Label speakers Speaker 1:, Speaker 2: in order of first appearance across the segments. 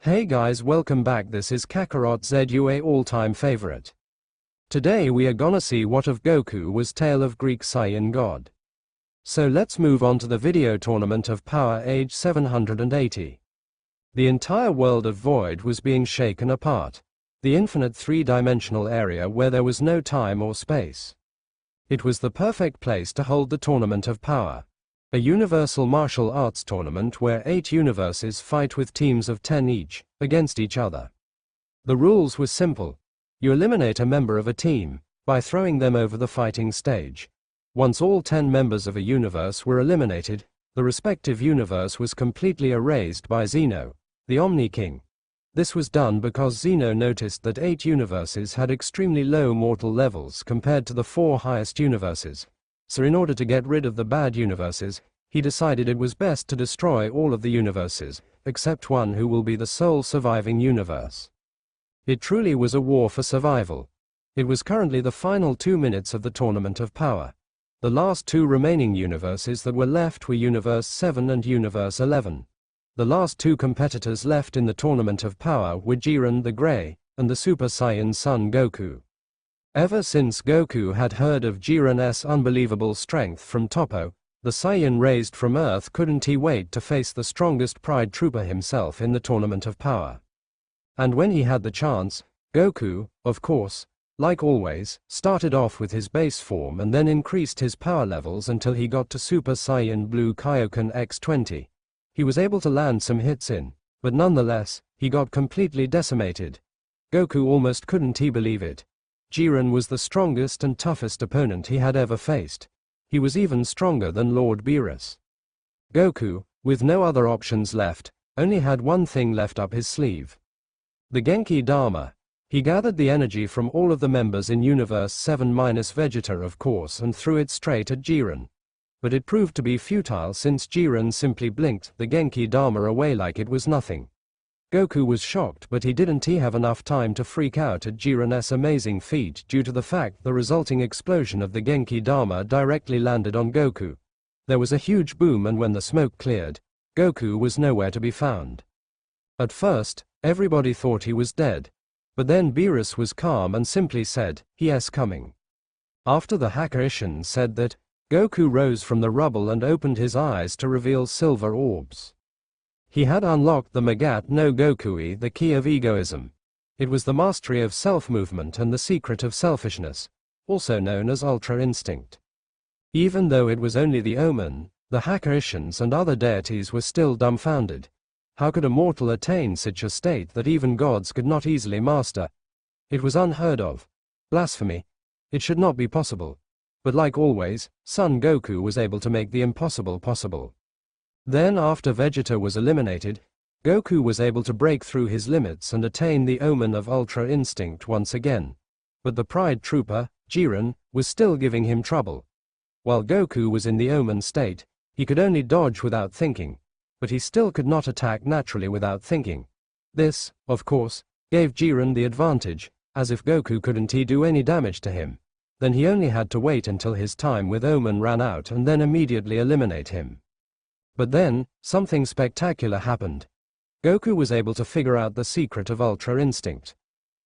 Speaker 1: Hey guys, welcome back. This is Kakarot ZUA all-time favorite. Today we are gonna see what of Goku was tale of Greek Saiyan god. So let's move on to the video tournament of power age 780. The entire world of Void was being shaken apart. The infinite three-dimensional area where there was no time or space. It was the perfect place to hold the tournament of power. A universal martial arts tournament where 8 universes fight with teams of 10 each, against each other. The rules were simple. You eliminate a member of a team, by throwing them over the fighting stage. Once all 10 members of a universe were eliminated, the respective universe was completely erased by Zeno, the Omni King. This was done because Zeno noticed that 8 universes had extremely low mortal levels compared to the 4 highest universes. So in order to get rid of the bad universes, he decided it was best to destroy all of the universes, except one who will be the sole surviving universe. It truly was a war for survival. It was currently the final 2 minutes of the Tournament of Power. The last 2 remaining universes that were left were Universe 7 and Universe 11. The last 2 competitors left in the Tournament of Power were Jiren the Grey, and the Super Saiyan Son Goku. Ever since Goku had heard of Jiren's unbelievable strength from Toppo, the Saiyan raised from Earth, couldn't he wait to face the strongest Pride Trooper himself in the Tournament of Power. And when he had the chance, Goku, of course, like always, started off with his base form and then increased his power levels until he got to Super Saiyan Blue Kaioken X20. He was able to land some hits in, but nonetheless, he got completely decimated. Goku almost couldn't he believe it. Jiren was the strongest and toughest opponent he had ever faced. He was even stronger than Lord Beerus. Goku, with no other options left, only had one thing left up his sleeve. The Genki Dharma. He gathered the energy from all of the members in Universe 7 minus Vegeta of course and threw it straight at Jiren. But it proved to be futile since Jiren simply blinked the Genki Dharma away like it was nothing. Goku was shocked, but he didn't have enough time to freak out at Jiren's amazing feat due to the fact the resulting explosion of the Genki Dharma directly landed on Goku. There was a huge boom, and when the smoke cleared, Goku was nowhere to be found. At first, everybody thought he was dead. But then Beerus was calm and simply said, "He is coming." After the Hacker-ishin said that, Goku rose from the rubble and opened his eyes to reveal silver orbs. He had unlocked the Magat no Gokui, the key of egoism. It was the mastery of self-movement and the secret of selfishness, also known as Ultra Instinct. Even though it was only the Omen, the Hacker-ishins and other deities were still dumbfounded. How could a mortal attain such a state that even gods could not easily master? It was unheard of. Blasphemy. It should not be possible. But like always, Son Goku was able to make the impossible possible. Then after Vegeta was eliminated, Goku was able to break through his limits and attain the Omen of Ultra Instinct once again. But the Pride Trooper, Jiren, was still giving him trouble. While Goku was in the Omen state, he could only dodge without thinking, but he still could not attack naturally without thinking. This, of course, gave Jiren the advantage, as if Goku couldn't do any damage to him. Then he only had to wait until his time with Omen ran out and then immediately eliminate him. But then, something spectacular happened. Goku was able to figure out the secret of Ultra Instinct.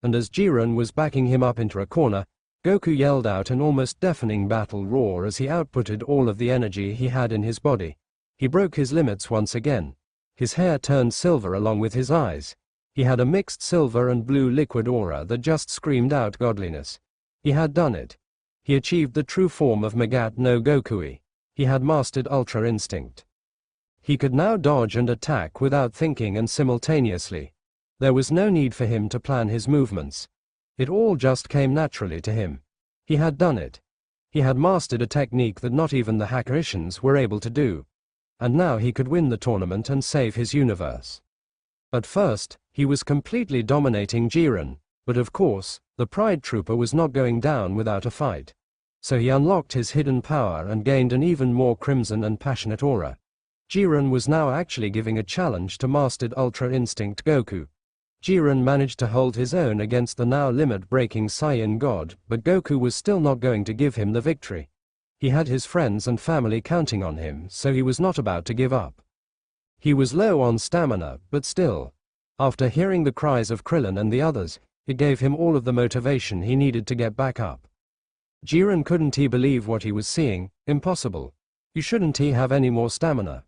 Speaker 1: And as Jiren was backing him up into a corner, Goku yelled out an almost deafening battle roar as he outputted all of the energy he had in his body. He broke his limits once again. His hair turned silver along with his eyes. He had a mixed silver and blue liquid aura that just screamed out godliness. He had done it. He achieved the true form of Magat no Gokui. He had mastered Ultra Instinct. He could now dodge and attack without thinking and simultaneously. There was no need for him to plan his movements. It all just came naturally to him. He had done it. He had mastered a technique that not even the Hacker-ishins were able to do. And now he could win the tournament and save his universe. At first, he was completely dominating Jiren, but of course, the Pride Trooper was not going down without a fight. So he unlocked his hidden power and gained an even more crimson and passionate aura. Jiren was now actually giving a challenge to mastered Ultra Instinct Goku. Jiren managed to hold his own against the now limit-breaking Saiyan God, but Goku was still not going to give him the victory. He had his friends and family counting on him, so he was not about to give up. He was low on stamina, but still. After hearing the cries of Krillin and the others, it gave him all of the motivation he needed to get back up. Jiren couldn't he believe what he was seeing. Impossible. You shouldn't he have any more stamina?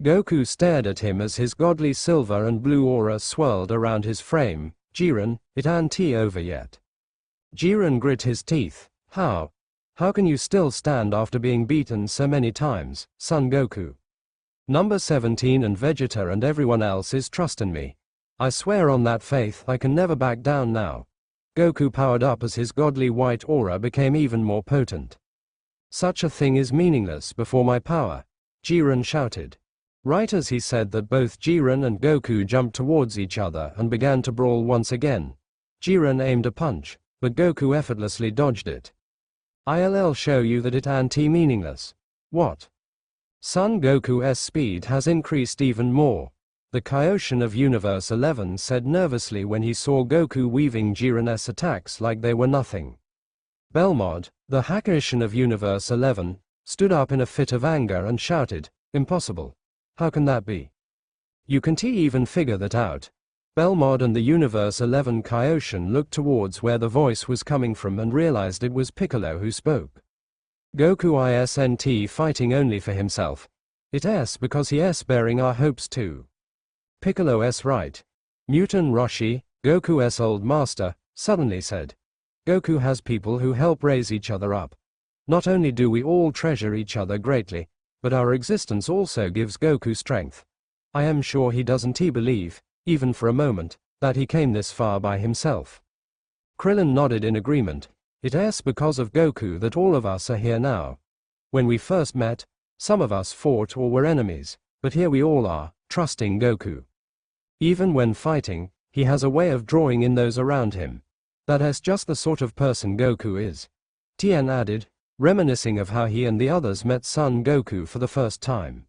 Speaker 1: Goku stared at him as his godly silver and blue aura swirled around his frame. Jiren, it ain't over yet. Jiren grit his teeth. How? How can you still stand after being beaten so many times, Son Goku? Number 17 and Vegeta and everyone else is trusting me. I swear on that faith I can never back down now. Goku powered up as his godly white aura became even more potent. Such a thing is meaningless before my power, Jiren shouted. Right as he said that, both Jiren and Goku jumped towards each other and began to brawl once again. Jiren aimed a punch, but Goku effortlessly dodged it. I'll show you that it ain't meaningless. What? Son Goku's speed has increased even more, the Kaioshin of Universe 11 said nervously when he saw Goku weaving Jiren's attacks like they were nothing. Belmod, the Hackoshin of Universe 11, stood up in a fit of anger and shouted, "Impossible. How can that be? You can't even figure that out." Belmod and the Universe 11 Kaioshin looked towards where the voice was coming from and realized it was Piccolo who spoke. Goku isn't fighting only for himself. It's because he's bearing our hopes too. Piccolo's right. Muton Roshi, Goku's old master, suddenly said. Goku has people who help raise each other up. Not only do we all treasure each other greatly, but our existence also gives Goku strength. I am sure he doesn't believe, even for a moment, that he came this far by himself. Krillin nodded in agreement. It's because of Goku that all of us are here now. When we first met, some of us fought or were enemies, but here we all are, trusting Goku. Even when fighting, he has a way of drawing in those around him. That's just the sort of person Goku is. Tien added, reminiscing of how he and the others met Son Goku for the first time.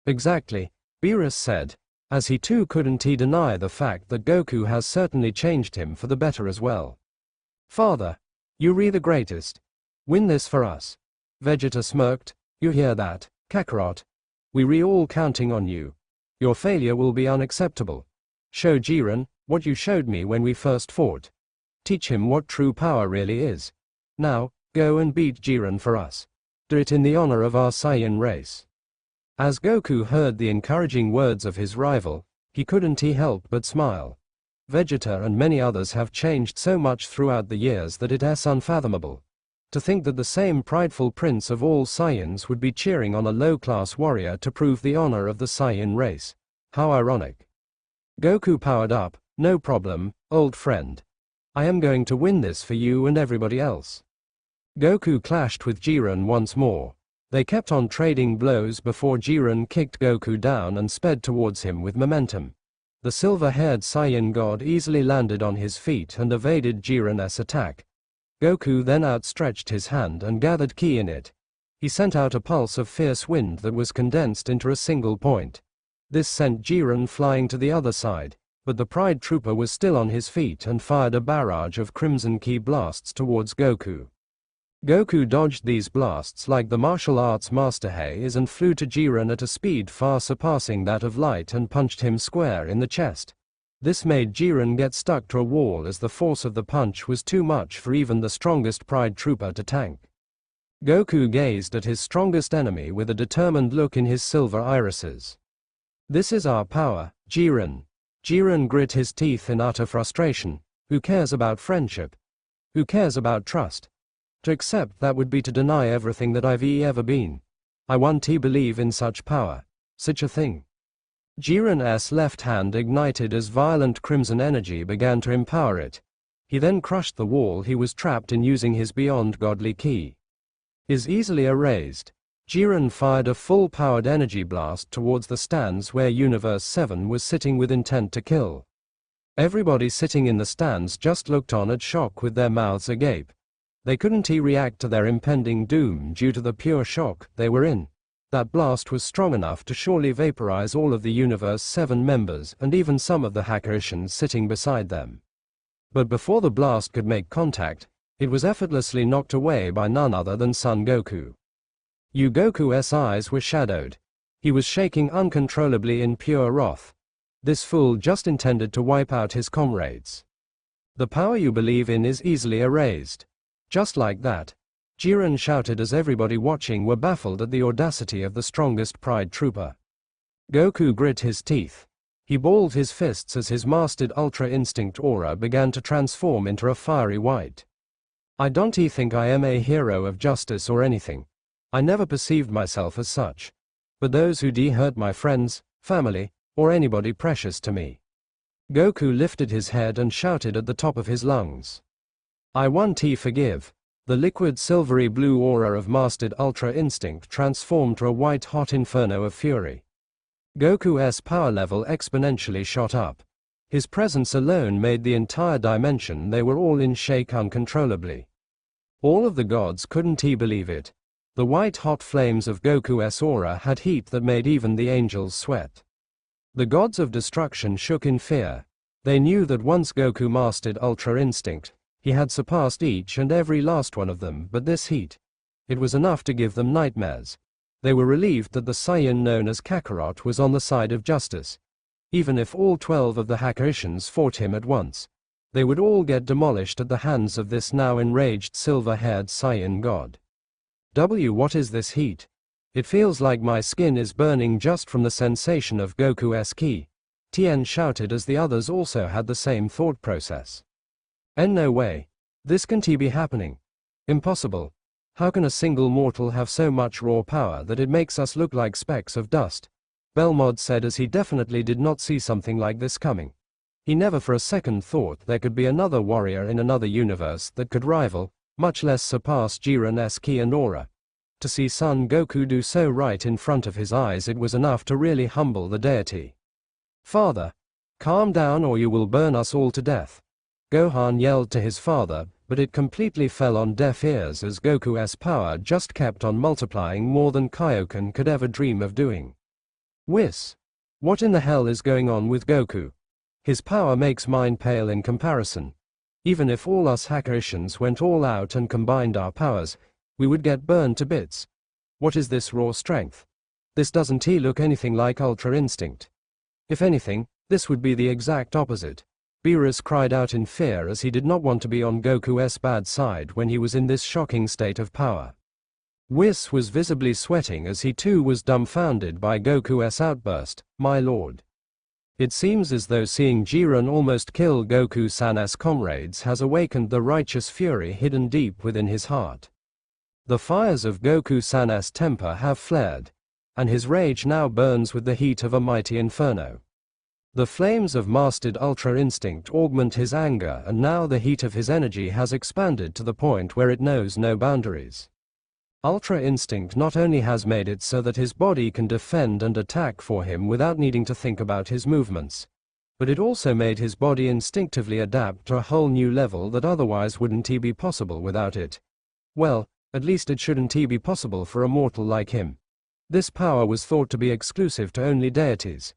Speaker 1: Exactly, Beerus said, as he too couldn't deny the fact that Goku has certainly changed him for the better as well. Father, you're the greatest. Win this for us. Vegeta smirked. You hear that, Kakarot? We're all counting on you. Your failure will be unacceptable. Show Jiren what you showed me when we first fought. Teach him what true power really is. Now, go and beat Jiren for us. Do it in the honor of our Saiyan race. As Goku heard the encouraging words of his rival, he couldn't help but smile. Vegeta and many others have changed so much throughout the years that it's unfathomable. To think that the same prideful prince of all Saiyans would be cheering on a low-class warrior to prove the honor of the Saiyan race. How ironic. Goku powered up. No problem, old friend. I am going to win this for you and everybody else. Goku clashed with Jiren once more. They kept on trading blows before Jiren kicked Goku down and sped towards him with momentum. The silver-haired Saiyan god easily landed on his feet and evaded Jiren's attack. Goku then outstretched his hand and gathered ki in it. He sent out a pulse of fierce wind that was condensed into a single point. This sent Jiren flying to the other side, but the Pride Trooper was still on his feet and fired a barrage of Crimson Ki blasts towards Goku. Goku dodged these blasts like the martial arts master he is and flew to Jiren at a speed far surpassing that of light and punched him square in the chest. This made Jiren get stuck to a wall as the force of the punch was too much for even the strongest Pride Trooper to tank. Goku gazed at his strongest enemy with a determined look in his silver irises. This is our power, Jiren. Jiren grit his teeth in utter frustration. Who cares about friendship? Who cares about trust? To accept that would be to deny everything that I've ever been. I won't believe in such power. Such a thing. Jiren's left hand ignited as violent crimson energy began to empower it. He then crushed the wall he was trapped in using his beyond godly ki. Is easily erased. Jiren fired a full-powered energy blast towards the stands where Universe 7 was sitting with intent to kill. Everybody sitting in the stands just looked on at shock with their mouths agape. They couldn't react to their impending doom due to the pure shock they were in. That blast was strong enough to surely vaporize all of the Universe 7 members and even some of the Hackosians sitting beside them. But before the blast could make contact, it was effortlessly knocked away by none other than Son Goku. Goku's eyes were shadowed. He was shaking uncontrollably in pure wrath. This fool just intended to wipe out his comrades. The power you believe in is easily erased. Just like that, Jiren shouted as everybody watching were baffled at the audacity of the strongest pride trooper. Goku grit his teeth. He balled his fists as his mastered Ultra Instinct aura began to transform into a fiery white. I don't think I am a hero of justice or anything. I never perceived myself as such. But those who hurt my friends, family, or anybody precious to me. Goku lifted his head and shouted at the top of his lungs. I want to forgive. The liquid silvery blue aura of mastered Ultra Instinct transformed to a white-hot inferno of fury. Goku's power level exponentially shot up. His presence alone made the entire dimension they were all in shake uncontrollably. All of the gods couldn't believe it. The white-hot flames of Goku's aura had heat that made even the angels sweat. The gods of destruction shook in fear. They knew that once Goku mastered Ultra Instinct, he had surpassed each and every last one of them, but this heat, it was enough to give them nightmares. They were relieved that the Saiyan known as Kakarot was on the side of justice. Even if all 12 of the Hakurishans fought him at once, they would all get demolished at the hands of this now enraged silver-haired Saiyan god. What is this heat? It feels like my skin is burning just from the sensation of Goku's ki. Tien shouted as the others also had the same thought process. No way. This can't be happening. Impossible. How can a single mortal have so much raw power that it makes us look like specks of dust? Belmod said as he definitely did not see something like this coming. He never for a second thought there could be another warrior in another universe that could rival, much less surpass Jiren's ki and aura. To see Son Goku do so right in front of his eyes, it was enough to really humble the deity. Father, calm down or you will burn us all to death. Gohan yelled to his father, but it completely fell on deaf ears as Goku's power just kept on multiplying more than Kaioken could ever dream of doing. Whis! What in the hell is going on with Goku? His power makes mine pale in comparison. Even if all us Hakurishans went all out and combined our powers, we would get burned to bits. What is this raw strength? This doesn't look anything like Ultra Instinct. If anything, this would be the exact opposite. Beerus cried out in fear as he did not want to be on Goku's bad side when he was in this shocking state of power. Whis was visibly sweating as he too was dumbfounded by Goku's outburst, "My lord." It seems as though seeing Jiren almost kill Goku-san's comrades has awakened the righteous fury hidden deep within his heart. The fires of Goku-san's temper have flared, and his rage now burns with the heat of a mighty inferno. The flames of mastered Ultra Instinct augment his anger, and now the heat of his energy has expanded to the point where it knows no boundaries. Ultra Instinct not only has made it so that his body can defend and attack for him without needing to think about his movements, but it also made his body instinctively adapt to a whole new level that otherwise wouldn't be possible without it. Well, at least it shouldn't be possible for a mortal like him. This power was thought to be exclusive to only deities.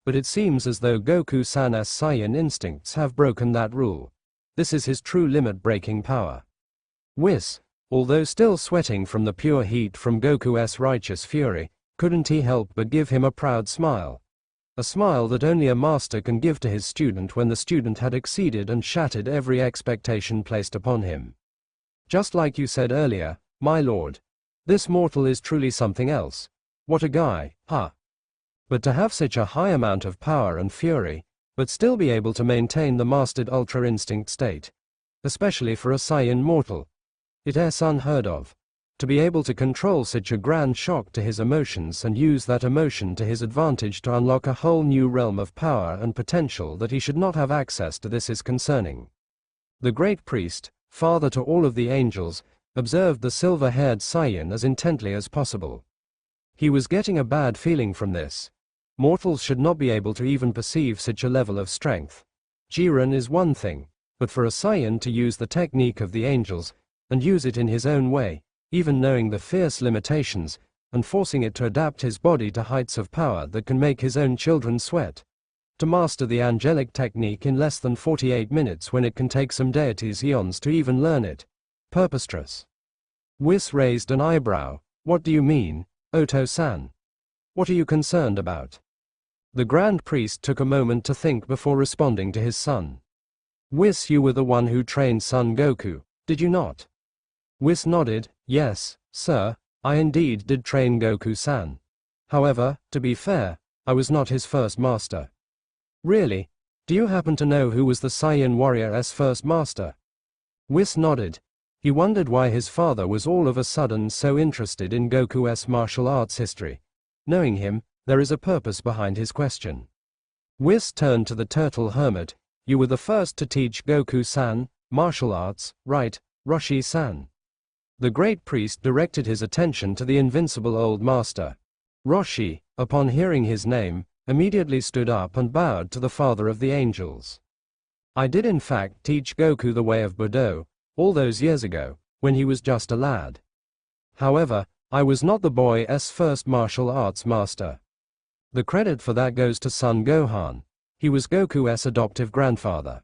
Speaker 1: But it seems as though Goku-san's Saiyan instincts have broken that rule. This is his true limit-breaking power. Whis, although still sweating from the pure heat from Goku's righteous fury, couldn't he help but give him a proud smile. A smile that only a master can give to his student when the student had exceeded and shattered every expectation placed upon him. Just like you said earlier, my lord. This mortal is truly something else. What a guy, huh? But to have such a high amount of power and fury, but still be able to maintain the mastered Ultra Instinct state, especially for a Saiyan mortal, it is unheard of. To be able to control such a grand shock to his emotions and use that emotion to his advantage to unlock a whole new realm of power and potential that he should not have access to, this is concerning. The great priest, father to all of the angels, observed the silver-haired Saiyan as intently as possible. He was getting a bad feeling from this. Mortals should not be able to even perceive such a level of strength. Jiren is one thing, but for a Saiyan to use the technique of the angels, and use it in his own way, even knowing the fierce limitations, and forcing it to adapt his body to heights of power that can make his own children sweat. To master the angelic technique in less than 48 minutes when it can take some deities eons to even learn it. Preposterous. Whis raised an eyebrow. What do you mean, Oto-san? What are you concerned about? The Grand Priest took a moment to think before responding to his son. Whis, you were the one who trained Son Goku, did you not? Whis nodded. Yes, sir, I indeed did train Goku-san. However, to be fair, I was not his first master. Really? Do you happen to know who was the Saiyan warrior's first master? Whis nodded. He wondered why his father was all of a sudden so interested in Goku's martial arts history. Knowing him, there is a purpose behind his question. Whis turned to the turtle hermit. You were the first to teach Goku-san martial arts, right, Roshi-san? The great priest directed his attention to the invincible old master. Roshi, upon hearing his name, immediately stood up and bowed to the father of the angels. I did in fact teach Goku the way of Budo, all those years ago, when he was just a lad. However, I was not the boy's first martial arts master. The credit for that goes to Son Gohan. He was Goku's adoptive grandfather.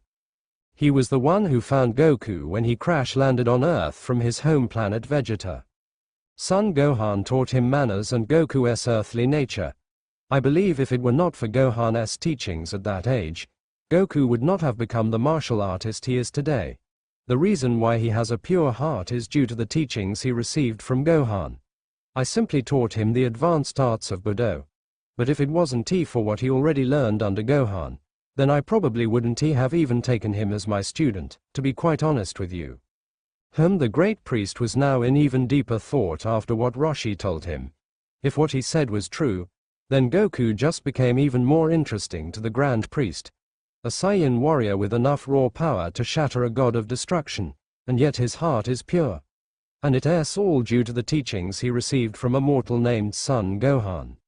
Speaker 1: He was the one who found Goku when he crash-landed on Earth from his home planet Vegeta. Son Gohan taught him manners and Goku's earthly nature. I believe if it were not for Gohan's teachings at that age, Goku would not have become the martial artist he is today. The reason why he has a pure heart is due to the teachings he received from Gohan. I simply taught him the advanced arts of Budo. But if it wasn't for what he already learned under Gohan, then I probably wouldn't have even taken him as my student, to be quite honest with you. The great priest was now in even deeper thought after what Roshi told him. If what he said was true, then Goku just became even more interesting to the Grand Priest. A Saiyan warrior with enough raw power to shatter a god of destruction, and yet his heart is pure. And it's all due to the teachings he received from a mortal named Son Gohan.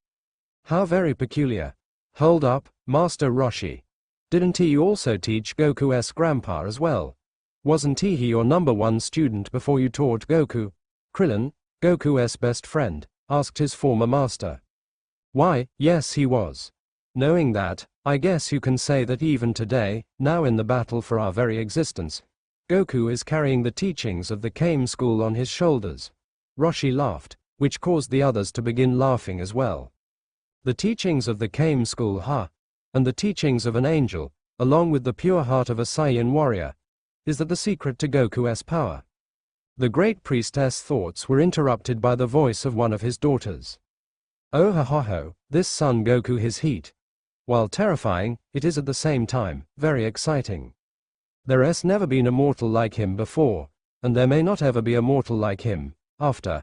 Speaker 1: How very peculiar. Hold up, Master Roshi. Didn't he also teach Goku's grandpa as well? Wasn't he your number one student before you taught Goku? Krillin, Goku's best friend, asked his former master. Why, yes he was. Knowing that, I guess you can say that even today, now in the battle for our very existence, Goku is carrying the teachings of the Kame school on his shoulders. Roshi laughed, which caused the others to begin laughing as well. The teachings of the Kame school, and the teachings of an angel, along with the pure heart of a Saiyan warrior, is that the secret to Goku's power? The great priestess' thoughts were interrupted by the voice of one of his daughters. Oh ho, this Son Goku his heat. While terrifying, it is at the same time very exciting. There's never been a mortal like him before, and there may not ever be a mortal like him, after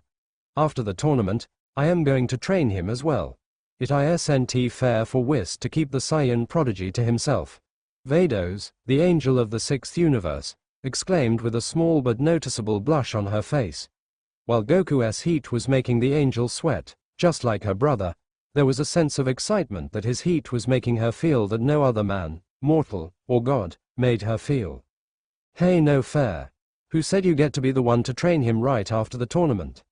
Speaker 1: the tournament, I am going to train him as well. It isn't fair for Whis to keep the Saiyan prodigy to himself. Vados, the angel of the sixth universe, exclaimed with a small but noticeable blush on her face. While Goku's heat was making the angel sweat, just like her brother, there was a sense of excitement that his heat was making her feel that no other man, mortal, or god, made her feel. Hey, no fair. Who said you get to be the one to train him right after the tournament?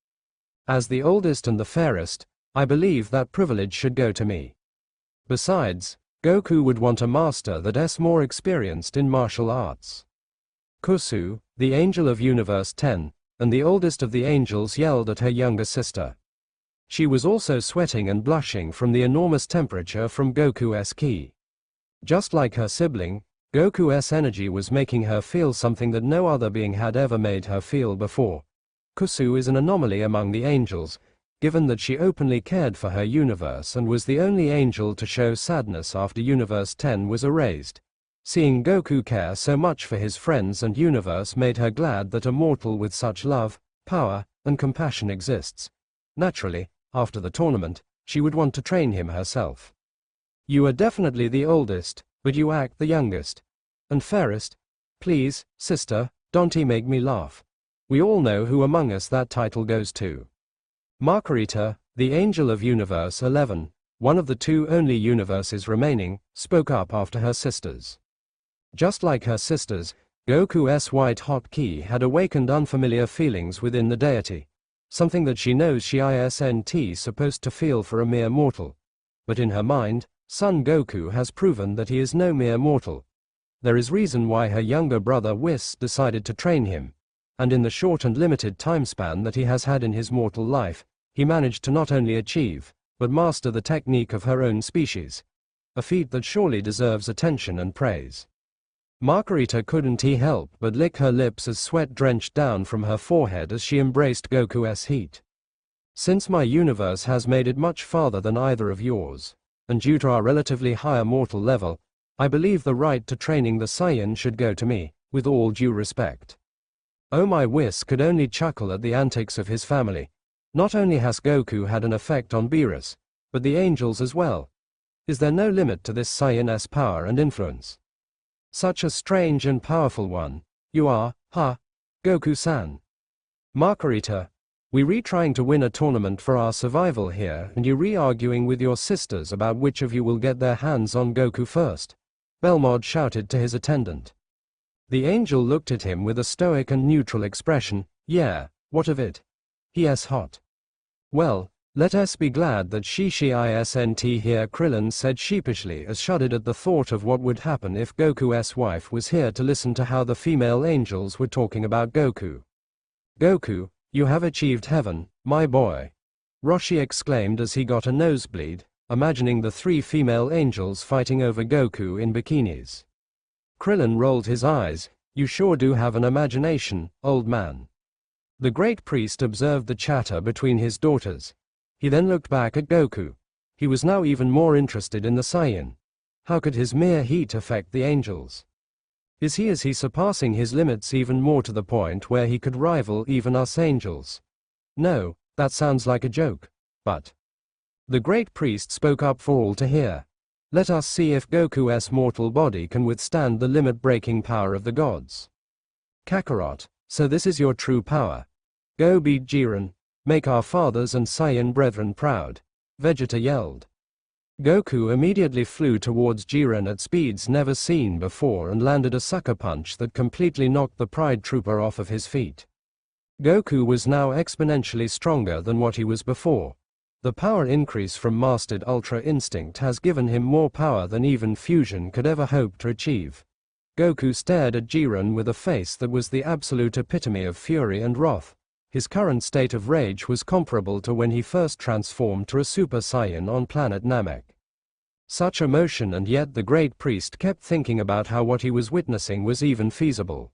Speaker 1: As the oldest and the fairest, I believe that privilege should go to me. Besides, Goku would want a master that's more experienced in martial arts. Kusu, the angel of Universe 10, and the oldest of the angels yelled at her younger sister. She was also sweating and blushing from the enormous temperature from Goku's ki. Just like her sibling, Goku's energy was making her feel something that no other being had ever made her feel before. Kusu is an anomaly among the angels, given that she openly cared for her universe and was the only angel to show sadness after Universe 10 was erased. Seeing Goku care so much for his friends and universe made her glad that a mortal with such love, power, and compassion exists. Naturally, after the tournament, she would want to train him herself. You are definitely the oldest, but you act the youngest. And fairest. Please, sister, don't make me laugh. We all know who among us that title goes to. Margarita, the angel of Universe 11, one of the two only universes remaining, spoke up after her sisters. Just like her sisters, Goku's white-hot ki had awakened unfamiliar feelings within the deity, something that she knows she isn't supposed to feel for a mere mortal. But in her mind, Son Goku has proven that he is no mere mortal. There is reason why her younger brother Whis decided to train him, and in the short and limited time span that he has had in his mortal life, he managed to not only achieve, but master the technique of her own species. a feat that surely deserves attention and praise. Margarita couldn't help but lick her lips as sweat drenched down from her forehead as she embraced Goku's heat. Since my universe has made it much farther than either of yours, and due to our relatively higher mortal level, I believe the right to training the Saiyan should go to me, with all due respect. Oh, my Whis could only chuckle at the antics of his family. Not only has Goku had an effect on Beerus, but the angels as well. Is there no limit to this Saiyan's power and influence? Such a strange and powerful one. You are, Goku-san. Margarita, we re-trying to win a tournament for our survival here, and you re-arguing with your sisters about which of you will get their hands on Goku first, Belmod shouted to his attendant. The angel looked at him with a stoic and neutral expression. Yeah, what of it? He.s hot. Well, let us be glad that she isn't here, Krillin said sheepishly as shuddered at the thought of what would happen if Goku's wife was here to listen to how the female angels were talking about Goku. Goku, you have achieved heaven, my boy, Roshi exclaimed as he got a nosebleed, imagining the three female angels fighting over Goku in bikinis. Krillin rolled his eyes. You sure do have an imagination, old man. The great priest observed the chatter between his daughters. He then looked back at Goku. He was now even more interested in the Saiyan. How could his mere heat affect the angels? Is he surpassing his limits even more to the point where he could rival even us angels? No, that sounds like a joke, but... The great priest spoke up for all to hear. Let us see if Goku's mortal body can withstand the limit-breaking power of the gods. Kakarot, so this is your true power. Go beat Jiren, make our fathers and Saiyan brethren proud, Vegeta yelled. Goku immediately flew towards Jiren at speeds never seen before and landed a sucker punch that completely knocked the Pride Trooper off of his feet. Goku was now exponentially stronger than what he was before. The power increase from mastered Ultra Instinct has given him more power than even Fusion could ever hope to achieve. Goku stared at Jiren with a face that was the absolute epitome of fury and wrath. His current state of rage was comparable to when he first transformed to a Super Saiyan on planet Namek. Such emotion, and yet the great priest kept thinking about how what he was witnessing was even feasible.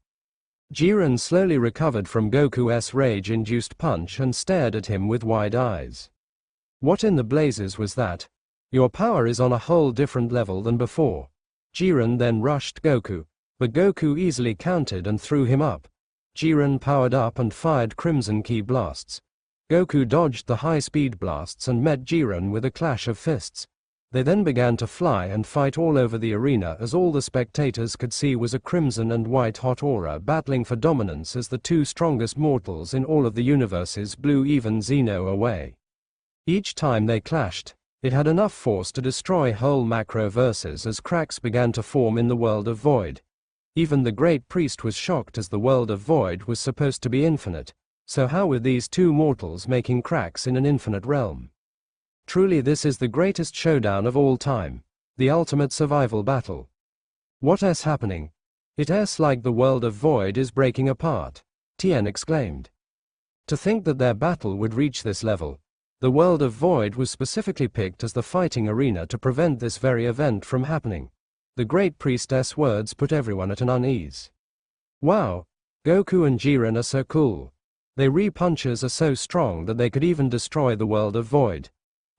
Speaker 1: Jiren slowly recovered from Goku's rage-induced punch and stared at him with wide eyes. What in the blazes was that? Your power is on a whole different level than before. Jiren then rushed Goku, but Goku easily countered and threw him up. Jiren powered up and fired Crimson Ki blasts. Goku dodged the high-speed blasts and met Jiren with a clash of fists. They then began to fly and fight all over the arena as all the spectators could see was a crimson and white hot aura battling for dominance as the two strongest mortals in all of the universes blew even Zeno away. Each time they clashed, it had enough force to destroy whole macro-verses as cracks began to form in the world of Void. Even the great priest was shocked as the world of Void was supposed to be infinite, so how were these two mortals making cracks in an infinite realm? Truly this is the greatest showdown of all time, the ultimate survival battle. What's happening? It's like the world of Void is breaking apart, Tien exclaimed. To think that their battle would reach this level. The world of Void was specifically picked as the fighting arena to prevent this very event from happening. The great priestess' words put everyone at an unease. Wow, Goku and Jiren are so cool. Their re-punches are so strong that they could even destroy the world of Void.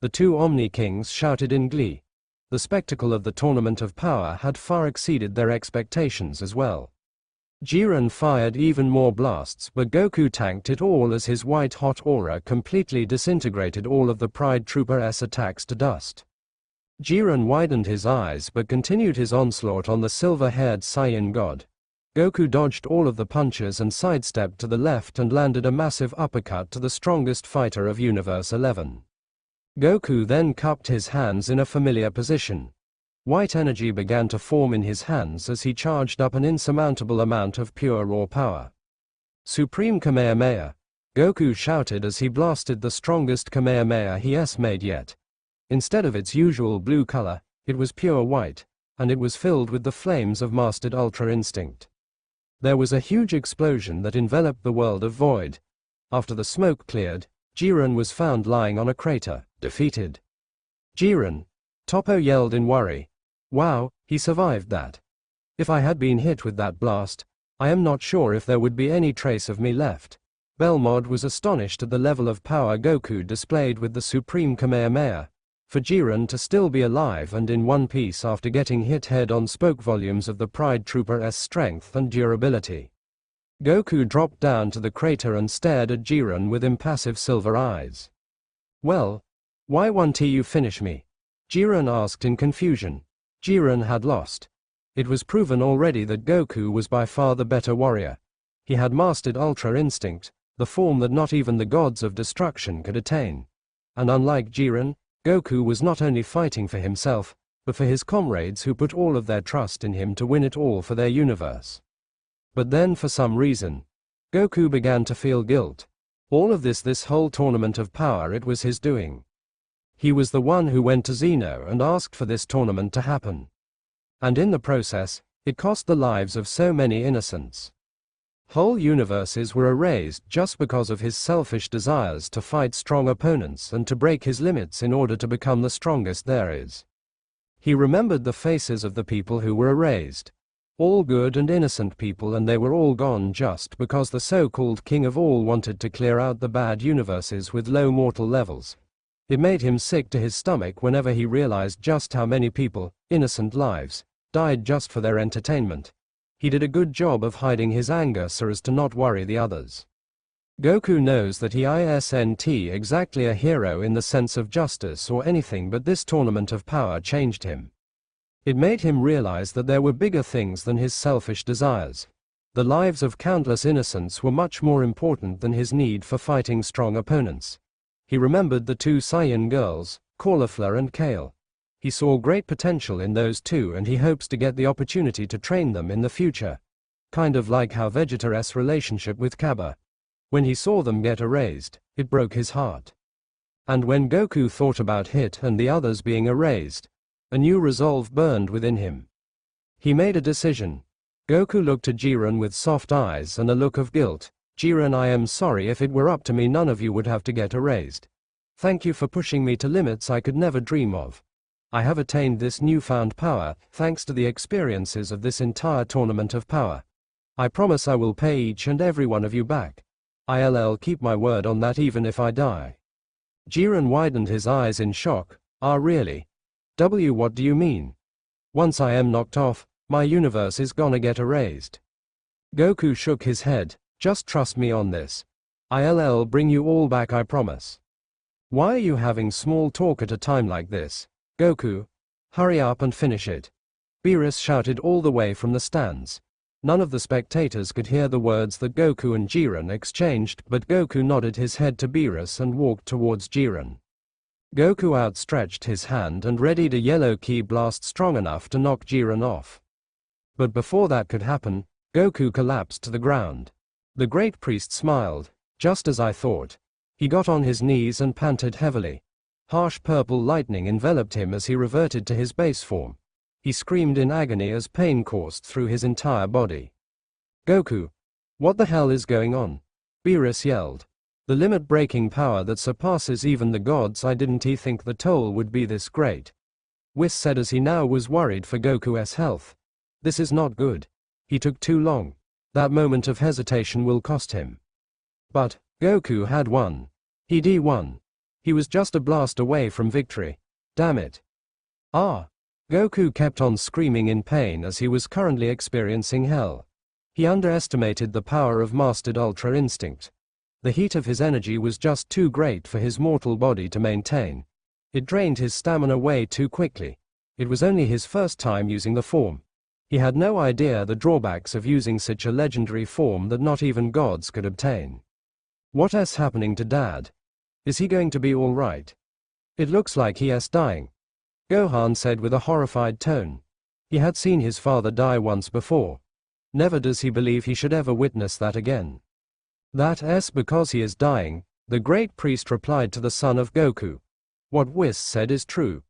Speaker 1: The two Omni Kings shouted in glee. The spectacle of the Tournament of Power had far exceeded their expectations as well. Jiren fired even more blasts, but Goku tanked it all as his white-hot aura completely disintegrated all of the Pride Trooper's attacks to dust. Jiren widened his eyes but continued his onslaught on the silver-haired Saiyan god. Goku dodged all of the punches and sidestepped to the left and landed a massive uppercut to the strongest fighter of Universe 11. Goku then cupped his hands in a familiar position. White energy began to form in his hands as he charged up an insurmountable amount of pure raw power. Supreme Kamehameha! Goku shouted as he blasted the strongest Kamehameha he's made yet. Instead of its usual blue color, it was pure white, and it was filled with the flames of mastered Ultra Instinct. There was a huge explosion that enveloped the world of Void. After the smoke cleared, Jiren was found lying on a crater, defeated. Jiren! Toppo yelled in worry. Wow, he survived that. If I had been hit with that blast, I am not sure if there would be any trace of me left. Belmod was astonished at the level of power Goku displayed with the Supreme Kamehameha. For Jiren to still be alive and in one piece after getting hit head-on spoke volumes of the Pride Trooper's strength and durability. Goku dropped down to the crater and stared at Jiren with impassive silver eyes. Well, why won't you finish me? Jiren asked in confusion. Jiren had lost. It was proven already that Goku was by far the better warrior. He had mastered Ultra Instinct, the form that not even the gods of destruction could attain. And unlike Jiren, Goku was not only fighting for himself, but for his comrades who put all of their trust in him to win it all for their universe. But then for some reason, Goku began to feel guilt. All of this whole tournament of power, it was his doing. He was the one who went to Zeno and asked for this tournament to happen. And in the process, it cost the lives of so many innocents. Whole universes were erased just because of his selfish desires to fight strong opponents and to break his limits in order to become the strongest there is. He remembered the faces of the people who were erased. All good and innocent people, and they were all gone just because the so-called king of all wanted to clear out the bad universes with low mortal levels. It made him sick to his stomach whenever he realized just how many people, innocent lives, died just for their entertainment. He did a good job of hiding his anger so as to not worry the others. Goku knows that he isn't exactly a hero in the sense of justice or anything, but this tournament of power changed him. It made him realize that there were bigger things than his selfish desires. The lives of countless innocents were much more important than his need for fighting strong opponents. He remembered the two Saiyan girls, Cauliflower and Kale. He saw great potential in those two and he hopes to get the opportunity to train them in the future. Kind of like how Vegeta's relationship with Kaba. When he saw them get erased, it broke his heart. And when Goku thought about Hit and the others being erased, a new resolve burned within him. He made a decision. Goku looked at Jiren with soft eyes and a look of guilt. Jiren, I am sorry. If it were up to me, none of you would have to get erased. Thank you for pushing me to limits I could never dream of. I have attained this newfound power, thanks to the experiences of this entire tournament of power. I promise I will pay each and every one of you back. I'll keep my word on that even if I die. Jiren widened his eyes in shock. Ah, really? What do you mean? Once I am knocked off, my universe is gonna get erased. Goku shook his head. Just trust me on this. I'll bring you all back, I promise. Why are you having small talk at a time like this? Goku, hurry up and finish it. Beerus shouted all the way from the stands. None of the spectators could hear the words that Goku and Jiren exchanged, but Goku nodded his head to Beerus and walked towards Jiren. Goku outstretched his hand and readied a yellow ki blast strong enough to knock Jiren off. But before that could happen, Goku collapsed to the ground. The great priest smiled. Just as I thought. He got on his knees and panted heavily. Harsh purple lightning enveloped him as he reverted to his base form. He screamed in agony as pain coursed through his entire body. Goku! What the hell is going on? Beerus yelled. The limit-breaking power that surpasses even the gods. I didn't think the toll would be this great. Whis said as he now was worried for Goku's health. This is not good. He took too long. That moment of hesitation will cost him. But Goku had won. He won. He was just a blast away from victory. Damn it. Ah! Goku kept on screaming in pain as he was currently experiencing hell. He underestimated the power of mastered Ultra Instinct. The heat of his energy was just too great for his mortal body to maintain. It drained his stamina way too quickly. It was only his first time using the form. He had no idea the drawbacks of using such a legendary form that not even gods could obtain. What's happening to Dad? Is he going to be all right? It looks like he is dying. Gohan said with a horrified tone. He had seen his father die once before. Never does he believe he should ever witness that again. That's because he is dying, the great priest replied to the son of Goku. What Whis said is true.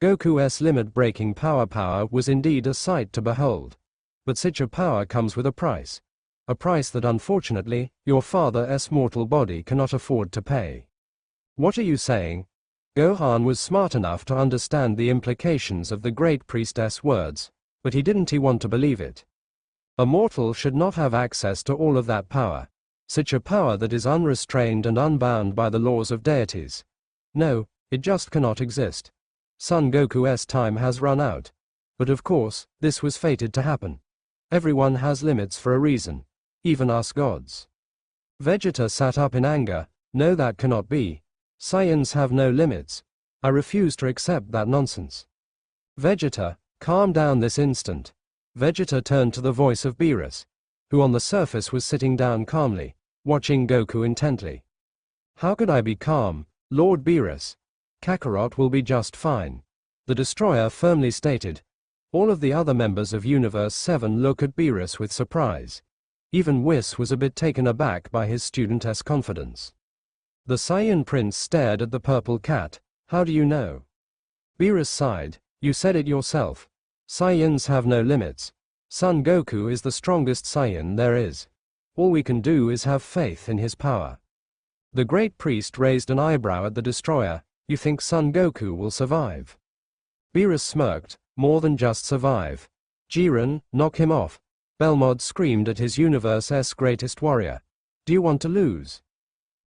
Speaker 1: Goku's limit-breaking power was indeed a sight to behold. But such a power comes with a price. A price that unfortunately, your father's mortal body cannot afford to pay. What are you saying? Gohan was smart enough to understand the implications of the great priestess' words, but he didn't want to believe it. A mortal should not have access to all of that power, such a power that is unrestrained and unbound by the laws of deities. No, it just cannot exist. Son Goku's time has run out. But of course, this was fated to happen. Everyone has limits for a reason, even us gods. Vegeta sat up in anger. No, that cannot be. Saiyans have no limits. I refuse to accept that nonsense. Vegeta, calm down this instant. Vegeta turned to the voice of Beerus, who on the surface was sitting down calmly, watching Goku intently. How could I be calm, Lord Beerus? Kakarot will be just fine. The destroyer firmly stated. All of the other members of Universe 7 look at Beerus with surprise. Even Whis was a bit taken aback by his student's confidence. The Saiyan prince stared at the purple cat. How do you know? Beerus sighed. You said it yourself. Saiyans have no limits. Son Goku is the strongest Saiyan there is. All we can do is have faith in his power. The great priest raised an eyebrow at the destroyer. You think Son Goku will survive? Beerus smirked. More than just survive. Jiren, knock him off. Belmod screamed at his universe's greatest warrior. Do you want to lose?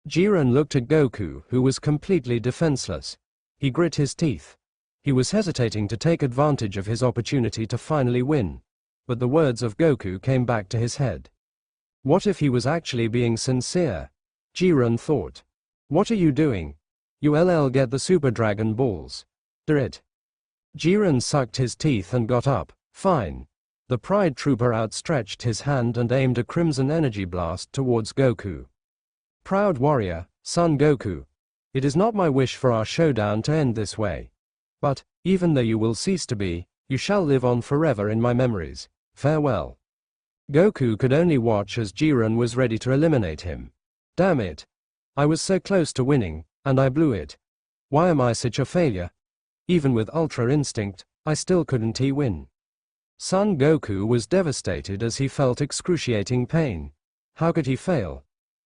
Speaker 1: Jiren looked at Goku, who was completely defenseless. He grit his teeth. He was hesitating to take advantage of his opportunity to finally win. But the words of Goku came back to his head. What if he was actually being sincere? Jiren thought. What are you doing? You'll get the Super Dragon Balls. Do it. Jiren sucked his teeth and got up. Fine. The Pride Trooper outstretched his hand and aimed a crimson energy blast towards Goku. Proud warrior, Son Goku. It is not my wish for our showdown to end this way. But, even though you will cease to be, you shall live on forever in my memories. Farewell. Goku could only watch as Jiren was ready to eliminate him. Damn it. I was so close to winning, and I blew it. Why am I such a failure? Even with Ultra Instinct, I still couldn't win. Son Goku was devastated as he felt excruciating pain. How could he fail?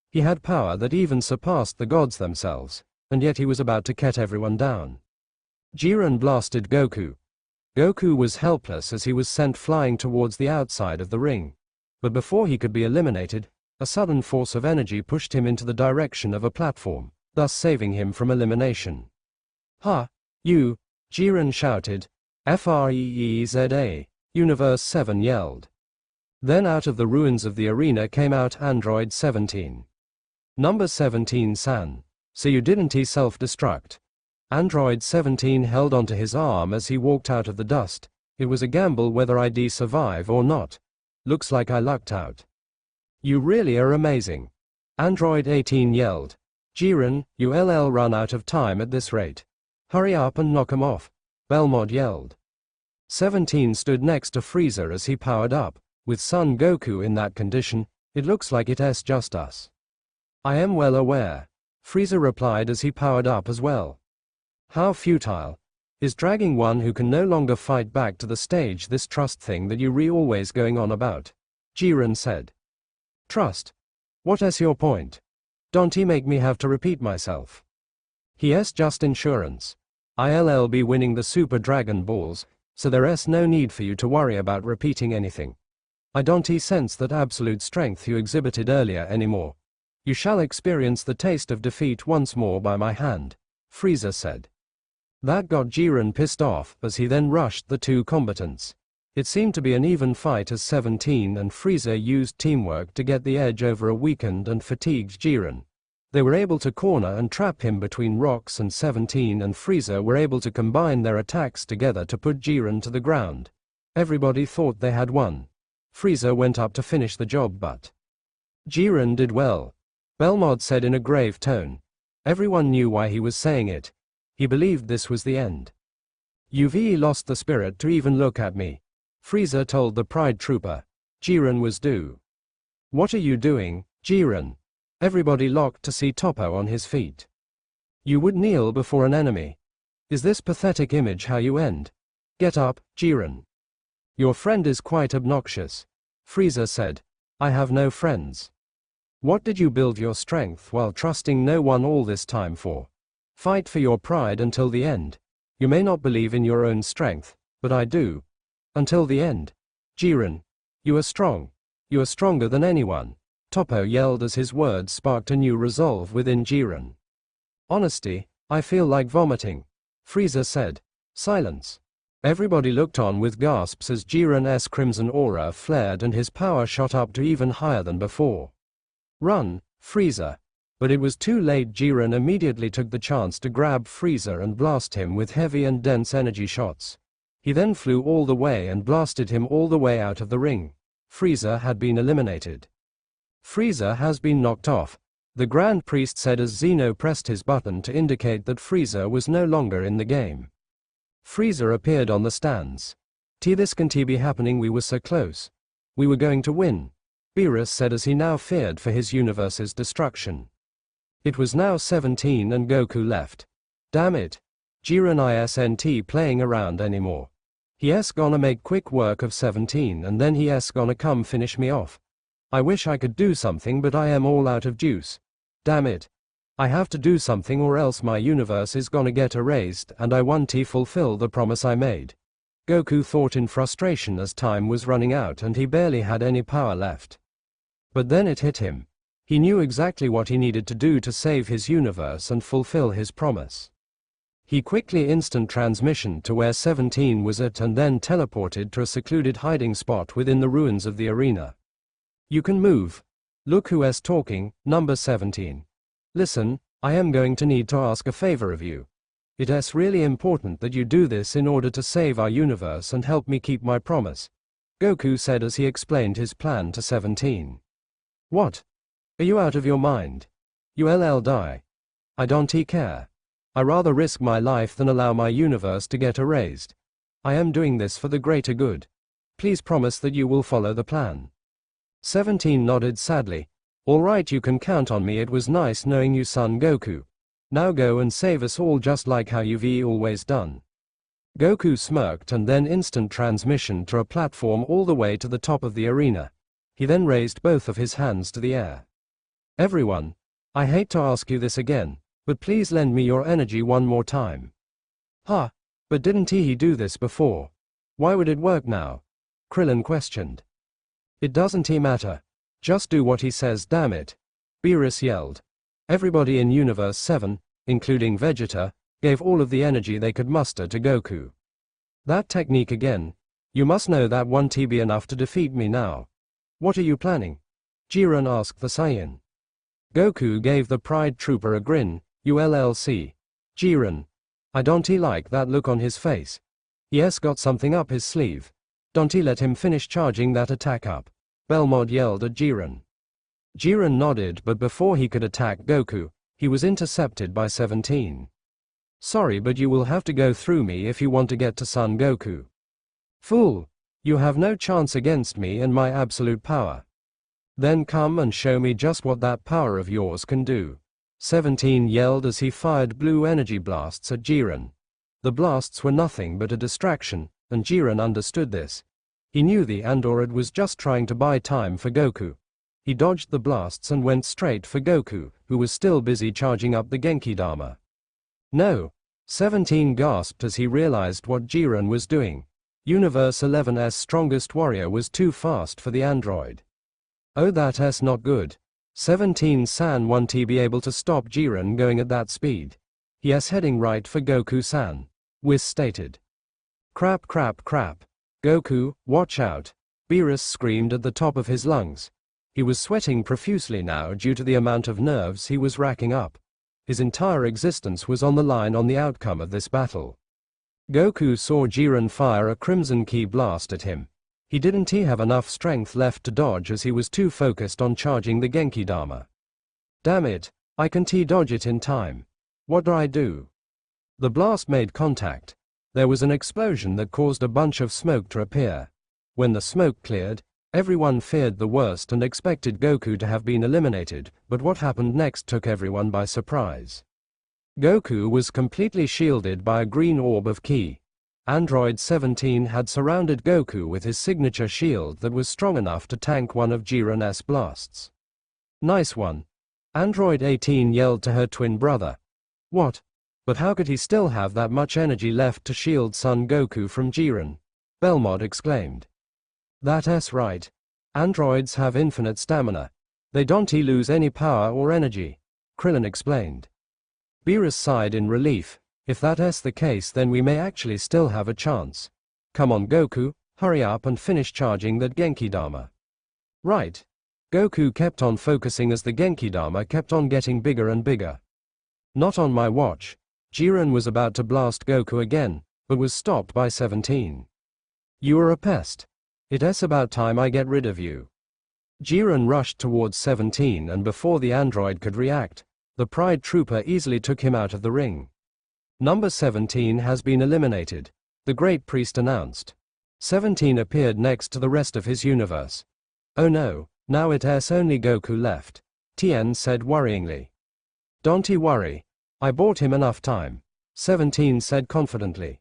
Speaker 1: He had power that even surpassed the gods themselves, and yet he was about to cut everyone down. Jiren blasted Goku. Goku was helpless as he was sent flying towards the outside of the ring. But before he could be eliminated, a sudden force of energy pushed him into the direction of a platform, thus saving him from elimination. Ha! You! Jiren shouted. Freeza! Universe 7 yelled. Then out of the ruins of the arena came out Android 17. Number 17 San. So you didn't self-destruct. Android 17 held onto his arm as he walked out of the dust. It was a gamble whether I'd survive or not. Looks like I lucked out. You really are amazing. Android 18 yelled. Jiren, you'll run out of time at this rate. Hurry up and knock him off. Belmod yelled. 17 stood next to Frieza as he powered up. With Son Goku in that condition, it looks like it's just us. I am well aware. Frieza replied as he powered up as well. How futile. Is dragging one who can no longer fight back to the stage this trust thing that you always going on about? Jiren said. Trust? What's your point? Don't make me have to repeat myself. He's just insurance. I'll be winning the Super Dragon Balls, so there's no need for you to worry about repeating anything. I don't sense that absolute strength you exhibited earlier anymore. You shall experience the taste of defeat once more by my hand, Frieza said. That got Jiren pissed off as he then rushed the two combatants. It seemed to be an even fight as 17 and Frieza used teamwork to get the edge over a weakened and fatigued Jiren. They were able to corner and trap him between rocks, and 17 and Frieza were able to combine their attacks together to put Jiren to the ground. Everybody thought they had won. Frieza went up to finish the job, but Jiren did well. Belmod said in a grave tone. Everyone knew why he was saying it. He believed this was the end. You've lost the spirit to even look at me, Frieza told the Pride Trooper. Jiren was due. What are you doing, Jiren? Everybody locked to see Toppo on his feet. You would kneel before an enemy. Is this pathetic image how you end? Get up, Jiren. Your friend is quite obnoxious, Frieza said. I have no friends. What did you build your strength while trusting no one all this time for? Fight for your pride until the end. You may not believe in your own strength, but I do. Until the end. Jiren. You are strong. You are stronger than anyone. Toppo yelled as his words sparked a new resolve within Jiren. Honesty, I feel like vomiting. Frieza said. Silence. Everybody looked on with gasps as Jiren's crimson aura flared and his power shot up to even higher than before. Run, Frieza. But it was too late. Jiren immediately took the chance to grab Frieza and blast him with heavy and dense energy shots. He then flew all the way and blasted him all the way out of the ring. Frieza had been eliminated. Frieza has been knocked off, the Grand Priest said as Zeno pressed his button to indicate that Frieza was no longer in the game. Frieza appeared on the stands. This can't be happening, we were so close. We were going to win, Beerus said as he now feared for his universe's destruction. It was now 17 and Goku left. Damn it. Jiren isn't playing around anymore. He's gonna make quick work of 17 and then he's gonna come finish me off. I wish I could do something but I am all out of juice. Damn it. I have to do something or else my universe is gonna get erased and I won't fulfill the promise I made. Goku thought in frustration as time was running out and he barely had any power left. But then it hit him. He knew exactly what he needed to do to save his universe and fulfill his promise. He quickly instant transmission to where 17 was at and then teleported to a secluded hiding spot within the ruins of the arena. You can move. Look who is talking, number 17. Listen, I am going to need to ask a favor of you. It is really important that you do this in order to save our universe and help me keep my promise, Goku said as he explained his plan to 17. What? Are you out of your mind? You'll die. I don't care. I rather risk my life than allow my universe to get erased. I am doing this for the greater good. Please promise that you will follow the plan. 17 nodded sadly. All right, you can count on me. It was nice knowing you, son Goku. Now go and save us all just like how you've always done. Goku smirked and then instant transmission to a platform all the way to the top of the arena. He then raised both of his hands to the air. Everyone, I hate to ask you this again, but please lend me your energy one more time. Huh? But didn't he do this before? Why would it work now? Krillin questioned. It doesn't matter. Just do what he says, damn it. Beerus yelled. Everybody in Universe 7, including Vegeta, gave all of the energy they could muster to Goku. That technique again. You must know that won't be enough to defeat me now. What are you planning? Jiren asked the Saiyan. Goku gave the Pride Trooper a grin. ULLC. Jiren. I don't like that look on his face. He's got something up his sleeve. Don't let him finish charging that attack up. Belmod yelled at Jiren. Jiren nodded, but before he could attack Goku, he was intercepted by 17. Sorry, but you will have to go through me if you want to get to Son Goku. Fool! You have no chance against me and my absolute power. Then come and show me just what that power of yours can do. 17 yelled as he fired blue energy blasts at Jiren. The blasts were nothing but a distraction, and Jiren understood this. He knew the android was just trying to buy time for Goku. He dodged the blasts and went straight for Goku, who was still busy charging up the Genki Dama. No! 17 gasped as he realized what Jiren was doing. Universe 11's strongest warrior was too fast for the android. Oh, that's not good. 17-san won't be able to stop Jiren going at that speed. He is heading right for Goku-san, Whis stated. Crap. Goku, watch out. Beerus screamed at the top of his lungs. He was sweating profusely now due to the amount of nerves he was racking up. His entire existence was on the line on the outcome of this battle. Goku saw Jiren fire a Crimson Ki blast at him. He didn't have enough strength left to dodge as he was too focused on charging the Genki Dama. Damn it, I can't dodge it in time. What do I do? The blast made contact. There was an explosion that caused a bunch of smoke to appear. When the smoke cleared, everyone feared the worst and expected Goku to have been eliminated, but what happened next took everyone by surprise. Goku was completely shielded by a green orb of Ki. Android 17 had surrounded Goku with his signature shield that was strong enough to tank one of Jiren's blasts. Nice one. Android 18 yelled to her twin brother. What? But how could he still have that much energy left to shield Son Goku from Jiren? Belmont exclaimed. That's right. Androids have infinite stamina. They don't lose any power or energy, Krillin explained. Beerus sighed in relief. If that's the case, then we may actually still have a chance. Come on Goku, hurry up and finish charging that Genki Dama. Right. Goku kept on focusing as the Genki Dama kept on getting bigger and bigger. Not on my watch. Jiren was about to blast Goku again, but was stopped by 17. You are a pest. It's about time I get rid of you. Jiren rushed towards 17, and before the android could react, the Pride Trooper easily took him out of the ring. Number 17 has been eliminated, the Great Priest announced. 17 appeared next to the rest of his universe. Oh no, now it's only Goku left, Tien said worryingly. Don't worry. I bought him enough time, 17 said confidently.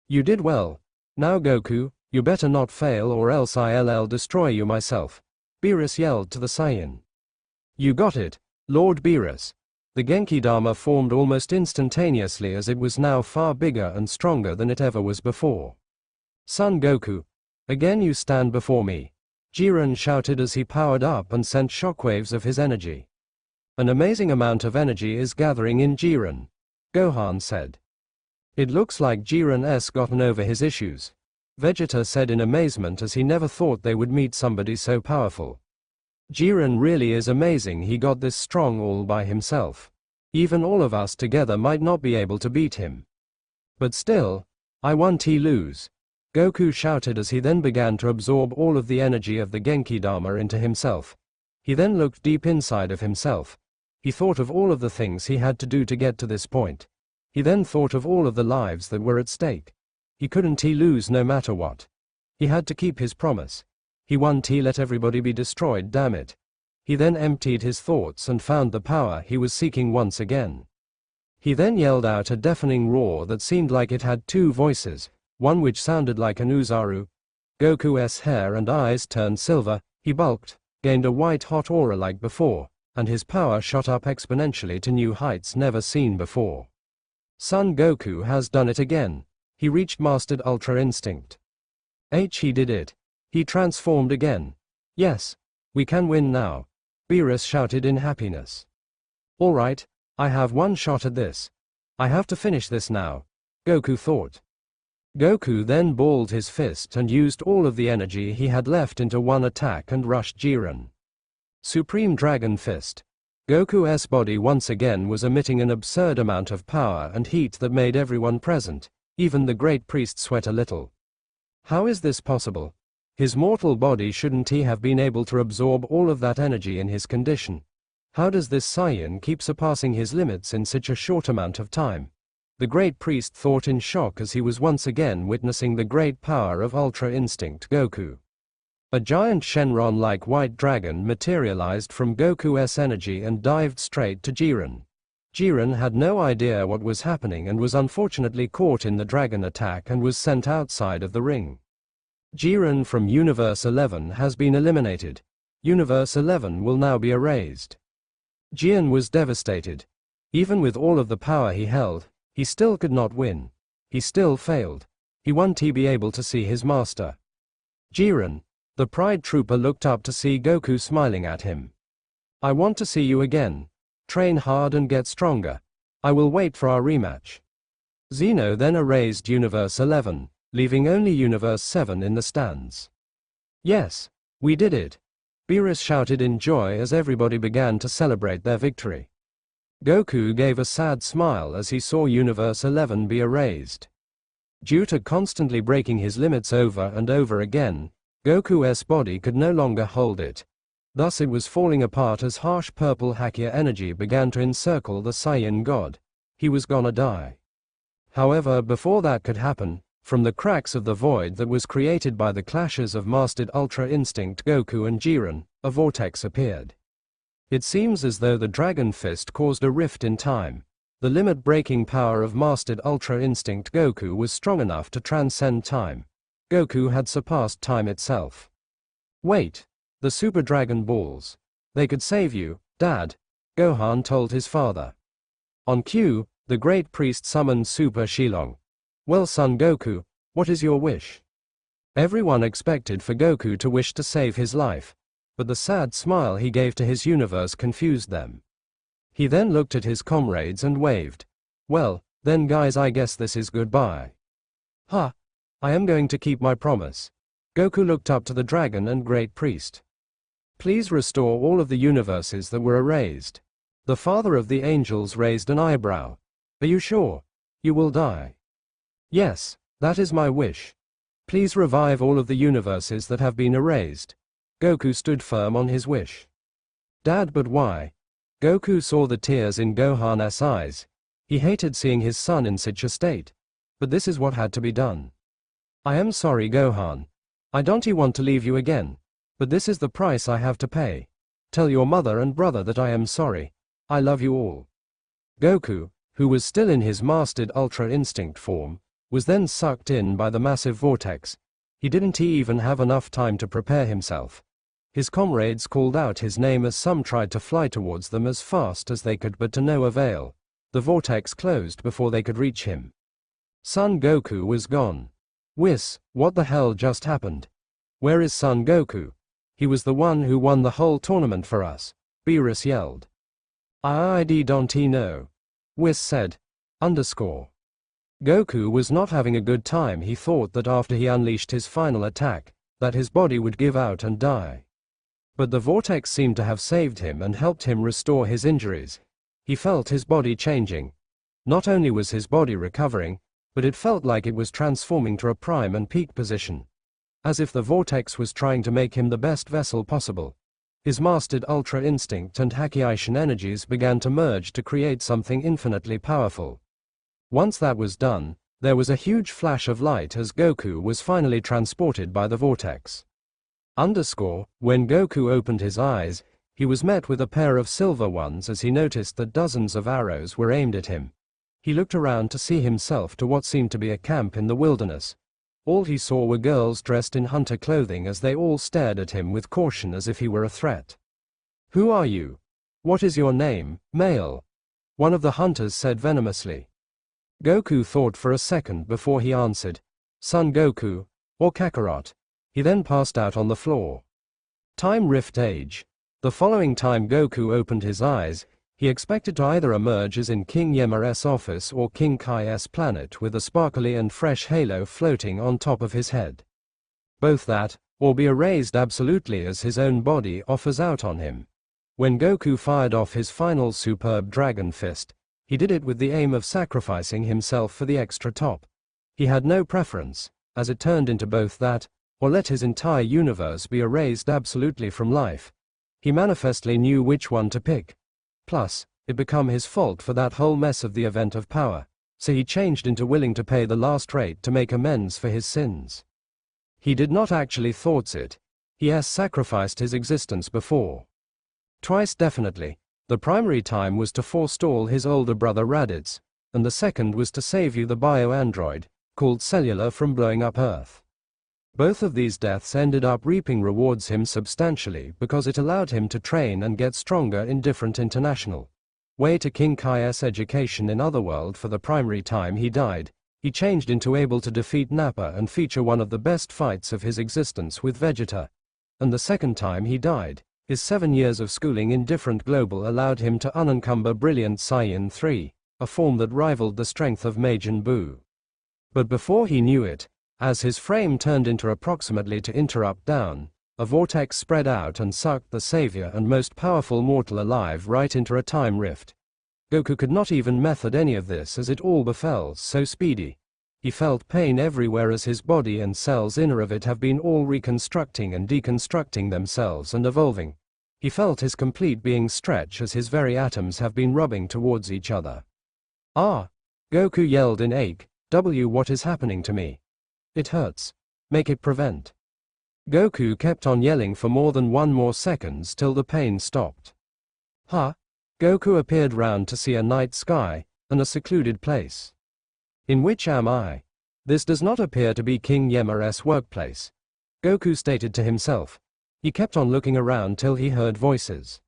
Speaker 1: You did well. Now Goku, you better not fail or else I'll destroy you myself, Beerus yelled to the Saiyan. You got it, Lord Beerus. The Genki Dama formed almost instantaneously as it was now far bigger and stronger than it ever was before. Son Goku, again you stand before me, Jiren shouted as he powered up and sent shockwaves of his energy. An amazing amount of energy is gathering in Jiren, Gohan said. It looks like Jiren's gotten over his issues, Vegeta said in amazement as he never thought they would meet somebody so powerful. Jiren really is amazing, he got this strong all by himself. Even all of us together might not be able to beat him. But still, I won't lose, Goku shouted as he then began to absorb all of the energy of the Genki Dama into himself. He then looked deep inside of himself. He thought of all of the things he had to do to get to this point. He then thought of all of the lives that were at stake. He couldn't lose no matter what. He had to keep his promise. He won't let everybody be destroyed, damn it. He then emptied his thoughts and found the power he was seeking once again. He then yelled out a deafening roar that seemed like it had two voices, one which sounded like an Uzaru. Goku's hair and eyes turned silver, he bulked, gained a white-hot aura like before, and his power shot up exponentially to new heights never seen before. Son Goku has done it again. He reached Mastered Ultra Instinct. He did it. He transformed again. Yes. We can win now, Beerus shouted in happiness. Alright, I have one shot at this. I have to finish this now, Goku thought. Goku then balled his fist and used all of the energy he had left into one attack and rushed Jiren. Supreme Dragon Fist. Goku's body once again was emitting an absurd amount of power and heat that made everyone present, even the Great Priest, sweat a little. How is this possible? His mortal body shouldn't he have been able to absorb all of that energy in his condition? How does this Saiyan keep surpassing his limits in such a short amount of time? The Great Priest thought in shock as he was once again witnessing the great power of Ultra Instinct Goku. A giant Shenron-like white dragon materialized from Goku's energy and dived straight to Jiren. Jiren had no idea what was happening and was unfortunately caught in the dragon attack and was sent outside of the ring. Jiren from Universe 11 has been eliminated. Universe 11 will now be erased. Jiren was devastated. Even with all of the power he held, he still could not win. He still failed. He won't be able to see his master. Jiren, the Pride Trooper looked up to see Goku smiling at him. I want to see you again. Train hard and get stronger. I will wait for our rematch. Zeno then erased Universe 11, leaving only Universe 7 in the stands. Yes, we did it. Beerus shouted in joy as everybody began to celebrate their victory. Goku gave a sad smile as he saw Universe 11 be erased. Due to constantly breaking his limits over and over again, Goku's body could no longer hold it. Thus it was falling apart as harsh purple Hakya energy began to encircle the Saiyan god. He was gonna die. However, before that could happen, from the cracks of the void that was created by the clashes of Mastered Ultra Instinct Goku and Jiren, a vortex appeared. It seems as though the Dragon Fist caused a rift in time. The limit-breaking power of Mastered Ultra Instinct Goku was strong enough to transcend time. Goku had surpassed time itself. Wait, the Super Dragon Balls. They could save you, Dad, Gohan told his father. On cue, The great priest summoned Super Shillong. Well, son Goku, what is your wish? Everyone expected for Goku to wish to save his life, but the sad smile he gave to his universe confused them. He then looked at his comrades and waved. Well, then guys, I guess this is goodbye. Ha! I am going to keep my promise. Goku looked up to the dragon and great priest. Please restore all of the universes that were erased. The father of the angels raised an eyebrow. Are you sure? You will die. Yes, that is my wish. Please revive all of the universes that have been erased. Goku stood firm on his wish. Dad, but why? Goku saw the tears in Gohan's eyes. He hated seeing his son in such a state. But this is what had to be done. I am sorry, Gohan. I don't want to leave you again. But this is the price I have to pay. Tell your mother and brother that I am sorry. I love you all. Goku, who was still in his mastered Ultra Instinct form, was then sucked in by the massive vortex. He didn't even have enough time to prepare himself. His comrades called out his name as some tried to fly towards them as fast as they could, but to no avail. The vortex closed before they could reach him. Son Goku was gone. Whis, what the hell just happened? Where is Son Goku? He was the one who won the whole tournament for us, Beerus yelled. I don't know. Whis said. Goku was not having a good time. He thought that after he unleashed his final attack, that his body would give out and die. But the vortex seemed to have saved him and helped him restore his injuries. He felt his body changing. Not only was his body recovering, but it felt like it was transforming to a prime and peak position. As if the vortex was trying to make him the best vessel possible. His mastered Ultra Instinct and Hakiaishin energies began to merge to create something infinitely powerful. Once that was done, there was a huge flash of light as Goku was finally transported by the vortex. When Goku opened his eyes, he was met with a pair of silver ones as he noticed that dozens of arrows were aimed at him. He looked around to see himself to what seemed to be a camp in the wilderness. All he saw were girls dressed in hunter clothing as they all stared at him with caution as if he were a threat. Who are you? What is your name, male? One of the hunters said venomously. Goku thought for a second before he answered, Son Goku, or Kakarot. He then passed out on the floor. Time Rift Age. The following time Goku opened his eyes, he expected to either emerge as in King Yemma's office or King Kai's planet with a sparkly and fresh halo floating on top of his head. Both that, or be erased absolutely as his own body offers out on him. When Goku fired off his final superb dragon fist, he did it with the aim of sacrificing himself for the extra top. He had no preference, as it turned into both that, or let his entire universe be erased absolutely from life. He manifestly knew which one to pick. Plus, it became his fault for that whole mess of the event of power, so he changed into willing to pay the last rate to make amends for his sins. He did not actually thoughts it. He has sacrificed his existence before. Twice definitely. The primary time was to forestall his older brother Raditz, and the second was to save you the bio-android, called Cellular, from blowing up Earth. Both of these deaths ended up reaping rewards him substantially because it allowed him to train and get stronger in different international way to King Kai's education. In Otherworld, for the primary time he died, he changed into able to defeat Nappa and feature one of the best fights of his existence with Vegeta. And the second time he died, his 7 years of schooling in different global allowed him to unencumber brilliant Saiyan 3, a form that rivaled the strength of Majin Buu. But before he knew it, as his frame turned into approximately to interrupt down, a vortex spread out and sucked the savior and most powerful mortal alive right into a time rift. Goku could not even method any of this as it all befell so speedy. He felt pain everywhere as his body and cells inner of it have been all reconstructing and deconstructing themselves and evolving. He felt his complete being stretch as his very atoms have been rubbing towards each other. Ah! Goku yelled in ache, what is happening to me? It hurts. Make it prevent. Goku kept on yelling for more than 1 more seconds till the pain stopped. Huh? Goku appeared round to see a night sky, and a secluded place. In which am I? This does not appear to be King Yemma's workplace. Goku stated to himself. He kept on looking around till he heard voices.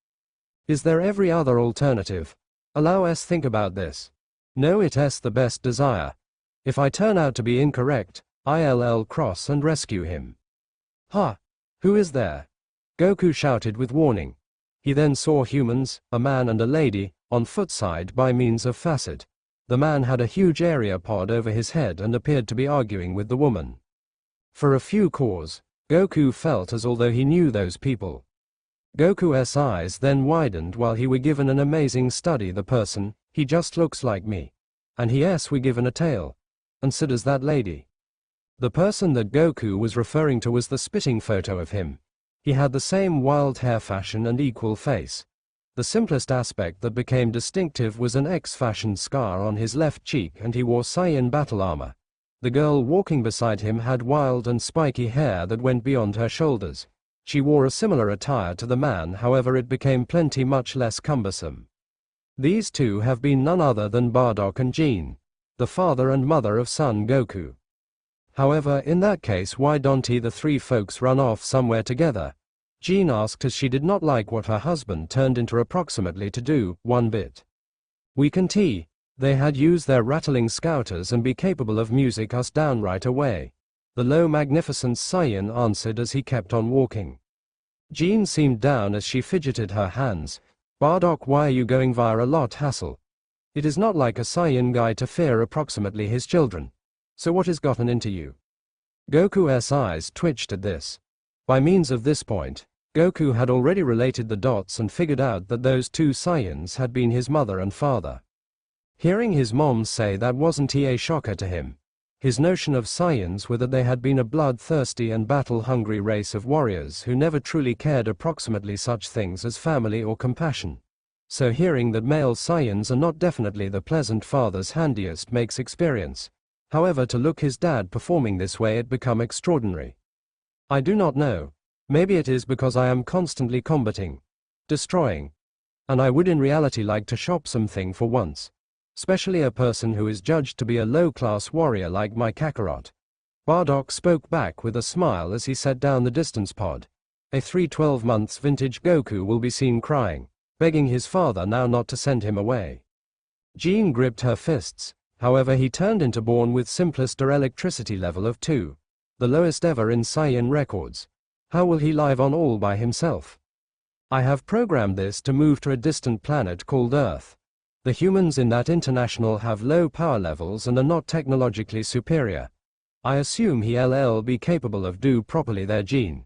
Speaker 1: Is there every other alternative? Allow us think about this. No, it's the best desire. If I turn out to be incorrect, I'll cross and rescue him. Ha! Who is there? Goku shouted with warning. He then saw humans, a man and a lady, on foot side by means of facet. The man had a huge area pod over his head and appeared to be arguing with the woman. For a few cores, Goku felt as although he knew those people. Goku's eyes then widened while he were given an amazing study. The person, he just looks like me. And we given a tail. And so does that lady. The person that Goku was referring to was the spitting photo of him. He had the same wild hair fashion and equal face. The simplest aspect that became distinctive was an X-fashioned scar on his left cheek, and he wore Saiyan battle armor. The girl walking beside him had wild and spiky hair that went beyond her shoulders. She wore a similar attire to the man, however it became plenty much less cumbersome. These two have been none other than Bardock and Jean, the father and mother of son Goku. However, in that case, why don't the three folks run off somewhere together? Jean asked, as she did not like what her husband turned into approximately to do, one bit. We can tee. They had used their rattling scouters and be capable of music us down right away. The low magnificent Saiyan answered as he kept on walking. Jean seemed down as she fidgeted her hands. Bardock, why are you going via a lot hassle? It is not like a Saiyan guy to fear approximately his children. So what has gotten into you? Goku's eyes twitched at this. By means of this point, Goku had already related the dots and figured out that those two Saiyans had been his mother and father. Hearing his mom say that wasn't a shocker to him. His notion of Saiyans were that they had been a bloodthirsty and battle-hungry race of warriors who never truly cared approximately such things as family or compassion. So hearing that male Saiyans are not definitely the pleasant father's handiest makes experience. However, to look his dad performing this way it become extraordinary. I do not know. Maybe it is because I am constantly combating, destroying. And I would in reality like to shop something for once. Especially a person who is judged to be a low-class warrior like my Kakarot. Bardock spoke back with a smile as he set down the distance pod. A 312 months vintage Goku will be seen crying, begging his father now not to send him away. Jean gripped her fists. However, he turned into born with simplest electricity level of 2. The lowest ever in Saiyan records. How will he live on all by himself? I have programmed this to move to a distant planet called Earth. The humans in that international have low power levels and are not technologically superior. I assume he'll be capable of do properly their gene.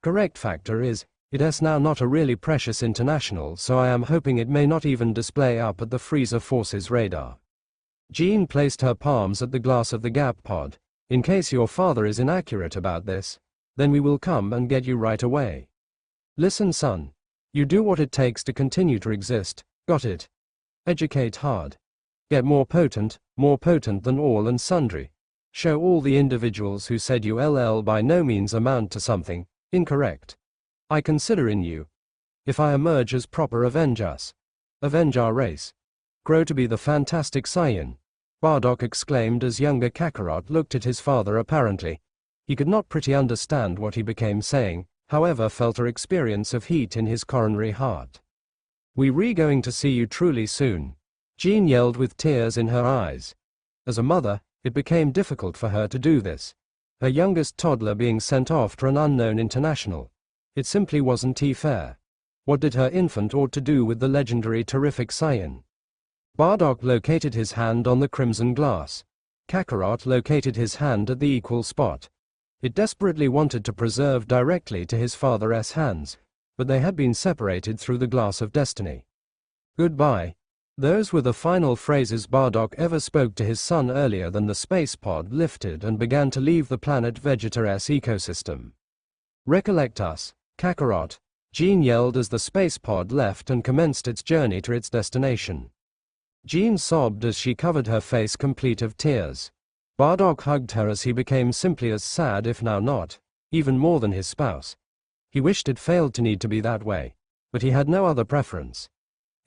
Speaker 1: Correct factor is, it's now not a really precious international, so I am hoping it may not even display up at the Freezer Force's radar. Jean placed her palms at the glass of the gap pod. In case your father is inaccurate about this, then we will come and get you right away. Listen, son. You do what it takes to continue to exist, got it? Educate hard. Get more potent than all and sundry. Show all the individuals who said you'll by no means amount to something, incorrect. I consider in you. If I emerge as proper, avenge us. Avenge our race. Grow to be the fantastic Saiyan. Bardock exclaimed as younger Kakarot looked at his father apparently. He could not pretty understand what he became saying, however felt an experience of heat in his coronary heart. We're going to see you truly soon. Jean yelled with tears in her eyes. As a mother, it became difficult for her to do this. Her youngest toddler being sent off to an unknown international. It simply wasn't fair. What did her infant ought to do with the legendary terrific Saiyan? Bardock located his hand on the crimson glass. Kakarot located his hand at the equal spot. It desperately wanted to preserve directly to his father's hands, but they had been separated through the glass of destiny. Goodbye. Those were the final phrases Bardock ever spoke to his son earlier than the space pod lifted and began to leave the planet Vegeta's ecosystem. Recollect us, Kakarot, Jean yelled as the space pod left and commenced its journey to its destination. Jean sobbed as she covered her face complete of tears. Bardock hugged her as he became simply as sad, if now not, even more than his spouse. He wished it failed to need to be that way, but he had no other preference.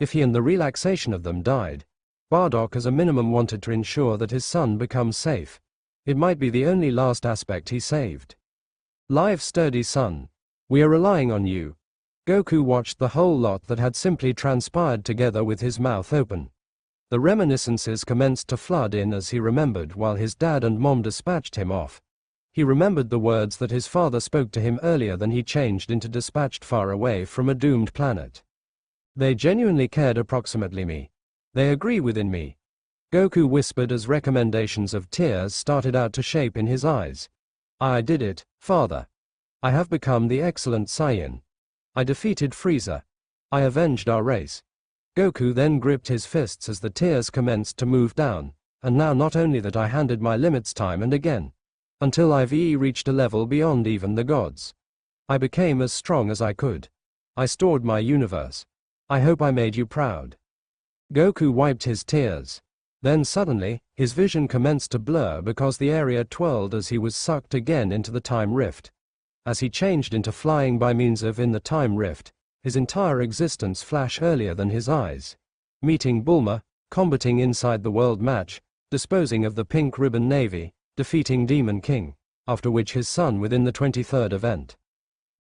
Speaker 1: If he and the relaxation of them died, Bardock as a minimum wanted to ensure that his son becomes safe. It might be the only last aspect he saved. Live sturdy son. We are relying on you. Goku watched the whole lot that had simply transpired together with his mouth open. The reminiscences commenced to flood in as he remembered while his dad and mom dispatched him off. He remembered the words that his father spoke to him earlier than he changed into dispatched far away from a doomed planet. They genuinely cared approximately me. They agree within me. Goku whispered as recommendations of tears started out to shape in his eyes. I did it, father. I have become the excellent Saiyan. I defeated Frieza. I avenged our race. Goku then gripped his fists as the tears commenced to move down, and now not only that I handed my limits time and again, until I've reached a level beyond even the gods. I became as strong as I could. I stored my universe. I hope I made you proud. Goku wiped his tears. Then suddenly, his vision commenced to blur because the area twirled as he was sucked again into the time rift. As he changed into flying by means of in the time rift, his entire existence flashed earlier than his eyes. Meeting Bulma, combating inside the world match, disposing of the Pink Ribbon Navy, defeating Demon King, after which his son within the 23rd event.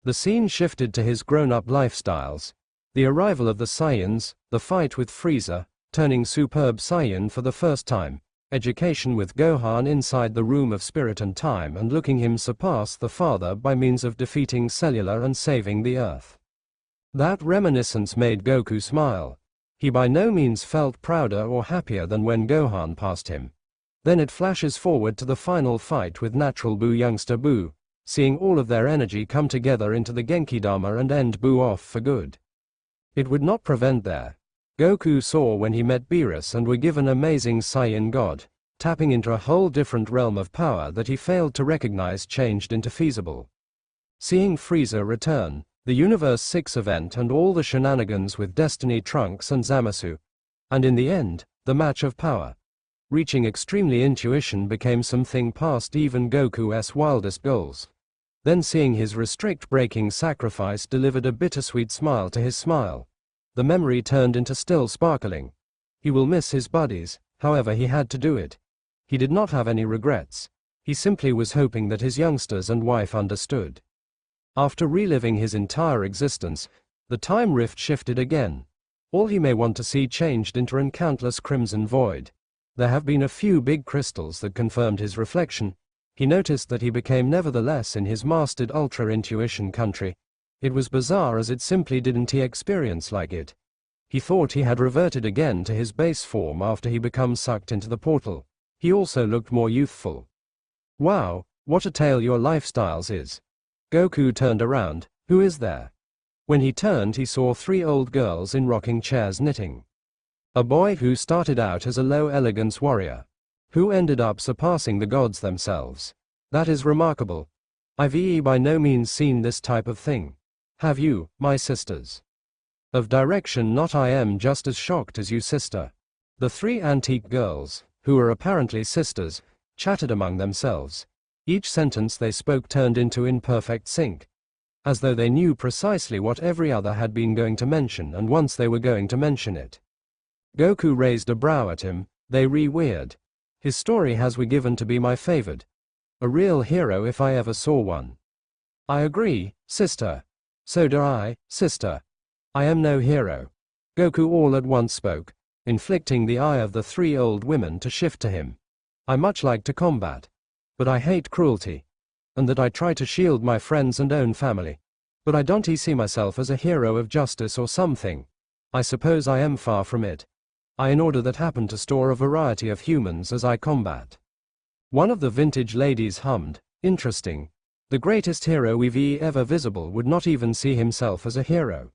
Speaker 1: The scene shifted to his grown-up lifestyles. The arrival of the Saiyans, the fight with Frieza, turning Superb Saiyan for the first time, education with Gohan inside the room of spirit and time and looking him surpass the father by means of defeating Cellular and saving the Earth. That reminiscence made Goku smile. He by no means felt prouder or happier than when Gohan passed him. Then it flashes forward to the final fight with Natural Buu youngster Buu, seeing all of their energy come together into the Genki-Dama and end Buu off for good. It would not prevent there. Goku saw when he met Beerus and were given amazing Saiyan God, tapping into a whole different realm of power that he failed to recognize changed into feasible. Seeing Frieza return, the Universe 6 event and all the shenanigans with Destiny Trunks and Zamasu, and in the end, the match of power. Reaching extremely intuition became something past even Goku's wildest goals. Then seeing his restrict-breaking sacrifice delivered a bittersweet smile to his smile. The memory turned into still sparkling. He will miss his buddies, however he had to do it. He did not have any regrets. He simply was hoping that his youngsters and wife understood. After reliving his entire existence, the time rift shifted again. All he may want to see changed into an countless crimson void. There have been a few big crystals that confirmed his reflection. He noticed that he became nevertheless in his mastered ultra-intuition country. It was bizarre as it simply didn't he experience like it. He thought he had reverted again to his base form after he become sucked into the portal. He also looked more youthful. Wow, what a tale your lifestyles is. Goku turned around. Who is there? When he turned he saw 3 old girls in rocking chairs knitting. A boy who started out as a low elegance warrior, who ended up surpassing the gods themselves. That is remarkable. I've by no means seen this type of thing. Have you, my sisters? Of direction not I am just as shocked as you sister. The 3 antique girls, who were apparently sisters, chatted among themselves. Each sentence they spoke turned into in perfect sync. As though they knew precisely what every other had been going to mention and once they were going to mention it. Goku raised a brow at him. They weird. His story has we given to be my favored. A real hero if I ever saw one. I agree, sister. So do I, sister. I am no hero. Goku all at once spoke, inflicting the eye of the 3 old women to shift to him. I much like to combat. But I hate cruelty. And that I try to shield my friends and own family. But I don't see myself as a hero of justice or something. I suppose I am far from it. I in order that happen to store a variety of humans as I combat. One of the vintage ladies hummed, interesting. The greatest hero we've ever visible would not even see himself as a hero.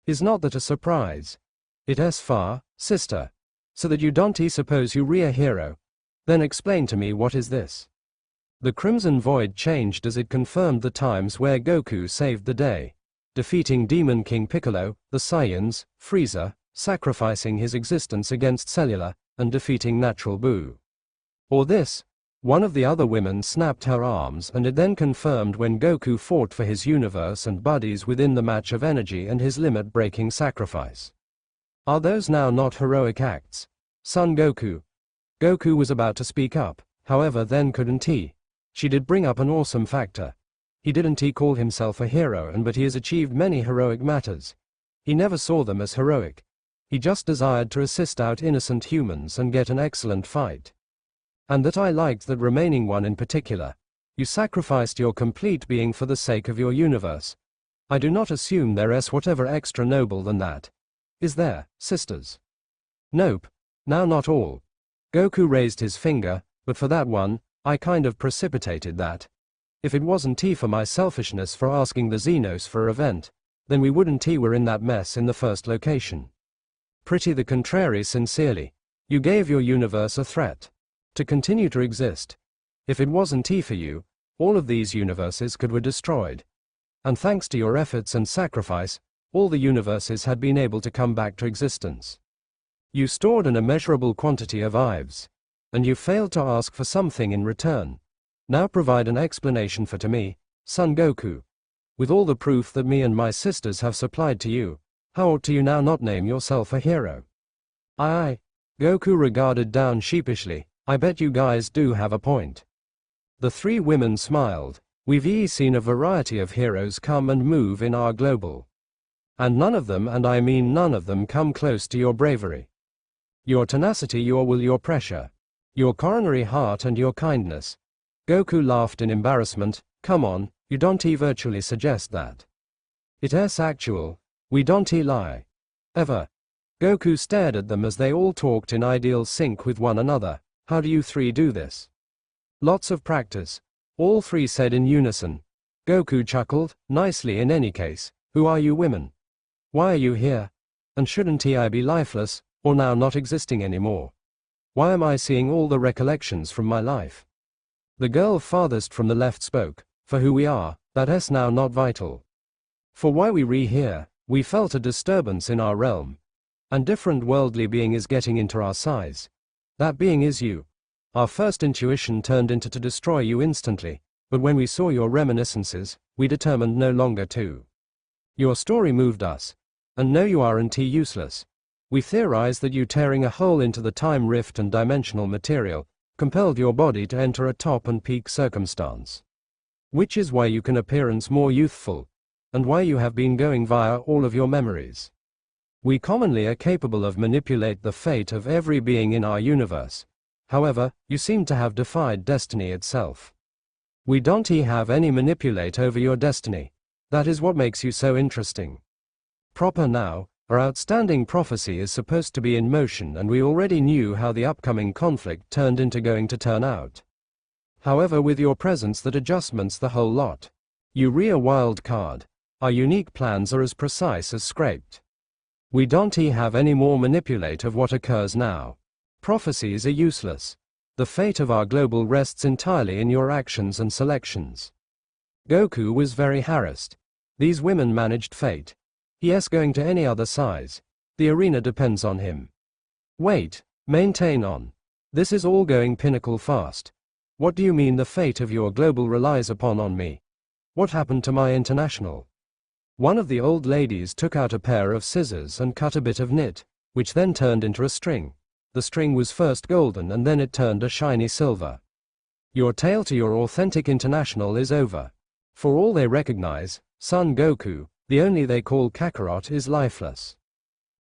Speaker 1: Is not that a surprise? It's far, sister. So that you don't suppose you a hero. Then explain to me what is this. The crimson void changed as it confirmed the times where Goku saved the day. Defeating Demon King Piccolo, the Saiyans, Frieza, sacrificing his existence against Cellular, and defeating Natural Buu. Or this? One of the other women snapped her arms and it then confirmed when Goku fought for his universe and buddies within the match of energy and his limit-breaking sacrifice. Are those now not heroic acts? Son Goku. Goku was about to speak up, however then couldn't he. She did bring up an awesome factor. He didn't call himself a hero but he has achieved many heroic matters. He never saw them as heroic. He just desired to assist out innocent humans and get an excellent fight. And that I liked that remaining one in particular. You sacrificed your complete being for the sake of your universe. I do not assume there's whatever extra noble than that. Is there, sisters? Nope. Now not all. Goku raised his finger, but for that one, I kind of precipitated that. If it wasn't for my selfishness for asking the Xenos for a event, then we wouldn't were in that mess in the first location. Pretty the contrary, sincerely. You gave your universe a threat. To continue to exist. If it wasn't for you, all of these universes could were destroyed. And thanks to your efforts and sacrifice, all the universes had been able to come back to existence. You stored an immeasurable quantity of lives. And you failed to ask for something in return. Now provide an explanation for to me, Son Goku. With all the proof that me and my sisters have supplied to you, how ought you now not name yourself a hero? Aye. Goku regarded down sheepishly. I bet you guys do have a point. The three women smiled. We've seen a variety of heroes come and move in our global. And none of them, and I mean none of them, come close to your bravery. Your tenacity, your will, your pressure. Your coronary heart and your kindness. Goku laughed in embarrassment. Come on, you don't virtually suggest that. It's actual. We don't lie. Ever. Goku stared at them as they all talked in ideal sync with one another. How do you three do this? Lots of practice. All three said in unison. Goku chuckled. Nicely in any case. Who are you women? Why are you here? And shouldn't I be lifeless, or now not existing anymore? Why am I seeing all the recollections from my life? The girl farthest from the left spoke. For who we are, that's now not vital. For why we here, we felt a disturbance in our realm. And different worldly being is getting into our size. That being is you. Our first intuition turned into to destroy you instantly, but when we saw your reminiscences, we determined no longer to. Your story moved us. And no, you aren't useless. We theorized that you tearing a hole into the time rift and dimensional material, compelled your body to enter a top and peak circumstance. Which is why you can appearance more youthful, and why you have been going via all of your memories. We commonly are capable of manipulate the fate of every being in our universe. However, you seem to have defied destiny itself. We don't have any manipulate over your destiny. That is what makes you so interesting. Proper now. Our outstanding prophecy is supposed to be in motion, and we already knew how the upcoming conflict turned into going to turn out. However, with your presence that adjustments the whole lot. You a wild card. Our unique plans are as precise as scraped. We don't have any more manipulate of what occurs now. Prophecies are useless. The fate of our global rests entirely in your actions and selections. Goku was very harassed. These women managed fate. Yes, going to any other size. The arena depends on him. Wait, maintain on. This is all going pinnacle fast. What do you mean the fate of your global relies upon on me? What happened to my international? One of the old ladies took out a pair of scissors and cut a bit of knit, which then turned into a string. The string was first golden and then it turned a shiny silver. Your tale to your authentic international is over. For all they recognize, Son Goku, the only they call Kakarot, is lifeless.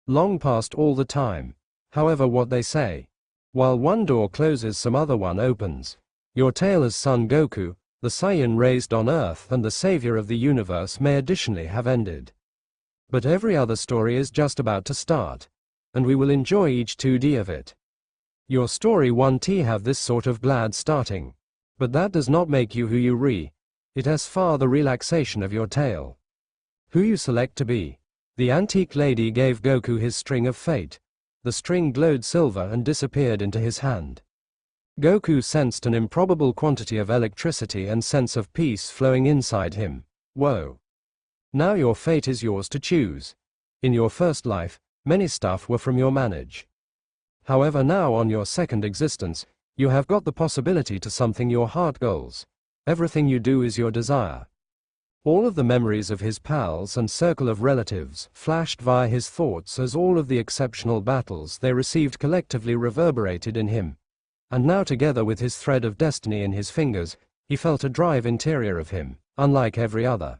Speaker 1: Long past all the time. However, what they say. While one door closes, some other one opens. Your tale as Son Goku, the Saiyan raised on Earth and the savior of the universe, may additionally have ended. But every other story is just about to start. And we will enjoy each 2D of it. Your story 1T have this sort of glad starting. But that does not make you who you re. It has far the relaxation of your tale. Who you select to be. The antique lady gave Goku his string of fate. The string glowed silver and disappeared into his hand. Goku sensed an improbable quantity of electricity and sense of peace flowing inside him. Whoa. Now your fate is yours to choose. In your first life, many stuff were from your manage. However, now on your second existence, you have got the possibility to something your heart goals. Everything you do is your desire. All of the memories of his pals and circle of relatives flashed via his thoughts as all of the exceptional battles they received collectively reverberated in him. And now, together with his thread of destiny in his fingers, he felt a drive interior of him, unlike every other.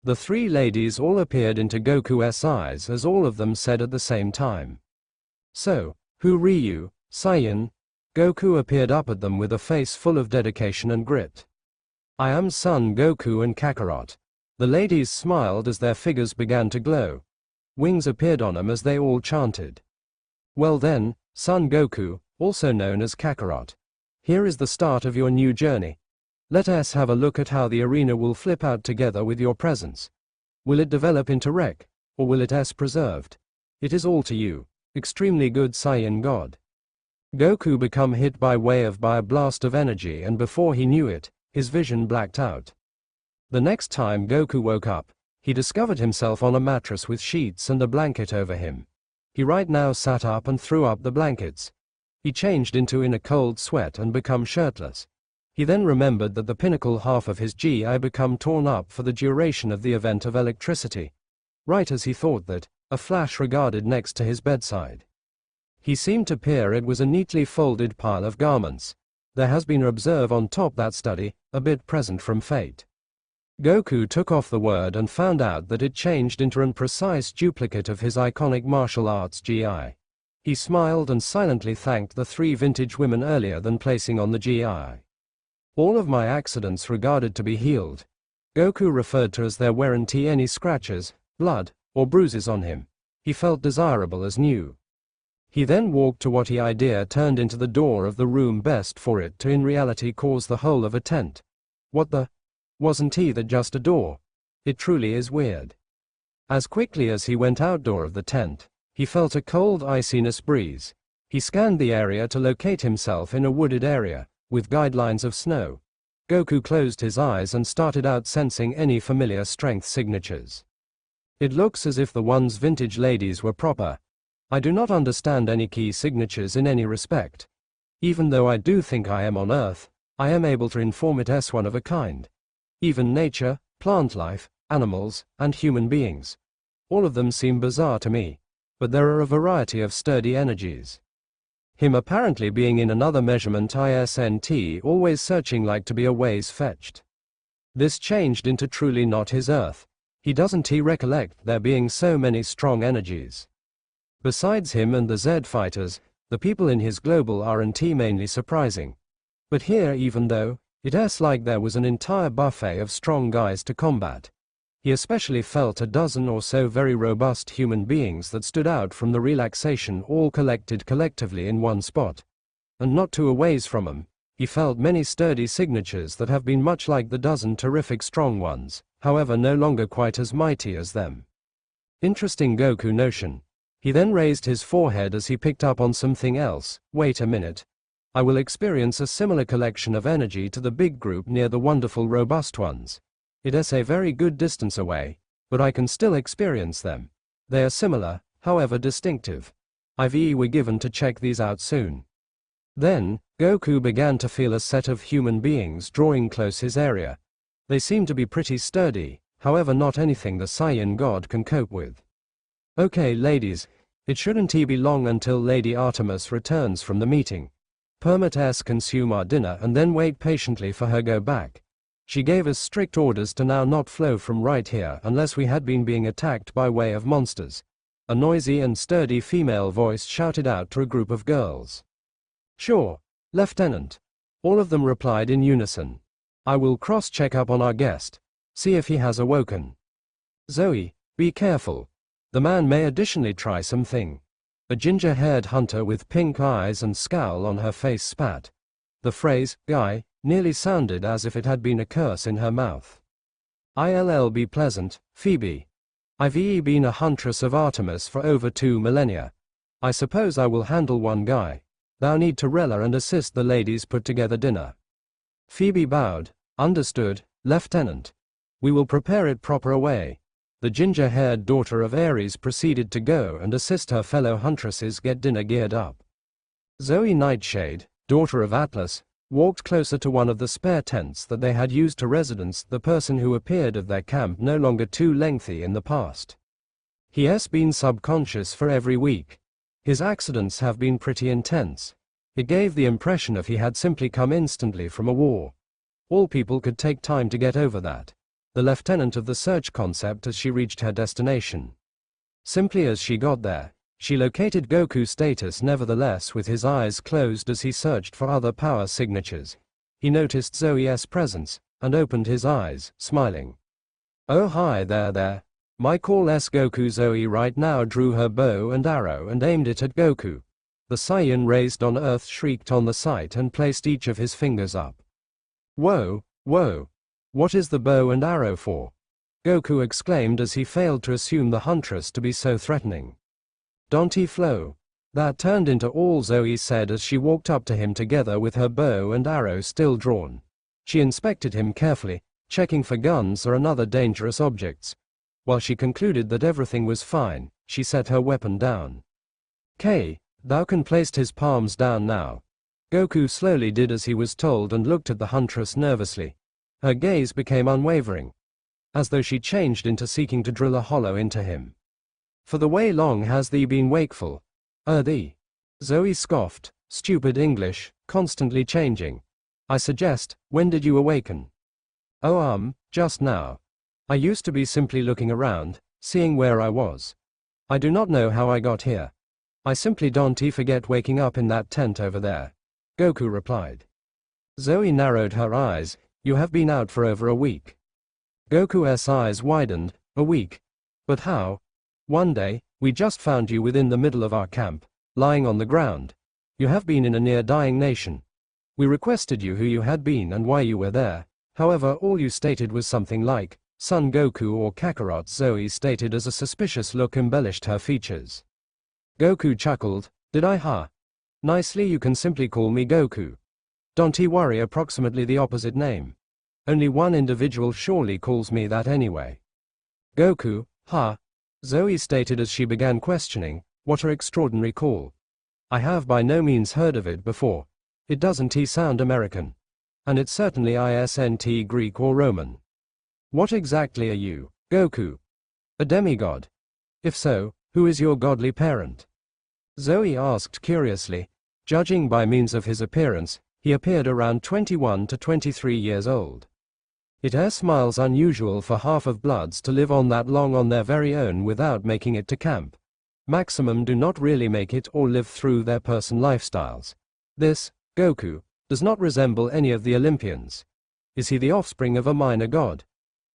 Speaker 1: The three ladies all appeared into Goku's eyes as all of them said at the same time. So, who are you, Saiyan? Goku appeared up at them with a face full of dedication and grit. I am Son Goku and Kakarot. The ladies smiled as their figures began to glow. Wings appeared on them as they all chanted. Well then, Son Goku, also known as Kakarot. Here is the start of your new journey. Let us have a look at how the arena will flip out together with your presence. Will it develop into wreck, or will it s preserved? It is all to you, extremely good Saiyan God. Goku become hit by a blast of energy, and before he knew it, his vision blacked out. The next time Goku woke up, he discovered himself on a mattress with sheets and a blanket over him. He right now sat up and threw up the blankets. He changed into in a cold sweat and become shirtless. He then remembered that the pinnacle half of his GI become torn up for the duration of the event of electricity. Right as he thought that, a flash regarded next to his bedside. He seemed to peer. It was a neatly folded pile of garments. There has been observe on top that study, a bit present from fate. Goku took off the word and found out that it changed into an precise duplicate of his iconic martial arts GI. He smiled and silently thanked the three vintage women earlier than placing on the GI. All of my accidents regarded to be healed. Goku referred to as there weren't any scratches, blood, or bruises on him. He felt desirable as new. He then walked to what he idea turned into the door of the room best for it to in reality cause the whole of a tent. What the? Wasn't he that just a door? It truly is weird. As quickly as he went outdoor of the tent, he felt a cold iciness breeze. He scanned the area to locate himself in a wooded area, with guidelines of snow. Goku closed his eyes and started out sensing any familiar strength signatures. It looks as if the ones vintage ladies were proper. I do not understand any key signatures in any respect. Even though I do think I am on Earth, I am able to inform it as one of a kind. Even nature, plant life, animals, and human beings. All of them seem bizarre to me, but there are a variety of sturdy energies. Him apparently being in another measurement ISNT, always searching like to be a ways fetched. This changed into truly not his Earth. He doesn't recollect there being so many strong energies. Besides him and the Z fighters, the people in his global R&T mainly surprising. But here, even though it's like there was an entire buffet of strong guys to combat, he especially felt a dozen or so very robust human beings that stood out from the relaxation, all collected collectively in one spot. And not too a ways from him, he felt many sturdy signatures that have been much like the dozen terrific strong ones, however no longer quite as mighty as them. Interesting Goku notion. He then raised his forehead as he picked up on something else. Wait a minute. I will experience a similar collection of energy to the big group near the wonderful robust ones. It is a very good distance away, but I can still experience them. They are similar, however distinctive. IV were given to check these out soon. Then, Goku began to feel a set of human beings drawing close his area. They seem to be pretty sturdy, however not anything the Saiyan God can cope with. Okay ladies, it shouldn't be long until Lady Artemis returns from the meeting. Permit us consume our dinner and then wait patiently for her go back. She gave us strict orders to now not flow from right here unless we had been being attacked by way of monsters. A noisy and sturdy female voice shouted out to a group of girls. Sure, Lieutenant. All of them replied in unison. I will cross-check up on our guest. See if he has awoken. Zoe, be careful. The man may additionally try something. A ginger-haired hunter with pink eyes and scowl on her face spat. The phrase, guy, nearly sounded as if it had been a curse in her mouth. I'll be pleasant, Phoebe. I've been a huntress of Artemis for over 2 millennia. I suppose I will handle one guy. Thou need to rella and assist the ladies put together dinner. Phoebe bowed. Understood, Lieutenant. We will prepare it proper away. The ginger-haired daughter of Ares proceeded to go and assist her fellow huntresses get dinner geared up. Zoe Nightshade, daughter of Atlas, walked closer to one of the spare tents that they had used to residence the person who appeared of their camp no longer too lengthy in the past. He has been subconscious for every week. His accidents have been pretty intense. It gave the impression of he had simply come instantly from a war. All people could take time to get over that. the lieutenant of the search concept as she reached her destination. Simply as she got there, she located Goku's status nevertheless with his eyes closed as he searched for other power signatures. He noticed Zoe's presence, and opened his eyes, smiling. "Oh hi there. My call S Goku." Zoe right now drew her bow and arrow and aimed it at Goku. The Saiyan raised on Earth shrieked on the sight and placed each of his fingers up. Whoa. What is the bow and arrow for?" Goku exclaimed as he failed to assume the huntress to be so threatening. "Don't flow." That turned into all Zoe said as she walked up to him together with her bow and arrow still drawn. She inspected him carefully, checking for guns or other dangerous objects. While she concluded that everything was fine, she set her weapon down. "K, thou can place his palms down now." Goku slowly did as he was told and looked at the huntress nervously. Her gaze became unwavering, as though she changed into seeking to drill a hollow into him. "For the way long has thee been wakeful?" Thee." Zoe scoffed. "Stupid English, constantly changing. I suggest, when did you awaken?" "Oh, just now. I used to be simply looking around, seeing where I was. I do not know how I got here. I simply don't forget waking up in that tent over there," Goku replied. Zoe narrowed her eyes. "You have been out for over a week." Goku's eyes widened. "A week? But how? One day, we just found you within the middle of our camp, lying on the ground. You have been in a near-dying nation. We requested you who you had been and why you were there. However, all you stated was something like, Son Goku or Kakarot." Zoe stated as a suspicious look embellished her features. Goku chuckled. "Did I, huh? Nicely, you can simply call me Goku. Don't worry, approximately the opposite name. Only one individual surely calls me that anyway." "Goku, huh?" Zoe stated as she began questioning, "What an extraordinary call. I have by no means heard of it before. It doesn't sound American. And it certainly isn't Greek or Roman. What exactly are you, Goku? A demigod? If so, who is your godly parent?" Zoe asked curiously. Judging by means of his appearance, he appeared around 21 to 23 years old. It smiles unusual for half-of-bloods to live on that long on their very own without making it to camp. Maximum do not really make it or live through their person lifestyles. This, Goku, does not resemble any of the Olympians. Is he the offspring of a minor god?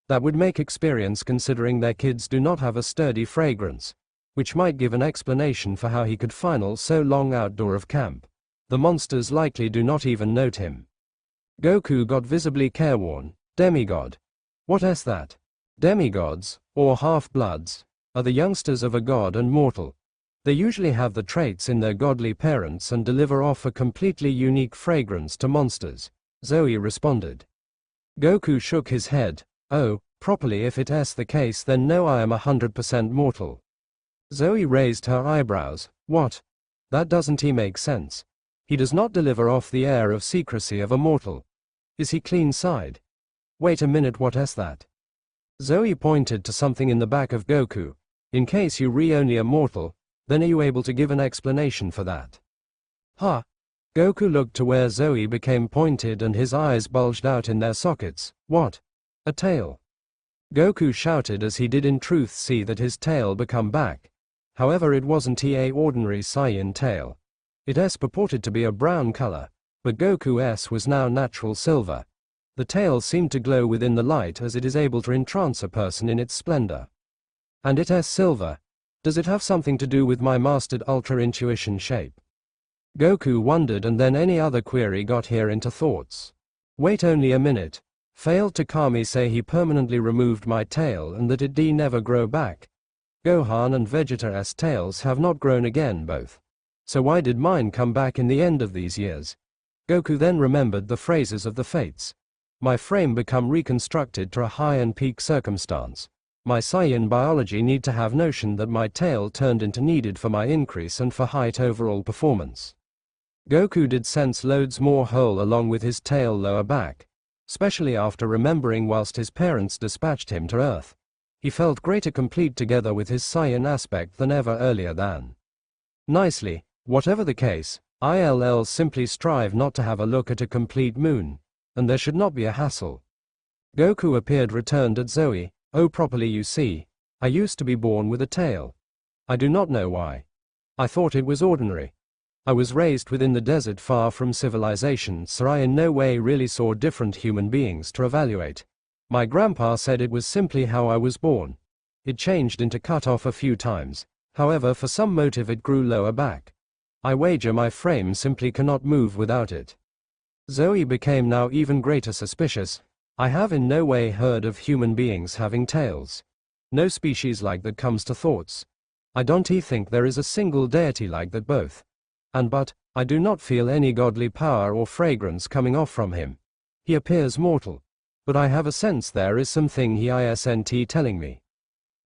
Speaker 1: That would make experience considering their kids do not have a sturdy fragrance, which might give an explanation for how he could final so long outdoor of camp. The monsters likely do not even note him. Goku got visibly careworn. Demigod. What is that? Demigods, or half-bloods, are the youngsters of a god and mortal. They usually have the traits in their godly parents and deliver off a completely unique fragrance to monsters, Zoe responded. Goku shook his head. "Oh, properly, if it is the case, then no, I am 100% mortal." Zoe raised her eyebrows. "What? That doesn't make sense. He does not deliver off the air of secrecy of a mortal. Is he clean-side? Wait a minute, what is that?" Zoe pointed to something in the back of Goku. "In case you only a mortal, then are you able to give an explanation for that?" "Huh?" Goku looked to where Zoe became pointed and his eyes bulged out in their sockets. "What? A tail?" Goku shouted as he did in truth see that his tail become back. However, it wasn't a ordinary Saiyan tail. It purported to be a brown color, but Goku's was now natural silver. The tail seemed to glow within the light as it is able to entrance a person in its splendor. "And it is silver. Does it have something to do with my mastered Ultra Intuition shape?" Goku wondered, and then any other query got here into thoughts. "Wait only a minute. Failed to Kami say he permanently removed my tail and that it never grow back. Gohan and Vegeta's tails have not grown again both. So why did mine come back in the end of these years?" Goku then remembered the phrases of the fates. "My frame become reconstructed to a high and peak circumstance. My Saiyan biology need to have notion that my tail turned into needed for my increase and for height overall performance." Goku did sense loads more whole along with his tail lower back, especially after remembering whilst his parents dispatched him to Earth. He felt greater complete together with his Saiyan aspect than ever earlier than. Nicely, whatever the case, I'll simply strive not to have a look at a complete moon, and there should not be a hassle. Goku appeared returned at Zoe. Oh properly you see. I used to be born with a tail. I do not know why. I thought it was ordinary. I was raised within the desert far from civilization, so I in no way really saw different human beings to evaluate. My grandpa said it was simply how I was born. It changed into cut off a few times, however for some motive it grew lower back. I wager my frame simply cannot move without it. Zoe became now even greater suspicious. I have in no way heard of human beings having tails. No species like that comes to thoughts. I don't think there is a single deity like that both. But I do not feel any godly power or fragrance coming off from him. He appears mortal, but I have a sense there is something he isn't telling me.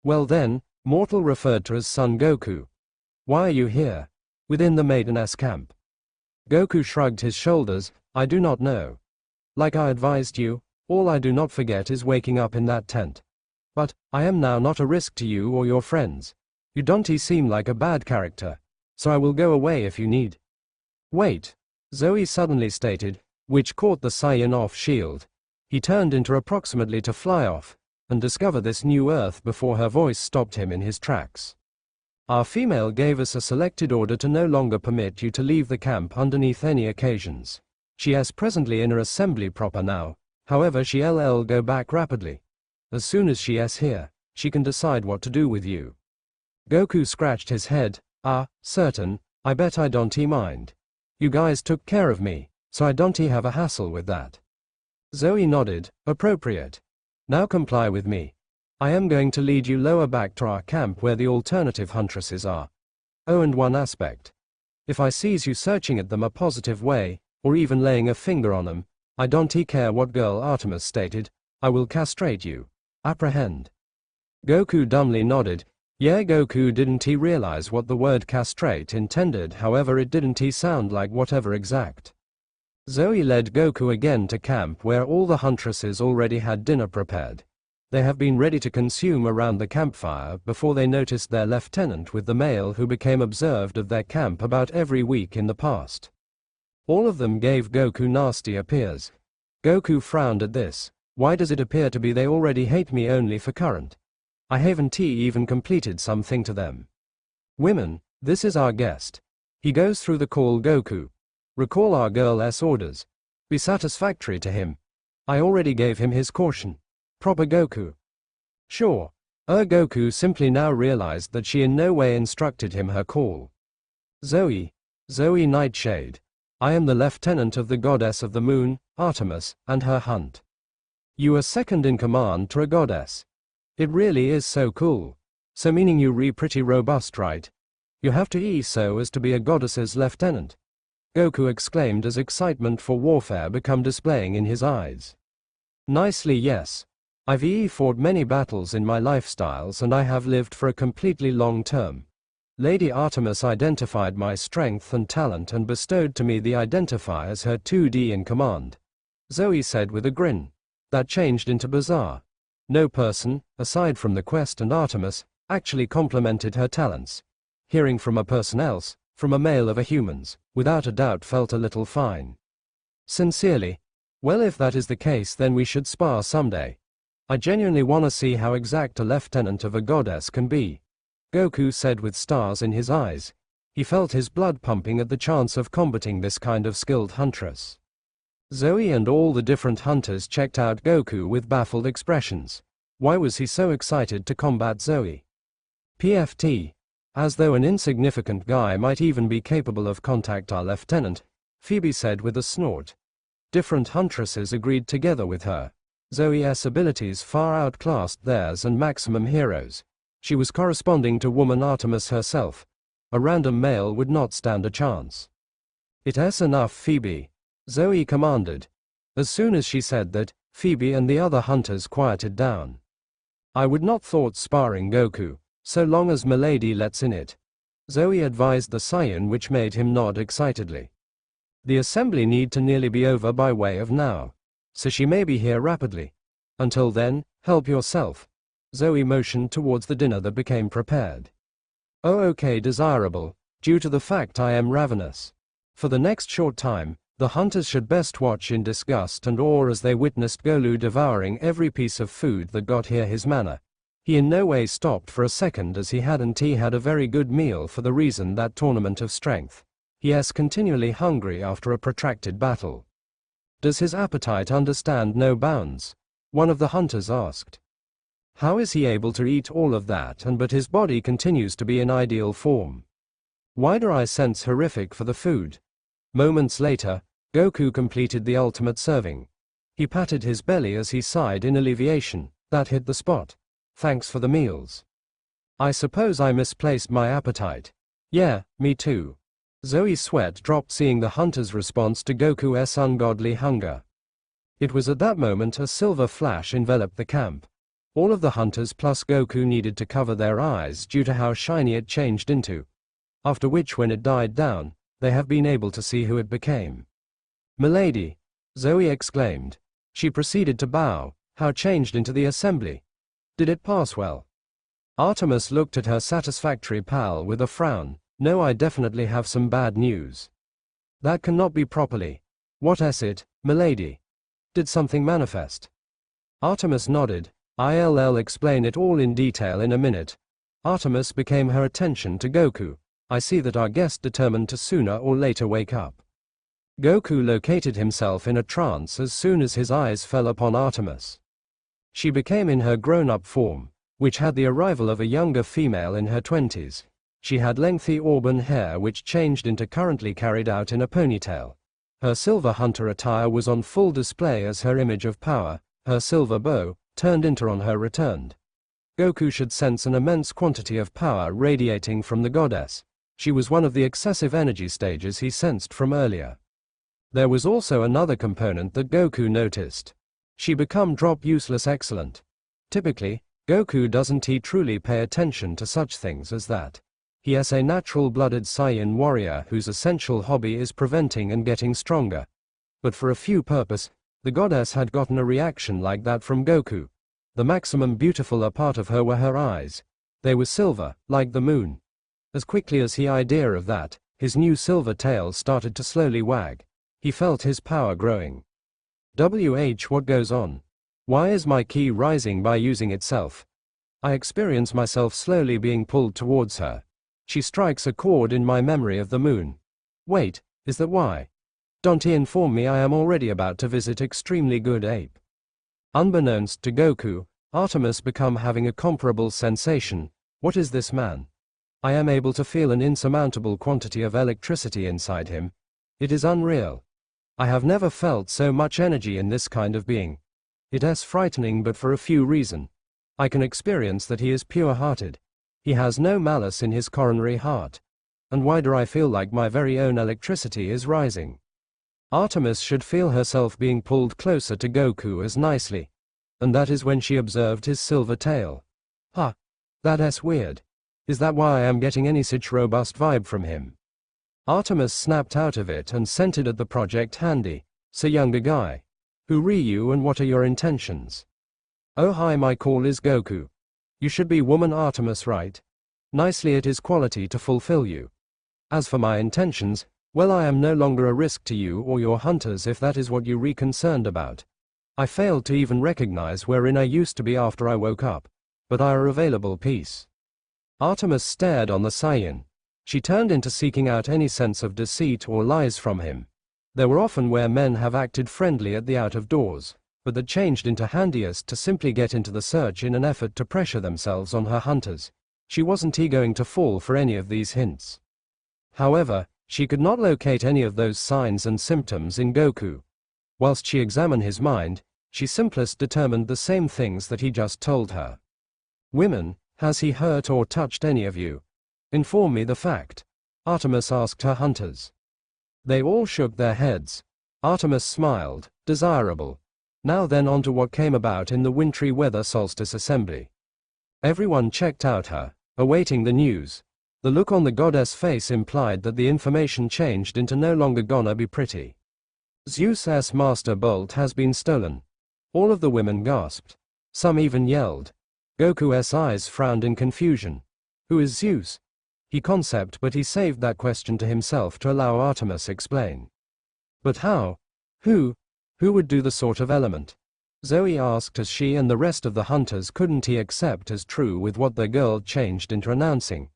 Speaker 1: Well then, mortal referred to as Son Goku. Why are you here? Within the Maideness camp. Goku shrugged his shoulders. I do not know. Like I advised you, all I do not forget is waking up in that tent. But I am now not a risk to you or your friends. You don't seem like a bad character, so I will go away if you need. Wait, Zoe suddenly stated, which caught the Saiyan off shield. He turned into approximately to fly off, and discover this new Earth before her voice stopped him in his tracks. Our female gave us a selected order to no longer permit you to leave the camp underneath any occasions. She is presently in her assembly proper now, however she'll go back rapidly. As soon as she is here, she can decide what to do with you. Goku scratched his head. Certain, I bet I don't mind. You guys took care of me, so I don't have a hassle with that. Zoe nodded. Appropriate. Now comply with me. I am going to lead you lower back to our camp where the alternative huntresses are. Oh, and one aspect. If I sees you searching at them a positive way, or even laying a finger on them, I don't care what girl Artemis stated, I will castrate you. Apprehend. Goku dumbly nodded. Yeah, Goku didn't realize what the word castrate intended, however it didn't sound like whatever exact. Zoe led Goku again to camp where all the huntresses already had dinner prepared. They have been ready to consume around the campfire before they noticed their lieutenant with the male who became observed of their camp about every week in the past. All of them gave Goku nasty appears. Goku frowned at this. Why does it appear to be they already hate me only for current? I haven't even completed something to them. Women, this is our guest. He goes through the call Goku. Recall our girl's orders. Be satisfactory to him. I already gave him his caution. Proper Goku. Sure. Goku simply now realized that she in no way instructed him her call. Zoe Nightshade. I am the lieutenant of the goddess of the moon, Artemis, and her hunt. You are second in command to a goddess. It really is so cool. So meaning you pretty robust, right? You have to so as to be a goddess's lieutenant. Goku exclaimed as excitement for warfare become displaying in his eyes. Nicely yes. I've fought many battles in my lifestyles and I have lived for a completely long term. Lady Artemis identified my strength and talent and bestowed to me the identifier as her 2D in command. Zoe said with a grin. That changed into bizarre. No person, aside from the quest and Artemis, actually complimented her talents. Hearing from a person else, from a male of a humans, without a doubt felt a little fine. Sincerely. Well, if that is the case then we should spar someday. I genuinely wanna see how exact a lieutenant of a goddess can be. Goku said with stars in his eyes. He felt his blood pumping at the chance of combating this kind of skilled huntress. Zoe and all the different hunters checked out Goku with baffled expressions. Why was he so excited to combat Zoe? PFT. As though an insignificant guy might even be capable of contact our lieutenant, Phoebe said with a snort. Different huntresses agreed together with her. Zoe's abilities far outclassed theirs and maximum heroes. She was corresponding to woman Artemis herself. A random male would not stand a chance. It's enough, Phoebe. Zoe commanded. As soon as she said that, Phoebe and the other hunters quieted down. I would not thought sparring Goku, so long as Milady lets in it. Zoe advised the Saiyan, which made him nod excitedly. The assembly need to nearly be over by way of now, so she may be here rapidly. Until then, help yourself. Zoe motioned towards the dinner that became prepared. Oh okay, desirable, due to the fact I am ravenous. For the next short time, The hunters should best watch in disgust and awe as they witnessed Golu devouring every piece of food that got near his manor. He in no way stopped for a second as he had a very good meal for the reason that tournament of strength. He is continually hungry after a protracted battle. Does his appetite understand no bounds? One of the hunters asked. How is he able to eat all of that but his body continues to be in ideal form? Why do I sense horrific for the food? Moments later, Goku completed the ultimate serving. He patted his belly as he sighed in alleviation. That hit the spot. Thanks for the meals. I suppose I misplaced my appetite. Yeah, me too. Zoe's sweat dropped seeing the hunter's response to Goku's ungodly hunger. It was at that moment a silver flash enveloped the camp. All of the hunters plus Goku needed to cover their eyes due to how shiny it changed into. After which when it died down, they have been able to see who it became. Milady! Zoe exclaimed. She proceeded to bow. How changed into the assembly? Did it pass well? Artemis looked at her satisfactory pal with a frown. No, I definitely have some bad news. That cannot be properly. What is it, milady? Did something manifest? Artemis nodded. I'll explain it all in detail in a minute. Artemis became her attention to Goku. I see that our guest determined to sooner or later wake up. Goku located himself in a trance as soon as his eyes fell upon Artemis. She became in her grown-up form, which had the arrival of a younger female in her 20s. She had lengthy auburn hair which changed into currently carried out in a ponytail. Her silver hunter attire was on full display as her image of power, her silver bow, turned into on her returned. Goku should sense an immense quantity of power radiating from the goddess. She was one of the excessive energy stages he sensed from earlier. There was also another component that Goku noticed. She become drop useless excellent. Typically, Goku doesn't truly pay attention to such things as that. He is a natural-blooded Saiyan warrior whose essential hobby is preventing and getting stronger. But for a few purpose, the goddess had gotten a reaction like that from Goku. The maximum beautiful part of her were her eyes. They were silver, like the moon. As quickly as he idea of that, his new silver tail started to slowly wag. He felt his power growing. What goes on? Why is my ki rising by using itself? I experience myself slowly being pulled towards her. She strikes a chord in my memory of the moon. Wait, is that why? Don't he inform me I am already about to visit extremely good ape? Unbeknownst to Goku, Artemis become having a comparable sensation. What is this man? I am able to feel an insurmountable quantity of electricity inside him. It is unreal. I have never felt so much energy in this kind of being. It is frightening but for a few reasons. I can experience that he is pure-hearted. He has no malice in his coronary heart. And why do I feel like my very own electricity is rising? Artemis should feel herself being pulled closer to Goku as nicely. And that is when she observed his silver tail. Huh. That is weird. Is that why I am getting any such robust vibe from him? Artemis snapped out of it and scented at the project handy. So younger guy. Who are you and what are your intentions? Oh hi, my call is Goku. You should be woman Artemis, right? Nicely, it is quality to fulfill you. As for my intentions, well, I am no longer a risk to you or your hunters if that is what you are concerned about. I failed to even recognize wherein I used to be after I woke up, but I are available peace. Artemis stared on the Saiyan. She turned into seeking out any sense of deceit or lies from him. There were often where men have acted friendly at the out of doors, but that changed into handiest to simply get into the search in an effort to pressure themselves on her hunters. She wasn't going to fall for any of these hints. However, she could not locate any of those signs and symptoms in Goku. Whilst she examined his mind, she simplest determined the same things that he just told her. Women, has he hurt or touched any of you? Inform me the fact. Artemis asked her hunters. They all shook their heads. Artemis smiled. Desirable. Now then on to what came about in the wintry weather solstice assembly. Everyone checked out her, awaiting the news. The look on the goddess' face implied that the information changed into no longer gonna be pretty. Zeus's master bolt has been stolen. All of the women gasped. Some even yelled. Goku's eyes frowned in confusion. Who is Zeus? He concept, but he saved that question to himself to allow Artemis explain. But how? Who? Who would do the sort of element? Zoe asked as she and the rest of the hunters couldn't accept as true with what their girl changed into announcing.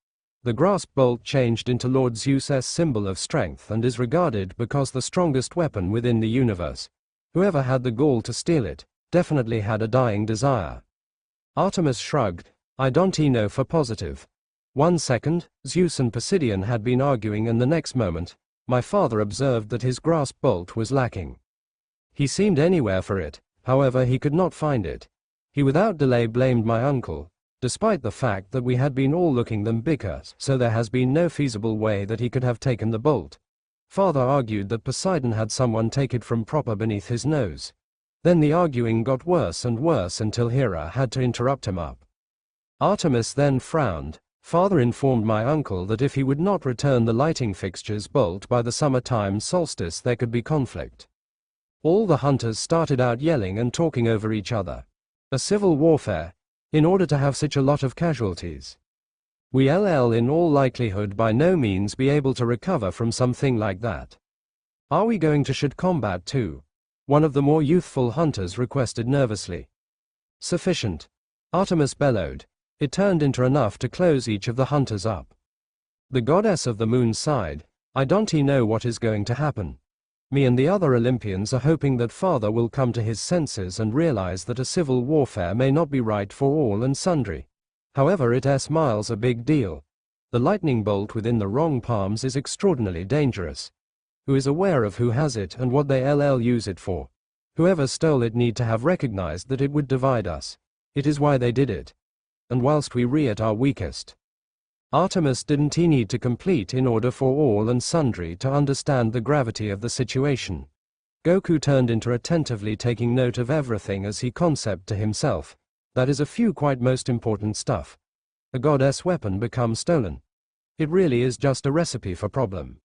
Speaker 1: The grasp bolt changed into Lord Zeus's symbol of strength and is regarded because the strongest weapon within the universe. Whoever had the gall to steal it definitely had a dying desire. Artemis shrugged. I don't know for positive. 1 second, Zeus and Poseidon had been arguing, and the next moment, my father observed that his grasp bolt was lacking. He seemed anywhere for it, however he could not find it. He without delay blamed my uncle, despite the fact that we had been all looking them bicker, so there has been no feasible way that he could have taken the bolt. Father argued that Poseidon had someone take it from proper beneath his nose. Then the arguing got worse and worse until Hera had to interrupt him up. Artemis then frowned. Father informed my uncle that if he would not return the lighting fixture's bolt by the summertime solstice there could be conflict. All the hunters started out yelling and talking over each other. A civil warfare, in order to have such a lot of casualties. We'll in all likelihood by no means be able to recover from something like that. Are we going to should combat too? One of the more youthful hunters requested nervously. Sufficient. Artemis bellowed. It turned into enough to close each of the hunters up. The goddess of the moon sighed. I don't know what is going to happen. Me and the other Olympians are hoping that Father will come to his senses and realize that a civil warfare may not be right for all and sundry. However, it's miles a big deal. The lightning bolt within the wrong palms is extraordinarily dangerous. Who is aware of who has it and what they'll use it for? Whoever stole it need to have recognized that it would divide us. It is why they did it. And whilst we at our weakest. Artemis didn't need to complete in order for all and sundry to understand the gravity of the situation. Goku turned into attentively taking note of everything as he concept to himself. That is a few quite most important stuff. A goddess weapon becomes stolen. It really is just a recipe for problem.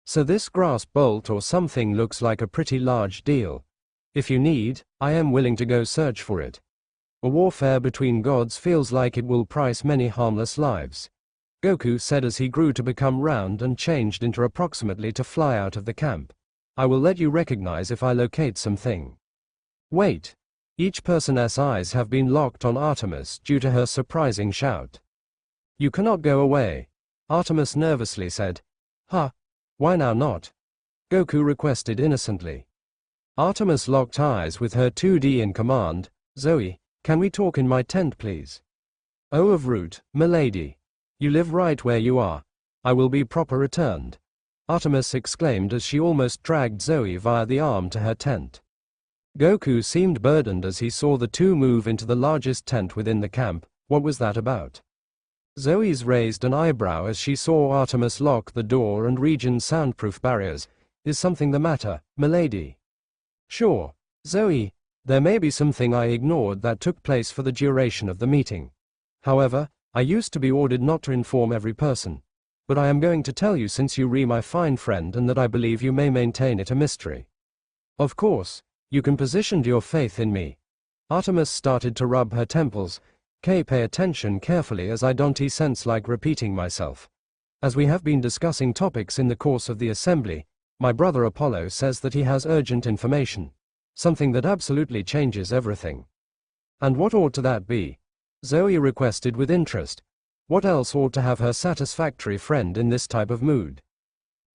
Speaker 1: So this grasp bolt or something looks like a pretty large deal. If you need, I am willing to go search for it. A warfare between gods feels like it will price many harmless lives. Goku said as he grew to become round and changed into approximately to fly out of the camp. I will let you recognize if I locate something. Wait. Each person's eyes have been locked on Artemis due to her surprising shout. You cannot go away. Artemis nervously said. Huh? Why now not? Goku requested innocently. Artemis locked eyes with her 2D in command. Zoe, can we talk in my tent please? Oh of root, milady. You live right where you are. I will be proper returned. Artemis exclaimed as she almost dragged Zoe via the arm to her tent. Goku seemed burdened as he saw the two move into the largest tent within the camp. What was that about? Zoe's raised an eyebrow as she saw Artemis lock the door and region soundproof barriers. Is something the matter, milady? Sure, Zoe. There may be something I ignored that took place for the duration of the meeting. However, I used to be ordered not to inform every person. But I am going to tell you since you re my fine friend and that I believe you may maintain it a mystery. Of course, you can position your faith in me. Artemis started to rub her temples. Pay attention carefully as I don't sense like repeating myself. As we have been discussing topics in the course of the assembly, my brother Apollo says that he has urgent information. Something that absolutely changes everything. And what ought to that be? Zoe requested with interest. What else ought to have her satisfactory friend in this type of mood?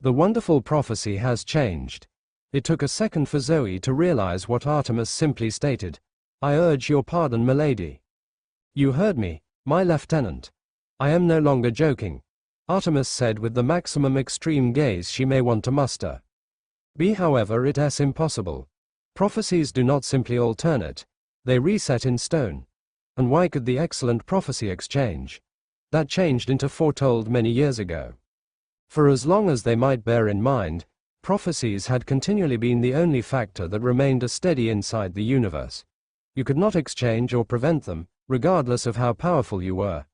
Speaker 1: The wonderful prophecy has changed. It took a second for Zoe to realize what Artemis simply stated. I urge your pardon, milady. You heard me, my lieutenant. I am no longer joking. Artemis said with the maximum extreme gaze she may want to muster. However, it's impossible. Prophecies do not simply alternate. They reset in stone. And why could the excellent prophecy exchange? That changed into foretold many years ago. For as long as they might bear in mind, prophecies had continually been the only factor that remained a steady inside the universe. You could not exchange or prevent them, regardless of how powerful you were.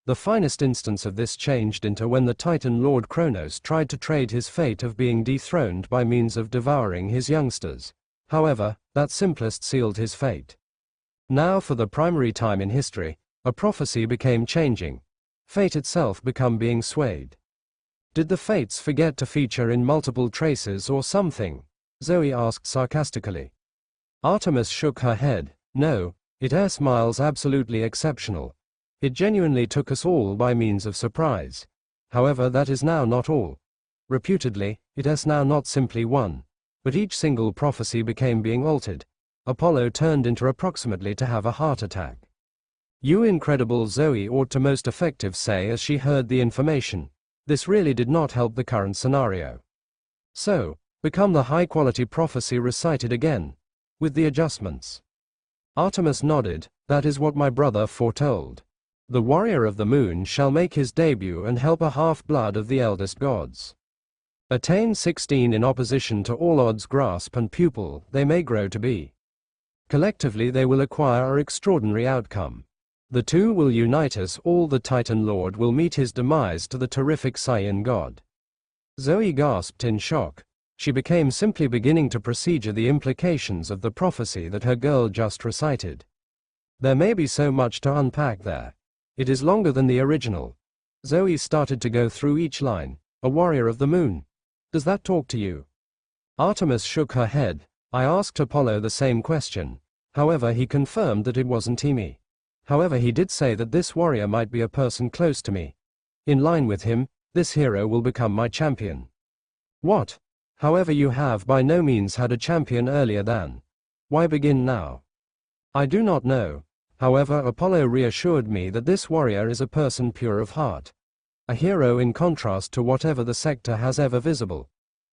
Speaker 1: The finest instance of this changed into when the Titan Lord Kronos tried to trade his fate of being dethroned by means of devouring his youngsters. However, that simplest sealed his fate. Now for the primary time in history, a prophecy became changing. Fate itself become being swayed. Did the fates forget to feature in multiple traces or something? Zoe asked sarcastically. Artemis shook her head. No, it smiles absolutely exceptional. It genuinely took us all by means of surprise. However, that is now not all. Reputedly, it now not simply one, but each single prophecy became being altered. Apollo turned into approximately to have a heart attack. You incredible, Zoe ought to most effective say as she heard the information. This really did not help the current scenario. So, become the high-quality prophecy recited again, with the adjustments. Artemis nodded. That is what my brother foretold. The warrior of the moon shall make his debut and help a half-blood of the eldest gods. Attain 16 in opposition to all odds, grasp and pupil they may grow to be. Collectively they will acquire an extraordinary outcome. The two will unite us all. The Titan Lord will meet his demise to the terrific Saiyan god. Zoe gasped in shock. She became simply beginning to procedure the implications of the prophecy that her girl just recited. There may be so much to unpack there. It is longer than the original. Zoe started to go through each line. A warrior of the moon. Does that talk to you? Artemis shook her head. I asked Apollo the same question. However, he confirmed that it wasn't me. However, he did say that this warrior might be a person close to me. In line with him, this hero will become my champion. What? However, you have by no means had a champion earlier than. Why begin now? I do not know. However, Apollo reassured me that this warrior is a person pure of heart. A hero in contrast to whatever the sector has ever visible.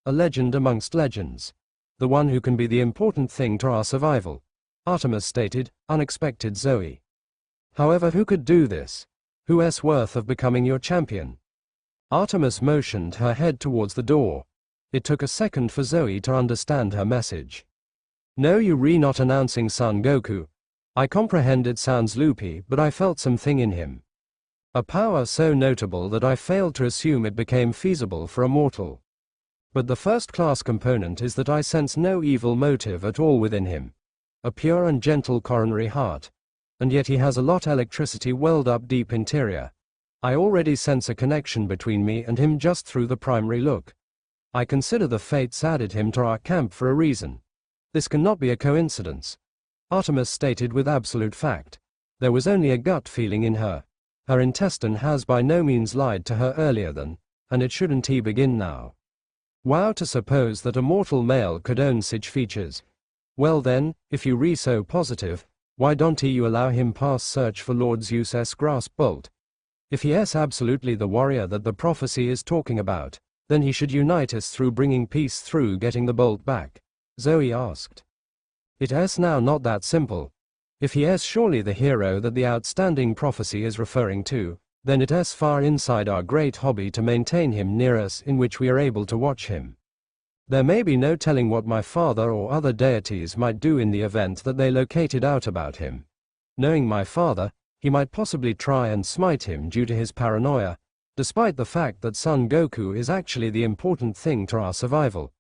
Speaker 1: A legend amongst legends. The one who can be the important thing to our survival. Artemis stated, unexpected Zoe. However, who could do this? Who's worth of becoming your champion? Artemis motioned her head towards the door. It took a second for Zoe to understand her message. No, you not announcing Son Goku. I comprehend it sounds loopy, but I felt something in him. A power so notable that I failed to assume it became feasible for a mortal. But the first-class component is that I sense no evil motive at all within him. A pure and gentle coronary heart. And yet he has a lot electricity welled up deep interior. I already sense a connection between me and him just through the primary look. I consider the fates added him to our camp for a reason. This cannot be a coincidence. Artemis stated with absolute fact. There was only a gut feeling in her. Her intestine has by no means lied to her earlier than, and it shouldn't he begin now. Wow, to suppose that a mortal male could own such features. Well then, if you so positive, why don't you allow him pass search for Lord Zeus's grasp bolt? If he is absolutely the warrior that the prophecy is talking about, then he should unite us through bringing peace through getting the bolt back, Zoe asked. It is now not that simple. If he is surely the hero that the outstanding prophecy is referring to, then it is far inside our great hobby to maintain him near us in which we are able to watch him. There may be no telling what my father or other deities might do in the event that they located out about him. Knowing my father, he might possibly try and smite him due to his paranoia, despite the fact that Son Goku is actually the important thing to our survival.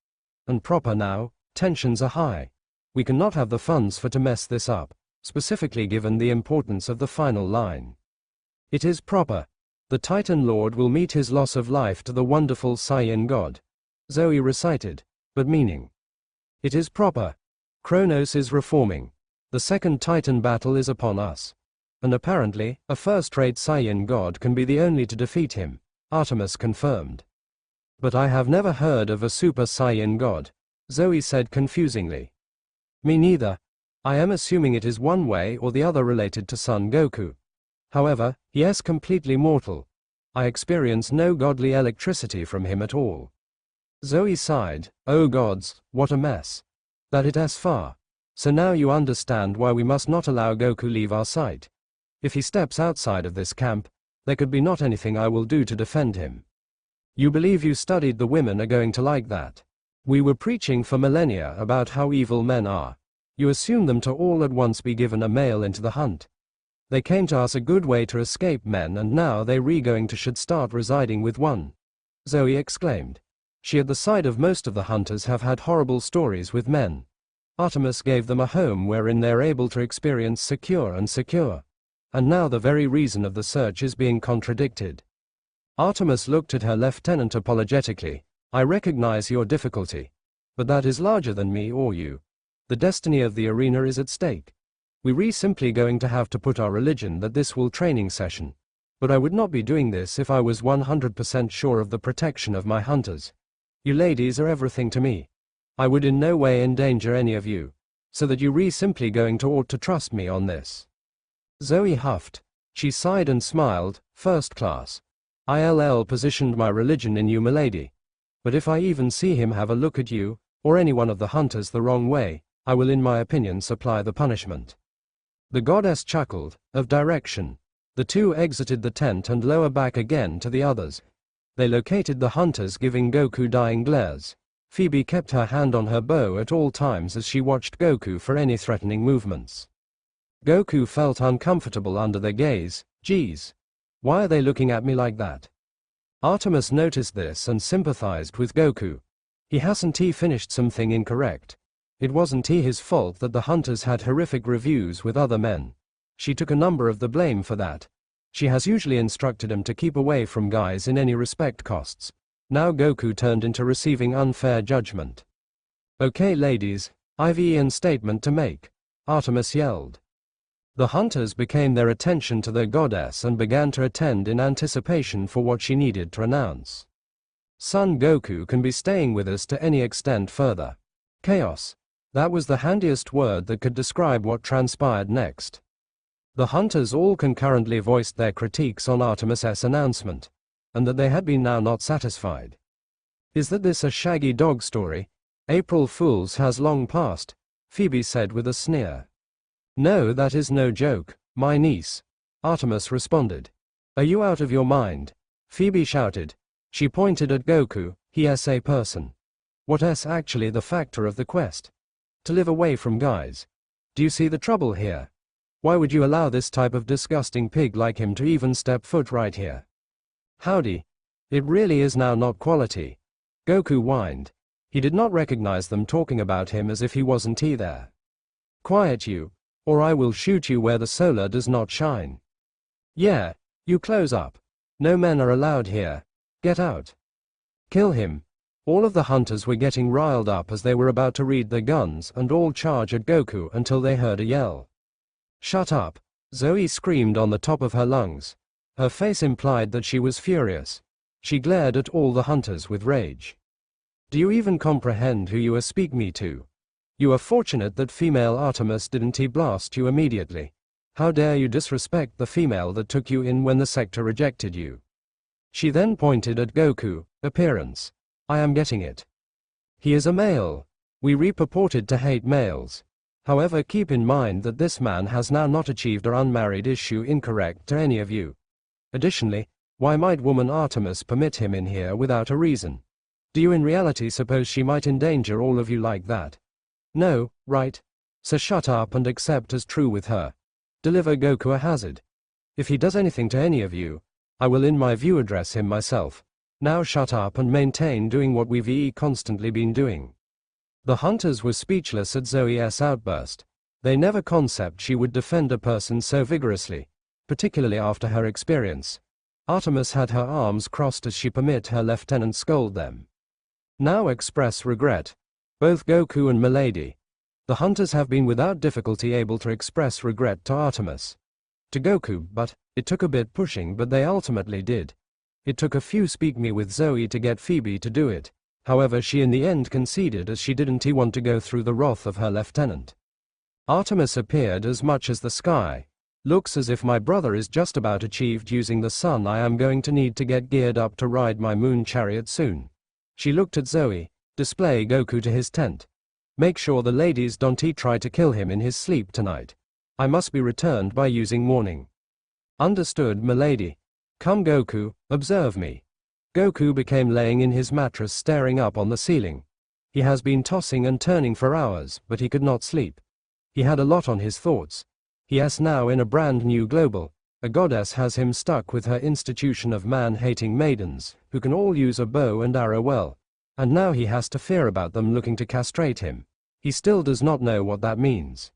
Speaker 1: And proper now, tensions are high. We cannot have the funds for to mess this up, specifically given the importance of the final line. It is proper. The Titan Lord will meet his loss of life to the wonderful Saiyan god. Zoe recited, but meaning. It is proper. Kronos is reforming. The second Titan battle is upon us. And apparently, a first-rate Saiyan god can be the only to defeat him, Artemis confirmed. But I have never heard of a Super Saiyan god, Zoe said confusingly. Me neither. I am assuming it is one way or the other related to Son Goku. However, he is completely mortal. I experience no godly electricity from him at all. Zoe sighed. Oh gods, what a mess. That it is far. So now you understand why we must not allow Goku leave our sight. If he steps outside of this camp, there could be not anything I will do to defend him. You believe you studied the women are going to like that. We were preaching for millennia about how evil men are. You assume them to all at once be given a male into the hunt. They came to us a good way to escape men and now they going to should start residing with one. Zoe exclaimed. She at the side of most of the hunters have had horrible stories with men. Artemis gave them a home wherein they're able to experience secure. And now the very reason of the search is being contradicted. Artemis looked at her lieutenant apologetically. I recognize your difficulty. But that is larger than me or you. The destiny of the arena is at stake. We're simply going to have to put our religion that this will training session. But I would not be doing this if I was 100% sure of the protection of my hunters. You ladies are everything to me. I would in no way endanger any of you. So that you simply going to ought to trust me on this. Zoe huffed. She sighed and smiled. First class. I'll positioned my religion in you, milady. But if I even see him have a look at you, or any one of the hunters the wrong way, I will in my opinion supply the punishment. The goddess chuckled. Of direction. The two exited the tent and lower back again to the others. They located the hunters, giving Goku dying glares. Phoebe kept her hand on her bow at all times as she watched Goku for any threatening movements. Goku felt uncomfortable under their gaze. Geez. Why are they looking at me like that? Artemis noticed this and sympathized with Goku. He hasn't finished something incorrect. It wasn't his fault that the hunters had horrific reviews with other men. She took a number of the blame for that. She has usually instructed him to keep away from guys in any respect costs. Now Goku turned into receiving unfair judgment. Okay ladies, I've an statement to make, Artemis yelled. The hunters became their attention to their goddess and began to attend in anticipation for what she needed to announce. Son Goku can be staying with us to any extent further. Chaos. That was the handiest word that could describe what transpired next. The hunters all concurrently voiced their critiques on Artemis's announcement, and that they had been now not satisfied. Is that this a shaggy dog story? April Fool's has long passed, Phoebe said with a sneer. No, that is no joke, my niece, Artemis responded. Are you out of your mind? Phoebe shouted. She pointed at Goku. He's a person. What's actually the factor of the quest? To live away from guys. Do you see the trouble here? Why would you allow this type of disgusting pig like him to even step foot right here? Howdy. It really is now not quality. Goku whined. He did not recognize them talking about him as if he wasn't there. Quiet you, or I will shoot you where the solar does not shine. Yeah, you close up. No men are allowed here. Get out. Kill him. All of the hunters were getting riled up as they were about to read their guns and all charge at Goku until they heard a yell. Shut up, Zoe screamed on the top of her lungs. Her face implied that she was furious. She glared at all the hunters with rage. Do you even comprehend who you speak me to? You are fortunate that female Artemis didn't blast you immediately. How dare you disrespect the female that took you in when the sector rejected you? She then pointed at Goku. Appearance. I am getting it. He is a male. We purported to hate males. However, keep in mind that this man has now not achieved or unmarried issue incorrect to any of you. Additionally, why might woman Artemis permit him in here without a reason? Do you in reality suppose she might endanger all of you like that? No, right? So shut up and accept as true with her. Deliver Goku a hazard. If he does anything to any of you, I will in my view address him myself. Now shut up and maintain doing what we've constantly been doing. The hunters were speechless at Zoe's outburst. They never conceived she would defend a person so vigorously, particularly after her experience. Artemis had her arms crossed as she permit her lieutenant scold them. Now express regret. Both Goku and Milady. The hunters have been without difficulty able to express regret to Artemis. To Goku, but it took a bit pushing, but they ultimately did. It took a few speak me with Zoe to get Phoebe to do it. However, she in the end conceded as she didn't want to go through the wrath of her lieutenant. Artemis appeared as much as the sky. Looks as if my brother is just about achieved using the sun. I am going to need to get geared up to ride my moon chariot soon. She looked at Zoe. Display Goku to his tent. Make sure the ladies don't try to kill him in his sleep tonight. I must be returned by using morning. Understood, milady. Come Goku, observe me. Goku became laying in his mattress staring up on the ceiling. He has been tossing and turning for hours, but he could not sleep. He had a lot on his thoughts. He is now in a brand new global. A goddess has him stuck with her institution of man-hating maidens, who can all use a bow and arrow well. And now he has to fear about them looking to castrate him. He still does not know what that means.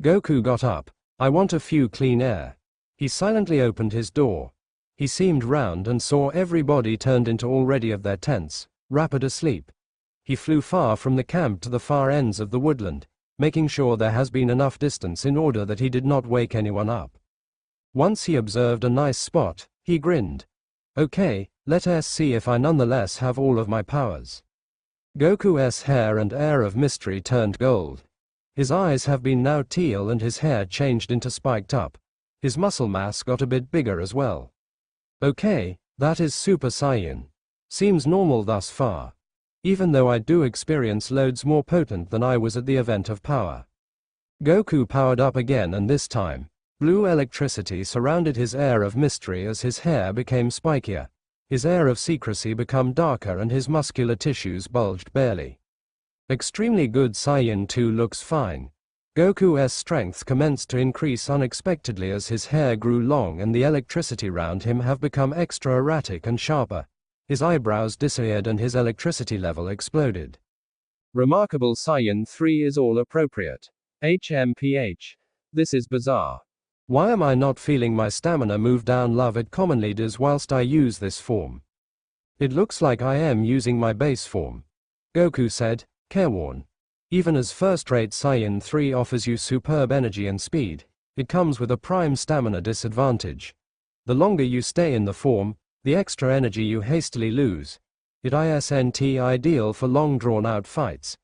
Speaker 1: Goku got up. I want a few clean air. He silently opened his door. He seemed round and saw everybody turned into already of their tents, rapid asleep. He flew far from the camp to the far ends of the woodland, making sure there has been enough distance in order that he did not wake anyone up. Once he observed a nice spot, he grinned. Okay, let us see if I nonetheless have all of my powers. Goku's hair and air of mystery turned gold. His eyes have been now teal and his hair changed into spiked up. His muscle mass got a bit bigger as well. Okay, that is Super Saiyan. Seems normal thus far. Even though I do experience loads more potent than I was at the event of power. Goku powered up again, and this time, blue electricity surrounded his air of mystery as his hair became spikier. His air of secrecy became darker and his muscular tissues bulged barely. Extremely good Saiyan 2 looks fine. Goku's strength commenced to increase unexpectedly as his hair grew long and the electricity round him have become extra erratic and sharper. His eyebrows disappeared and his electricity level exploded. Remarkable Saiyan 3 is all appropriate. HMPH. This is bizarre. Why am I not feeling my stamina move down? Love it commonly does whilst I use this form. It looks like I am using my base form. Goku said, careworn. Even as first-rate Saiyan 3 offers you superb energy and speed, it comes with a prime stamina disadvantage. The longer you stay in the form, the extra energy you hastily lose. It isn't ideal for long drawn-out fights.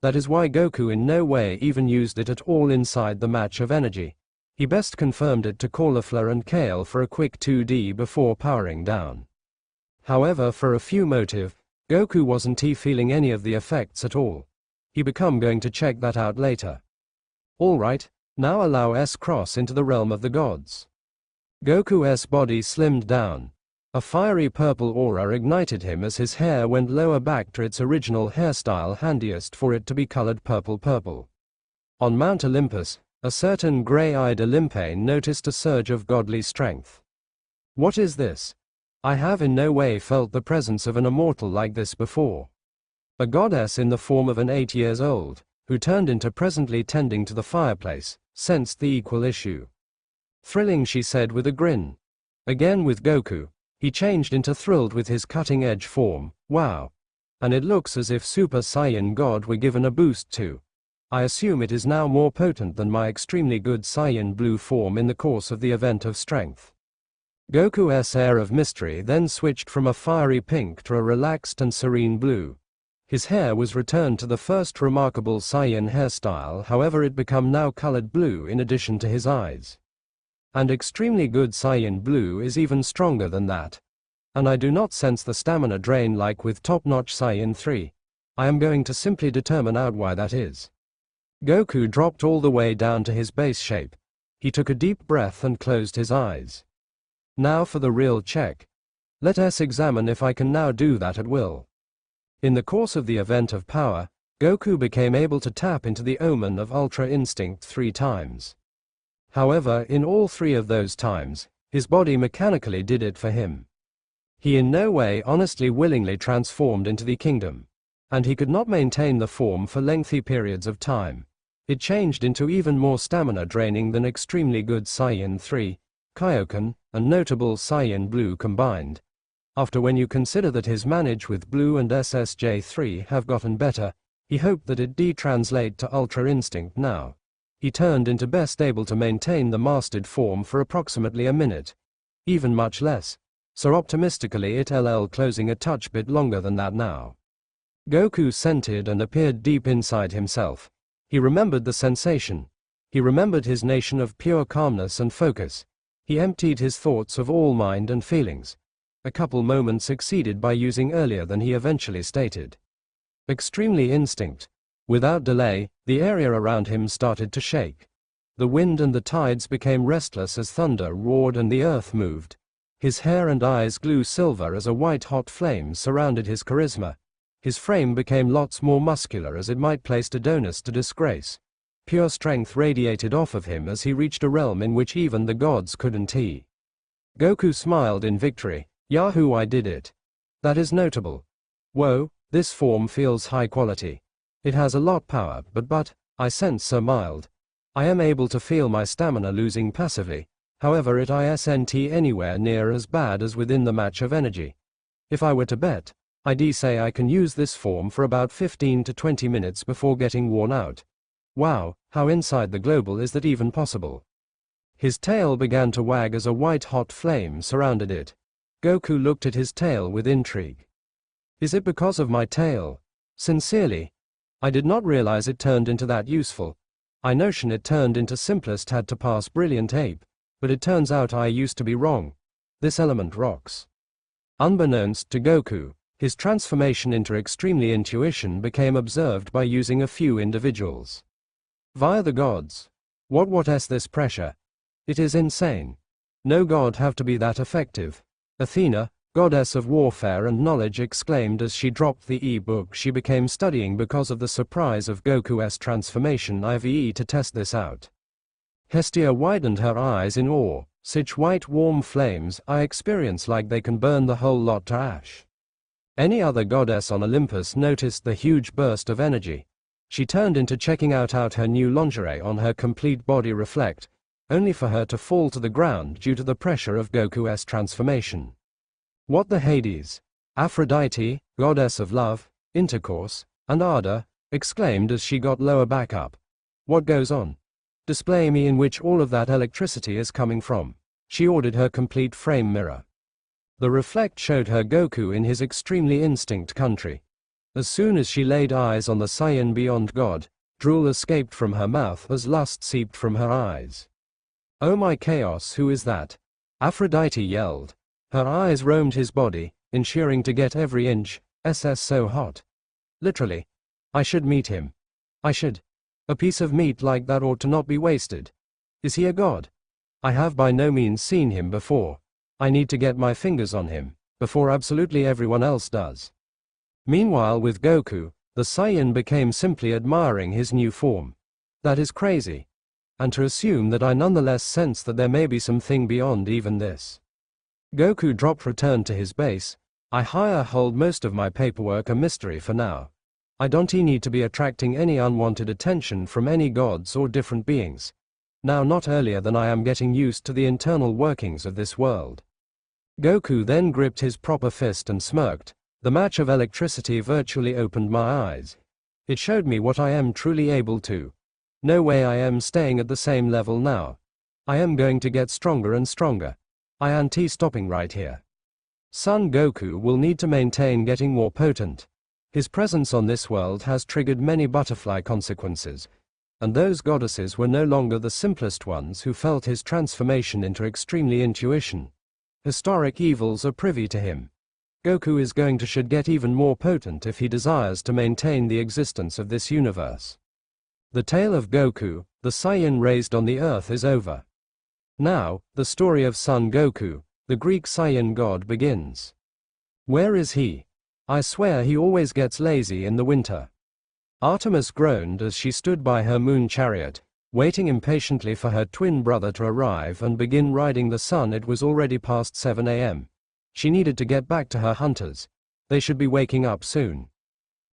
Speaker 1: That is why Goku in no way even used it at all inside the match of energy. He best confirmed it to Cauliflower and Kale for a quick 2D before powering down. However, for a few motive, Goku wasn't feeling any of the effects at all. He become going to check that out later. Alright, now allow S cross into the realm of the gods. Goku's body slimmed down. A fiery purple aura ignited him as his hair went lower back to its original hairstyle, handiest for it to be colored purple. On Mount Olympus, a certain grey-eyed Olympian noticed a surge of godly strength. What is this? I have in no way felt the presence of an immortal like this before. A goddess in the form of an 8 years old, who turned into presently tending to the fireplace, sensed the equal issue. Thrilling, she said with a grin. Again with Goku, he changed into thrilled with his cutting-edge form. Wow. And it looks as if Super Saiyan God were given a boost too. I assume it is now more potent than my extremely good Saiyan blue form in the course of the event of strength. Goku's air of mystery then switched from a fiery pink to a relaxed and serene blue. His hair was returned to the first remarkable Saiyan hairstyle, however it became now colored blue in addition to his eyes. And extremely good Saiyan blue is even stronger than that. And I do not sense the stamina drain like with top-notch Saiyan 3. I am going to simply determine out why that is. Goku dropped all the way down to his base shape. He took a deep breath and closed his eyes. Now for the real check. Let us examine if I can now do that at will. In the course of the event of power, Goku became able to tap into the omen of Ultra Instinct 3 times. However, in all 3 of those times, his body mechanically did it for him. He in no way honestly willingly transformed into the kingdom. And he could not maintain the form for lengthy periods of time. It changed into even more stamina draining than extremely good Saiyan 3, Kaioken, and notable Saiyan Blue combined. After when you consider that his manage with Blue and SSJ3 have gotten better, he hoped that it translate to Ultra Instinct now. He turned into best able to maintain the mastered form for approximately a minute. Even much less. So optimistically it closing a touch bit longer than that now. Goku scented and appeared deep inside himself. He remembered the sensation. He remembered his nation of pure calmness and focus. He emptied his thoughts of all mind and feelings. A couple moments exceeded by using earlier than he eventually stated. Extremely instinct. Without delay, the area around him started to shake. The wind and the tides became restless as thunder roared and the earth moved. His hair and eyes glowed silver as a white-hot flame surrounded his charisma. His frame became lots more muscular as it might placed Adonis to disgrace. Pure strength radiated off of him as he reached a realm in which even the gods couldn't. Goku smiled in victory. Yahoo, I did it. That is notable. Whoa, this form feels high quality. It has a lot power, but, I sense so mild. I am able to feel my stamina losing passively, however it isn't anywhere near as bad as within the match of energy. If I were to bet, I'd say I can use this form for about 15 to 20 minutes before getting worn out. Wow, how inside the global is that even possible? His tail began to wag as a white-hot flame surrounded it. Goku looked at his tail with intrigue. Is it because of my tail? Sincerely. I did not realize it turned into that useful. I notion it turned into simplest had to pass brilliant ape, but it turns out I used to be wrong. This element rocks. Unbeknownst to Goku, his transformation into extremely intuition became observed by using a few individuals. Via the gods. What's this pressure? It is insane. No god have to be that effective. Athena, goddess of warfare and knowledge, exclaimed as she dropped the e-book she became studying because of the surprise of Goku's transformation. IVE to test this out. Hestia widened her eyes in awe. Such white warm flames I experience like they can burn the whole lot to ash. Any other goddess on Olympus noticed the huge burst of energy. She turned into checking out her new lingerie on her complete body reflect, only for her to fall to the ground due to the pressure of Goku's transformation. What the Hades? Aphrodite, goddess of love, intercourse, and ardor, exclaimed as she got lower back up. What goes on? Display me in which all of that electricity is coming from. She ordered her complete frame mirror. The reflect showed her Goku in his extremely instinct country. As soon as she laid eyes on the Saiyan beyond God, drool escaped from her mouth as lust seeped from her eyes. Oh my chaos, who is that? Aphrodite yelled. Her eyes roamed his body, ensuring to get every inch. SS so hot. Literally. I should meet him. I should. A piece of meat like that ought to not be wasted. Is he a god? I have by no means seen him before. I need to get my fingers on him, before absolutely everyone else does. Meanwhile with Goku, the Saiyan became simply admiring his new form. That is crazy. And to assume that I nonetheless sense that there may be something beyond even this. Goku dropped returned to his base. I hold most of my paperwork a mystery for now. I don't need to be attracting any unwanted attention from any gods or different beings. Now not earlier than I am getting used to the internal workings of this world. Goku then gripped his proper fist and smirked. The match of electricity virtually opened my eyes. It showed me what I am truly able to. No way I am staying at the same level now. I am going to get stronger and stronger. I ain't stopping right here. Son Goku will need to maintain getting more potent. His presence on this world has triggered many butterfly consequences, and those goddesses were no longer the simplest ones who felt his transformation into extremely intuition. Historic evils are privy to him. Goku is going to should get even more potent if he desires to maintain the existence of this universe. The tale of Goku, the Saiyan raised on the earth, is over. Now, the story of Son Goku, the Greek Saiyan god, begins. Where is he? I swear he always gets lazy in the winter. Artemis groaned as she stood by her moon chariot, waiting impatiently for her twin brother to arrive and begin riding the sun. It was already past 7 a.m. She needed to get back to her hunters. They should be waking up soon.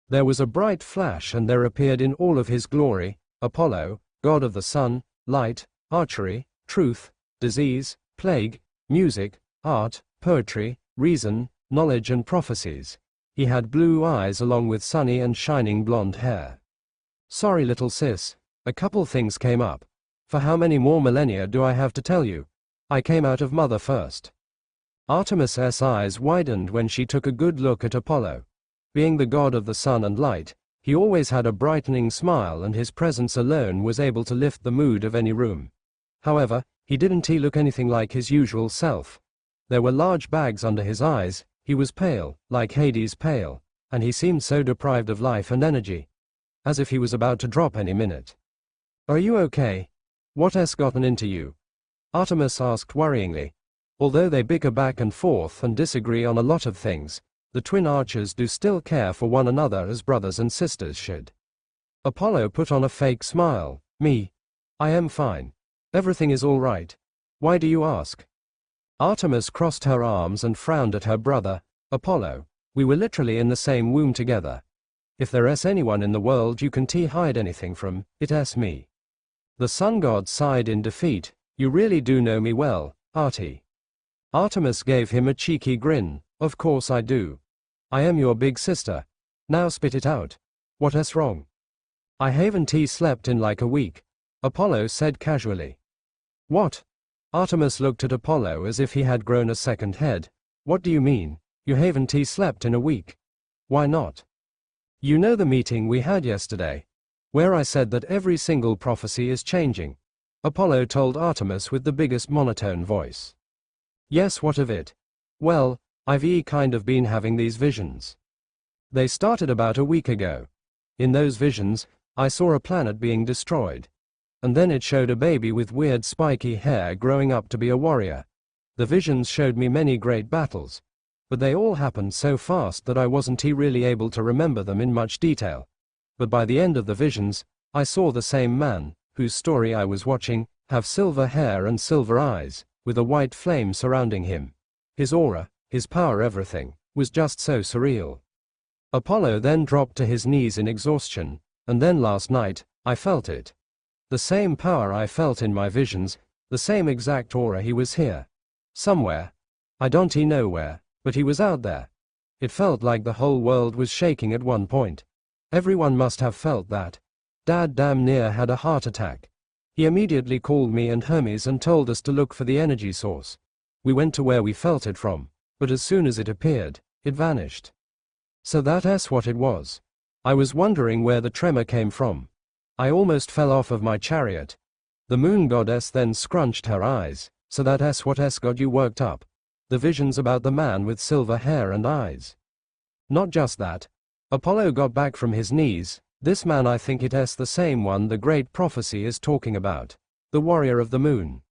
Speaker 1: There was a bright flash and there appeared in all of his glory, Apollo, god of the sun, light, archery, truth, disease, plague, music, art, poetry, reason, knowledge and prophecies. He had blue eyes along with sunny and shining blonde hair. Sorry little sis, a couple things came up. For how many more millennia do I have to tell you? I came out of mother first. Artemis's eyes widened when she took a good look at Apollo. Being the god of the sun and light, he always had a brightening smile and his presence alone was able to lift the mood of any room. However, he didn't look anything like his usual self. There were large bags under his eyes, he was pale, like Hades pale, and he seemed so deprived of life and energy. As if he was about to drop any minute. Are you okay? What's gotten into you? Artemis asked worryingly. Although they bicker back and forth and disagree on a lot of things, the twin archers do still care for one another as brothers and sisters should. Apollo put on a fake smile. Me? I am fine. Everything is all right. Why do you ask? Artemis crossed her arms and frowned at her brother. Apollo, we were literally in the same womb together. If there's anyone in the world you can hide anything from, it's me. The sun god sighed in defeat. You really do know me well, Artie. Artemis gave him a cheeky grin. Of course I do. I am your big sister. Now spit it out. What is wrong? I haven't slept in like a week, Apollo said casually. What? Artemis looked at Apollo as if he had grown a second head. What do you mean, you haven't slept in a week? Why not? You know the meeting we had yesterday, where I said that every single prophecy is changing, Apollo told Artemis with the biggest monotone voice. Yes, what of it? Well, I've kind of been having these visions. They started about a week ago. In those visions, I saw a planet being destroyed. And then it showed a baby with weird spiky hair growing up to be a warrior. The visions showed me many great battles, but they all happened so fast that I wasn't really able to remember them in much detail. But by the end of the visions, I saw the same man, whose story I was watching, have silver hair and silver eyes, with a white flame surrounding him. His aura, his power, everything, was just so surreal. Apollo then dropped to his knees in exhaustion, and then last night, I felt it. The same power I felt in my visions, the same exact aura. He was here. Somewhere. I don't know where, but he was out there. It felt like the whole world was shaking at one point. Everyone must have felt that. Dad damn near had a heart attack. He immediately called me and Hermes and told us to look for the energy source. We went to where we felt it from, but as soon as it appeared, it vanished. So that's what it was. I was wondering where the tremor came from. I almost fell off of my chariot. The moon goddess then scrunched her eyes. So that's what got you worked up. The visions about the man with silver hair and eyes. Not just that. Apollo got back from his knees. This man, I think it's the same one the great prophecy is talking about. The warrior of the moon.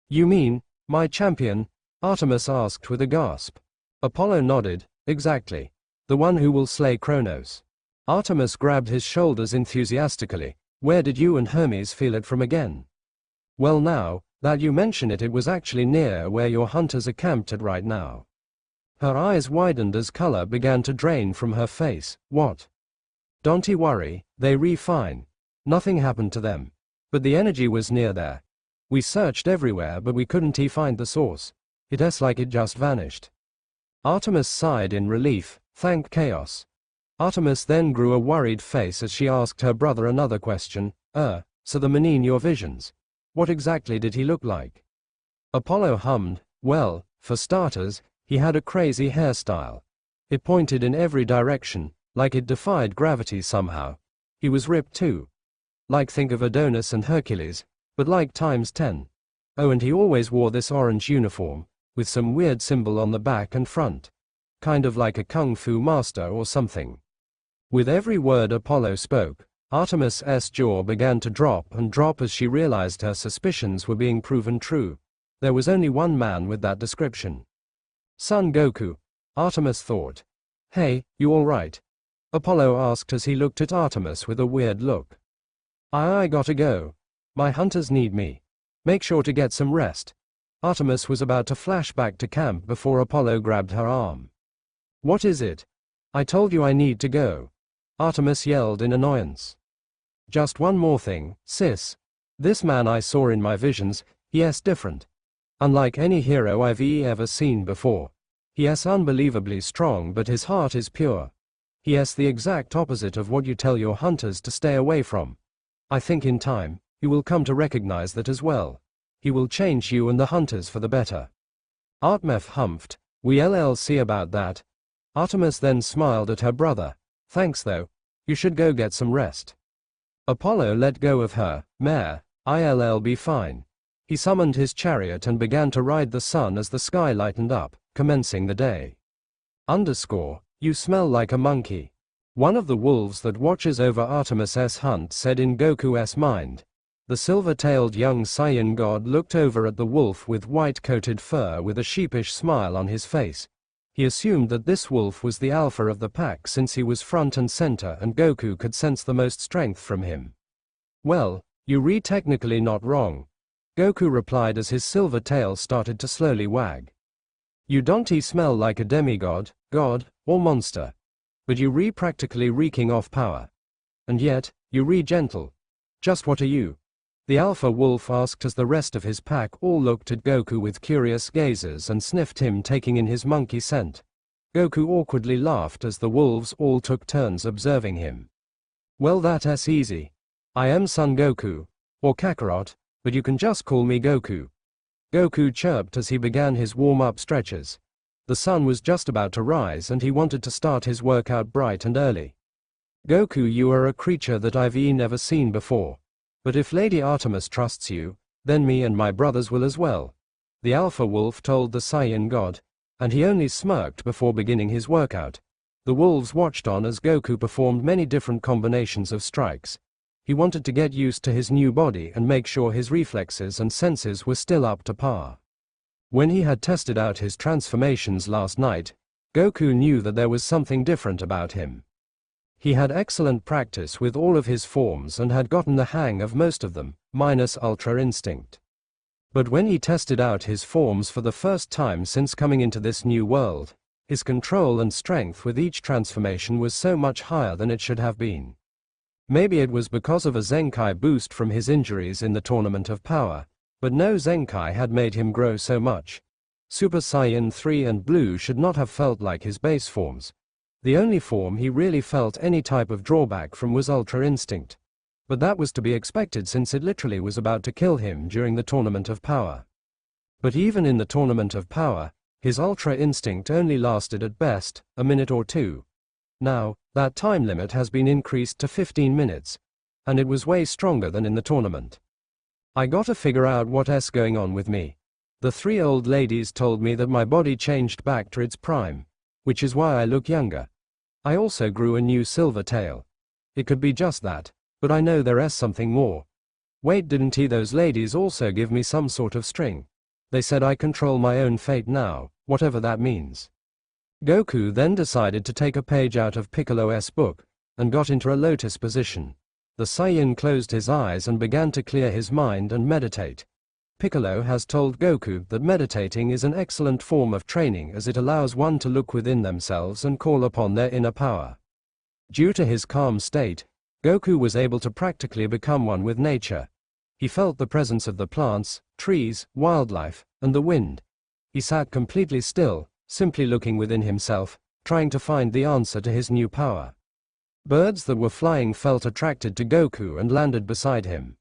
Speaker 1: You mean, my champion? Artemis asked with a gasp. Apollo nodded. Exactly. The one who will slay Kronos. Artemis grabbed his shoulders enthusiastically. Where did you and Hermes feel it from again? Well, now that you mention it, it was actually near where your hunters are camped at right now. Her eyes widened as color began to drain from her face. What? Don't worry, they fine. Nothing happened to them. But the energy was near there. We searched everywhere but we couldn't find the source. It's like it just vanished. Artemis sighed in relief. Thank chaos. Artemis then grew a worried face as she asked her brother another question. So the man in your visions, what exactly did he look like? Apollo hummed. Well, for starters, he had a crazy hairstyle. It pointed in every direction, like it defied gravity somehow. He was ripped too. Like think of Adonis and Hercules, but like times 10. Oh, and he always wore this orange uniform, with some weird symbol on the back and front. Kind of like a kung fu master or something. With every word Apollo spoke, Artemis's jaw began to drop as she realized her suspicions were being proven true. There was only one man with that description. Son Goku, Artemis thought. Hey, you alright? Apollo asked as he looked at Artemis with a weird look. I gotta go. My hunters need me. Make sure to get some rest. Artemis was about to flash back to camp before Apollo grabbed her arm. What is it? I told you I need to go. Artemis yelled in annoyance. Just one more thing, sis. This man I saw in my visions, he's different. Unlike any hero I've ever seen before. He's unbelievably strong but his heart is pure. He's the exact opposite of what you tell your hunters to stay away from. I think in time, you will come to recognize that as well. He will change you and the hunters for the better. Artmef humphed. We'll see about that. Artemis then smiled at her brother. Thanks though. You should go get some rest. Apollo let go of her. Mare, I'll be fine. He summoned his chariot and began to ride the sun as the sky lightened up, commencing the day. You smell like a monkey. One of the wolves that watches over Artemis's hunt said in Goku's mind. The silver-tailed young Saiyan god looked over at the wolf with white-coated fur with a sheepish smile on his face. He assumed that this wolf was the alpha of the pack since he was front and center and Goku could sense the most strength from him. Well, you're technically not wrong. Goku replied as his silver tail started to slowly wag. You don't smell like a demigod, god, or monster. But you're practically reeking off power. And yet, you're gentle. Just what are you? The alpha wolf asked as the rest of his pack all looked at Goku with curious gazes and sniffed him taking in his monkey scent. Goku awkwardly laughed as the wolves all took turns observing him. Well, that's easy. I am Son Goku, or Kakarot, but you can just call me Goku. Goku chirped as he began his warm-up stretches. The sun was just about to rise and he wanted to start his workout bright and early. Goku, you are a creature that I've never seen before. But if Lady Artemis trusts you, then me and my brothers will as well. The Alpha Wolf told the Saiyan God, and he only smirked before beginning his workout. The wolves watched on as Goku performed many different combinations of strikes. He wanted to get used to his new body and make sure his reflexes and senses were still up to par. When he had tested out his transformations last night, Goku knew that there was something different about him. He had excellent practice with all of his forms and had gotten the hang of most of them, minus Ultra Instinct. But when he tested out his forms for the first time since coming into this new world, his control and strength with each transformation was so much higher than it should have been. Maybe it was because of a Zenkai boost from his injuries in the Tournament of Power, but no Zenkai had made him grow so much. Super Saiyan 3 and Blue should not have felt like his base forms. The only form he really felt any type of drawback from was Ultra Instinct. But that was to be expected since it literally was about to kill him during the Tournament of Power. But even in the Tournament of Power, his Ultra Instinct only lasted at best a minute or two. Now, that time limit has been increased to 15 minutes, and it was way stronger than in the tournament. I gotta figure out what's going on with me. The 3 old ladies told me that my body changed back to its prime, which is why I look younger. I also grew a new silver tail. It could be just that, but I know there's something more. Wait, didn't those ladies also give me some sort of string? They said I control my own fate now, whatever that means. Goku then decided to take a page out of Piccolo's book, and got into a lotus position. The Saiyan closed his eyes and began to clear his mind and meditate. Piccolo has told Goku that meditating is an excellent form of training as it allows one to look within themselves and call upon their inner power. Due to his calm state, Goku was able to practically become one with nature. He felt the presence of the plants, trees, wildlife, and the wind. He sat completely still, simply looking within himself, trying to find the answer to his new power. Birds that were flying felt attracted to Goku and landed beside him.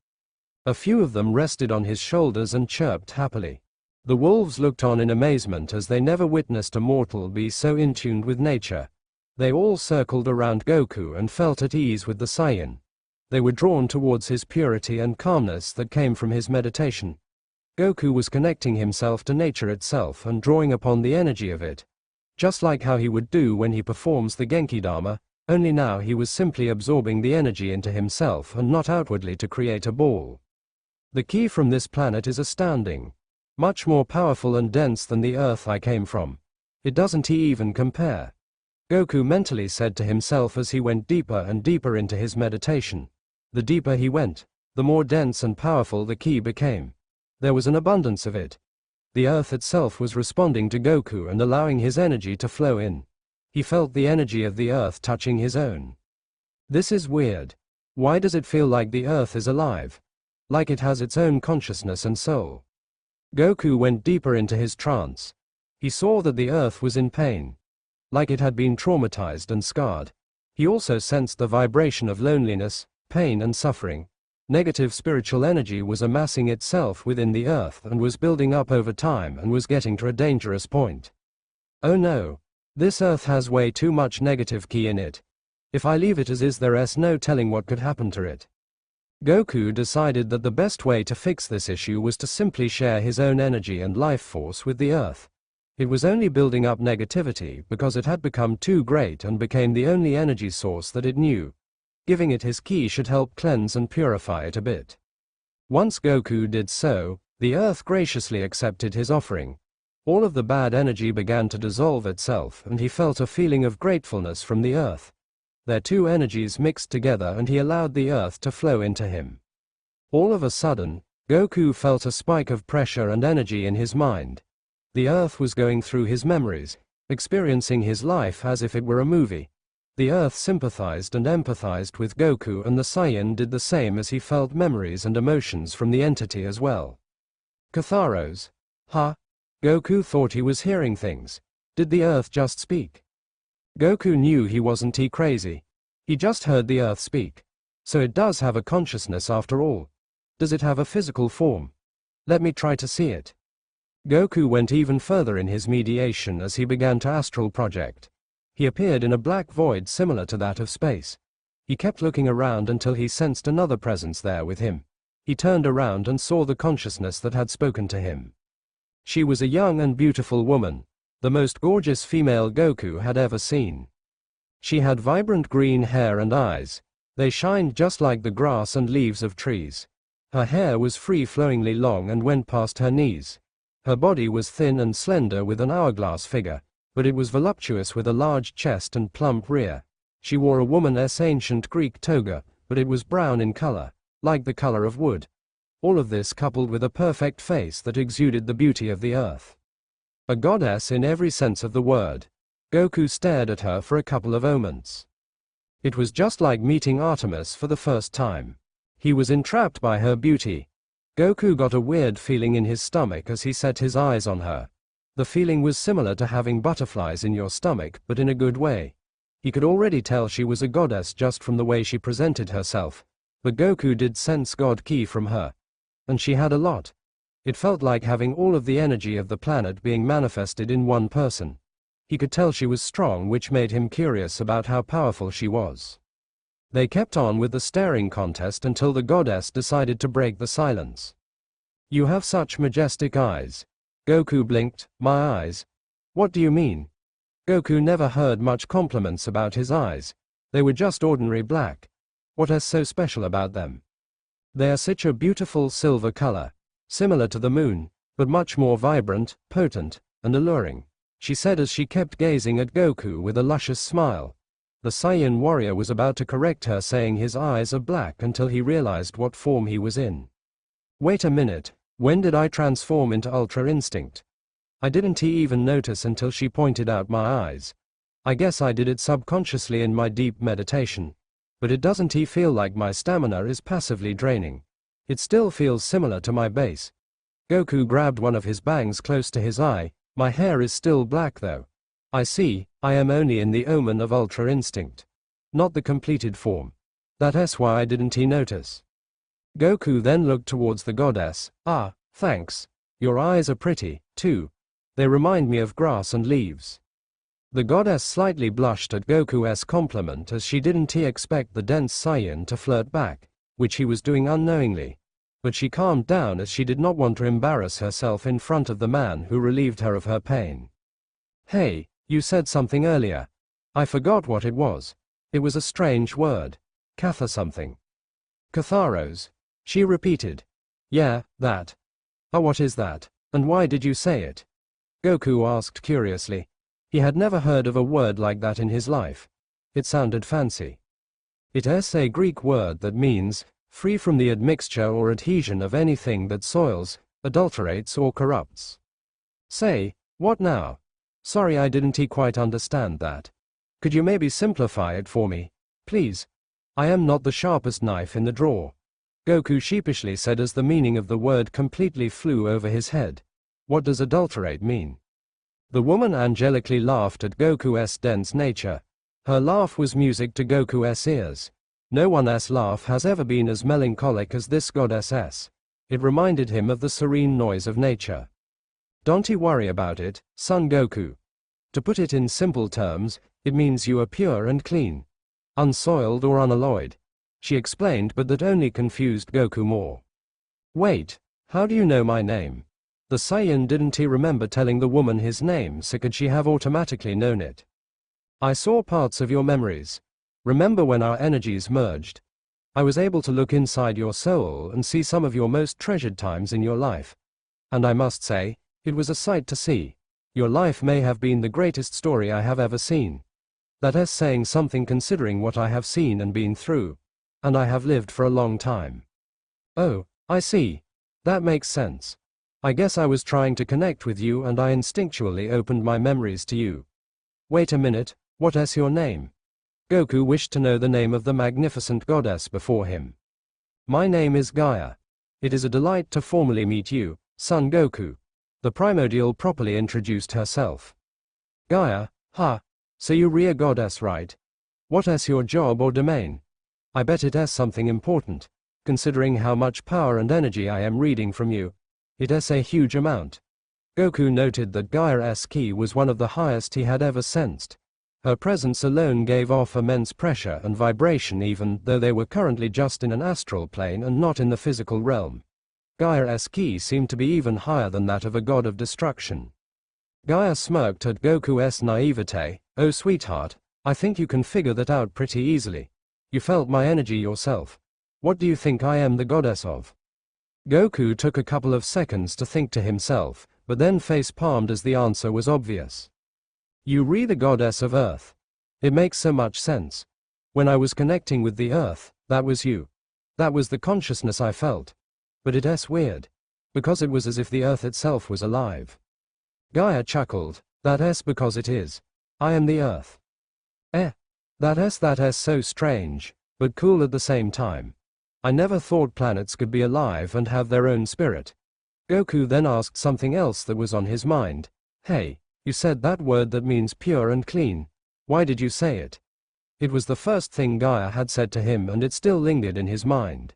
Speaker 1: A few of them rested on his shoulders and chirped happily. The wolves looked on in amazement as they never witnessed a mortal be so in tune with nature. They all circled around Goku and felt at ease with the Saiyan. They were drawn towards his purity and calmness that came from his meditation. Goku was connecting himself to nature itself and drawing upon the energy of it. Just like how he would do when he performs the Genki Dharma, only now he was simply absorbing the energy into himself and not outwardly to create a ball. The ki from this planet is astounding. Much more powerful and dense than the Earth I came from. It doesn't even compare. Goku mentally said to himself as he went deeper and deeper into his meditation. The deeper he went, the more dense and powerful the ki became. There was an abundance of it. The Earth itself was responding to Goku and allowing his energy to flow in. He felt the energy of the Earth touching his own. This is weird. Why does it feel like the Earth is alive? Like it has its own consciousness and soul. Goku went deeper into his trance. He saw that the Earth was in pain. Like it had been traumatized and scarred. He also sensed the vibration of loneliness, pain and suffering. Negative spiritual energy was amassing itself within the Earth and was building up over time and was getting to a dangerous point. Oh no. This Earth has way too much negative ki in it. If I leave it as is, there's no telling what could happen to it. Goku decided that the best way to fix this issue was to simply share his own energy and life force with the Earth. It was only building up negativity because it had become too great and became the only energy source that it knew. Giving it his ki should help cleanse and purify it a bit. Once Goku did so, the Earth graciously accepted his offering. All of the bad energy began to dissolve itself and he felt a feeling of gratefulness from the Earth. Their two energies mixed together and he allowed the Earth to flow into him. All of a sudden, Goku felt a spike of pressure and energy in his mind. The Earth was going through his memories, experiencing his life as if it were a movie. The Earth sympathized and empathized with Goku and the Saiyan did the same as he felt memories and emotions from the entity as well. Katharos. Goku thought he was hearing things. Did the Earth just speak? Goku knew he wasn't crazy. He just heard the Earth speak. So it does have a consciousness after all. Does it have a physical form? Let me try to see it. Goku went even further in his mediation as he began to astral project. He appeared in a black void similar to that of space. He kept looking around until he sensed another presence there with him. He turned around and saw the consciousness that had spoken to him. She was a young and beautiful woman, the most gorgeous female Goku had ever seen. She had vibrant green hair and eyes. They shined just like the grass and leaves of trees. Her hair was free-flowingly long and went past her knees. Her body was thin and slender with an hourglass figure, but it was voluptuous with a large chest and plump rear. She wore a woman's ancient Greek toga, but it was brown in color, like the color of wood. All of this coupled with a perfect face that exuded the beauty of the earth. A goddess in every sense of the word. Goku stared at her for a couple of moments. It was just like meeting Artemis for the first time. He was entrapped by her beauty. Goku got a weird feeling in his stomach as he set his eyes on her. The feeling was similar to having butterflies in your stomach, but in a good way. He could already tell she was a goddess just from the way she presented herself, but Goku did sense God Ki from her. And she had a lot. It felt like having all of the energy of the planet being manifested in one person. He could tell she was strong, which made him curious about how powerful she was. They kept on with the staring contest until the goddess decided to break the silence. You have such majestic eyes. Goku blinked. My eyes? What do you mean? Goku never heard much compliments about his eyes. They were just ordinary black. What is so special about them? They are such a beautiful silver color, similar to the moon, but much more vibrant, potent, and alluring, she said as she kept gazing at Goku with a luscious smile. The Saiyan warrior was about to correct her, saying his eyes are black, until he realized what form he was in. Wait a minute, when did I transform into Ultra Instinct? I didn't even notice until she pointed out my eyes. I guess I did it subconsciously in my deep meditation. But it doesn't feel like my stamina is passively draining. It still feels similar to my base. Goku grabbed one of his bangs close to his eye. My hair is still black though. I see, I am only in the omen of Ultra Instinct. Not the completed form. That's why I didn't notice. Goku then looked towards the goddess. Ah, thanks. Your eyes are pretty, too. They remind me of grass and leaves. The goddess slightly blushed at Goku's compliment as she didn't expect the dense Saiyan to flirt back, which he was doing unknowingly. But she calmed down as she did not want to embarrass herself in front of the man who relieved her of her pain. Hey, you said something earlier. I forgot what it was. It was a strange word. Katha something. Katharos. She repeated. Yeah, that. Oh, what is that? And why did you say it? Goku asked curiously. He had never heard of a word like that in his life. It sounded fancy. It is a Greek word that means, free from the admixture or adhesion of anything that soils, adulterates or corrupts. Say, what now? Sorry, I didn't quite understand that. Could you maybe simplify it for me, please? I am not the sharpest knife in the drawer. Goku sheepishly said as the meaning of the word completely flew over his head. What does adulterate mean? The woman angelically laughed at Goku's dense nature. Her laugh was music to Goku's ears. No one's laugh has ever been as melancholic as this goddess's. It reminded him of the serene noise of nature. Don't worry about it, son Goku. To put it in simple terms, it means you are pure and clean. Unsoiled or unalloyed. She explained, but that only confused Goku more. Wait, how do you know my name? The Saiyan didn't remember telling the woman his name, so could she have automatically known it? I saw parts of your memories. Remember when our energies merged? I was able to look inside your soul and see some of your most treasured times in your life. And I must say, it was a sight to see. Your life may have been the greatest story I have ever seen. That is saying something considering what I have seen and been through. And I have lived for a long time. Oh, I see. That makes sense. I guess I was trying to connect with you and I instinctually opened my memories to you. Wait a minute, what is your name? Goku wished to know the name of the magnificent goddess before him. My name is Gaia. It is a delight to formally meet you, son Goku. The primordial properly introduced herself. Gaia, ha, so you re a goddess, right? What is your job or domain? I bet it is something important, considering how much power and energy I am reading from you. It is a huge amount. Goku noted that Gaia's ki was one of the highest he had ever sensed. Her presence alone gave off immense pressure and vibration even though they were currently just in an astral plane and not in the physical realm. Gaia's ki seemed to be even higher than that of a god of destruction. Gaia smirked at Goku's naivete. Oh sweetheart, I think you can figure that out pretty easily. You felt my energy yourself. What do you think I am the goddess of? Goku took a couple of seconds to think to himself, but then face-palmed as the answer was obvious. You re the goddess of Earth. It makes so much sense. When I was connecting with the Earth, that was you. That was the consciousness I felt. But it is weird. Because it was as if the Earth itself was alive. Gaia chuckled. That is because it is. I am the Earth. That is so strange, but cool at the same time. I never thought planets could be alive and have their own spirit. Goku then asked something else that was on his mind. Hey, you said that word that means pure and clean. Why did you say it? It was the first thing Gaia had said to him and it still lingered in his mind.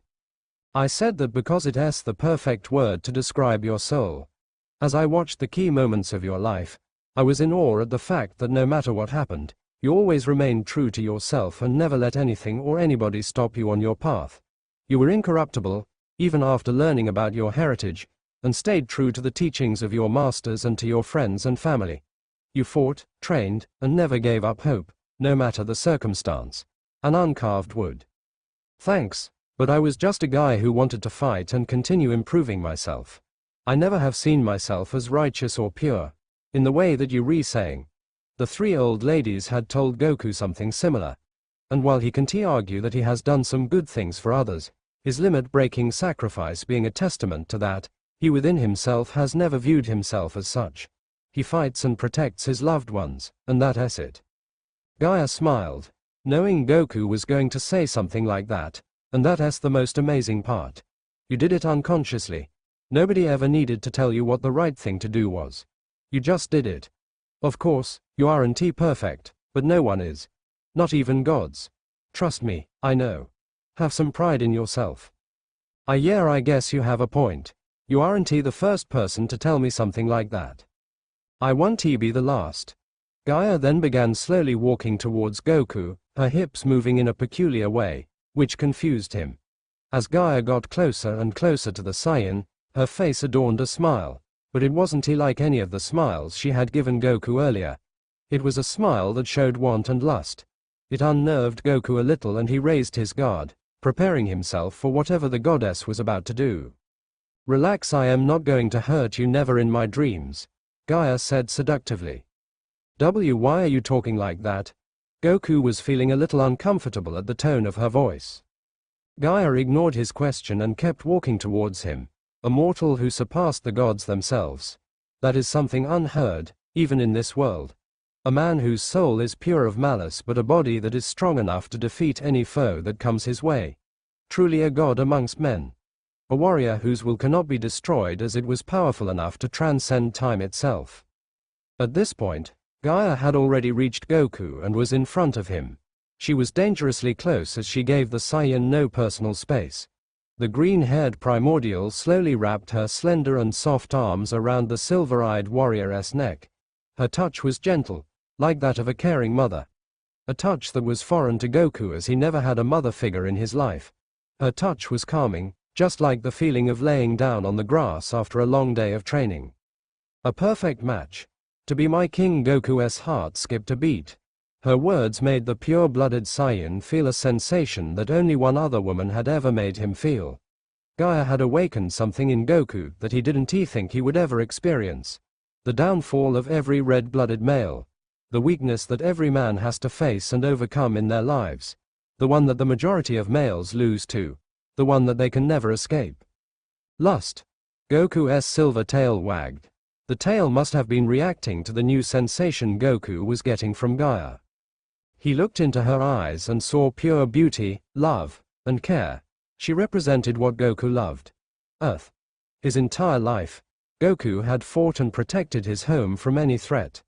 Speaker 1: I said that because it is the perfect word to describe your soul. As I watched the key moments of your life, I was in awe at the fact that no matter what happened, you always remained true to yourself and never let anything or anybody stop you on your path. You were incorruptible, even after learning about your heritage, and stayed true to the teachings of your masters and to your friends and family. You fought, trained, and never gave up hope, no matter the circumstance. An uncarved wood. Thanks, but I was just a guy who wanted to fight and continue improving myself. I never have seen myself as righteous or pure, in the way that you re-saying. The three old ladies had told Goku something similar. And while he can argue that he has done some good things for others, his limit-breaking sacrifice being a testament to that, he within himself has never viewed himself as such. He fights and protects his loved ones, and that is it. Gaia smiled, knowing Goku was going to say something like that, and that is the most amazing part. You did it unconsciously. Nobody ever needed to tell you what the right thing to do was. You just did it. Of course, you aren't perfect, but no one is. Not even gods. Trust me, I know. Have some pride in yourself. I guess you have a point. You aren't the first person to tell me something like that. I won't be the last. Gaia then began slowly walking towards Goku, her hips moving in a peculiar way, which confused him. As Gaia got closer and closer to the Saiyan, her face adorned a smile, but it wasn't like any of the smiles she had given Goku earlier. It was a smile that showed want and lust. It unnerved Goku a little and he raised his guard, preparing himself for whatever the goddess was about to do. Relax, I am not going to hurt you, never in my dreams, Gaia said seductively. Why are you talking like that? Goku was feeling a little uncomfortable at the tone of her voice. Gaia ignored his question and kept walking towards him, a mortal who surpassed the gods themselves. That is something unheard, even in this world. A man whose soul is pure of malice but a body that is strong enough to defeat any foe that comes his way. Truly a god amongst men. A warrior whose will cannot be destroyed as it was powerful enough to transcend time itself. At this point, Gaia had already reached Goku and was in front of him. She was dangerously close as she gave the Saiyan no personal space. The green-haired primordial slowly wrapped her slender and soft arms around the silver-eyed warrior's neck. Her touch was gentle, like that of a caring mother. A touch that was foreign to Goku as he never had a mother figure in his life. Her touch was calming, just like the feeling of laying down on the grass after a long day of training. A perfect match. To be my king. Goku's heart skipped a beat. Her words made the pure-blooded Saiyan feel a sensation that only one other woman had ever made him feel. Gaia had awakened something in Goku that he didn't think he would ever experience. The downfall of every red-blooded male. The weakness that every man has to face and overcome in their lives. The one that the majority of males lose to. The one that they can never escape. Lust. Goku's silver tail wagged. The tail must have been reacting to the new sensation Goku was getting from Gaia. He looked into her eyes and saw pure beauty, love, and care. She represented what Goku loved. Earth. His entire life, Goku had fought and protected his home from any threat.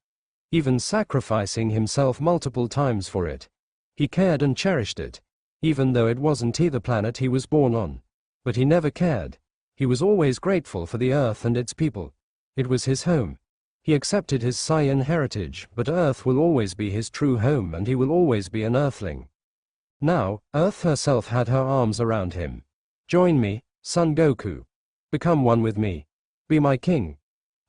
Speaker 1: even sacrificing himself multiple times for it. He cared and cherished it, even though it wasn't the planet he was born on. But he never cared. He was always grateful for the Earth and its people. It was his home. He accepted his Saiyan heritage, but Earth will always be his true home and he will always be an Earthling. Now, Earth herself had her arms around him. Join me, son Goku. Become one with me. Be my king.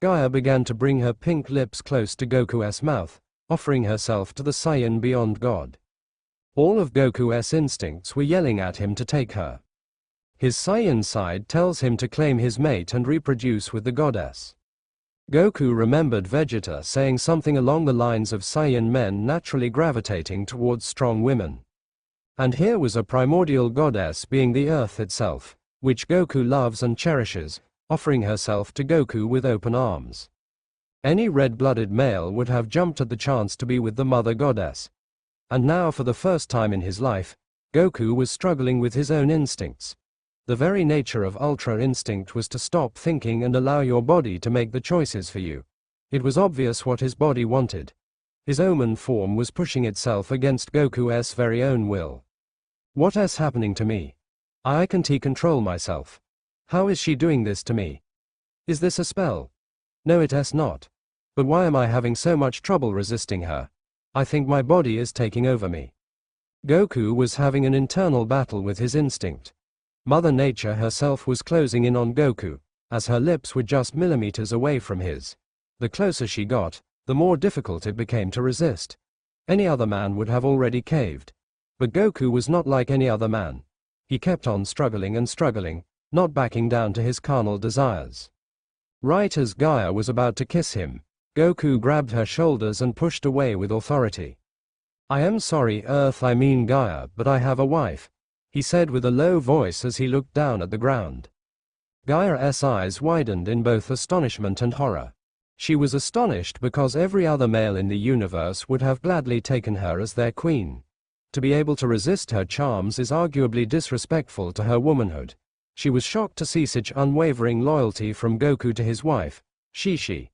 Speaker 1: Gaia began to bring her pink lips close to Goku's mouth, offering herself to the Saiyan beyond God. All of Goku's instincts were yelling at him to take her. His Saiyan side tells him to claim his mate and reproduce with the goddess. Goku remembered Vegeta saying something along the lines of Saiyan men naturally gravitating towards strong women. And here was a primordial goddess being the Earth itself, which Goku loves and cherishes, offering herself to Goku with open arms. Any red-blooded male would have jumped at the chance to be with the mother goddess. And now for the first time in his life, Goku was struggling with his own instincts. The very nature of Ultra Instinct was to stop thinking and allow your body to make the choices for you. It was obvious what his body wanted. His Omen form was pushing itself against Goku's very own will. What is happening to me? I can't control myself. How is she doing this to me? Is this a spell? No, it is not. But why am I having so much trouble resisting her? I think my body is taking over me. Goku was having an internal battle with his instinct. Mother Nature herself was closing in on Goku, as her lips were just millimeters away from his. The closer she got, the more difficult it became to resist. Any other man would have already caved. But Goku was not like any other man. He kept on struggling and struggling, not backing down to his carnal desires. Right as Gaia was about to kiss him, Goku grabbed her shoulders and pushed away with authority. I am sorry, Earth, I mean Gaia, but I have a wife, he said with a low voice as he looked down at the ground. Gaia's eyes widened in both astonishment and horror. She was astonished because every other male in the universe would have gladly taken her as their queen. To be able to resist her charms is arguably disrespectful to her womanhood. She was shocked to see such unwavering loyalty from Goku to his wife, Shishi.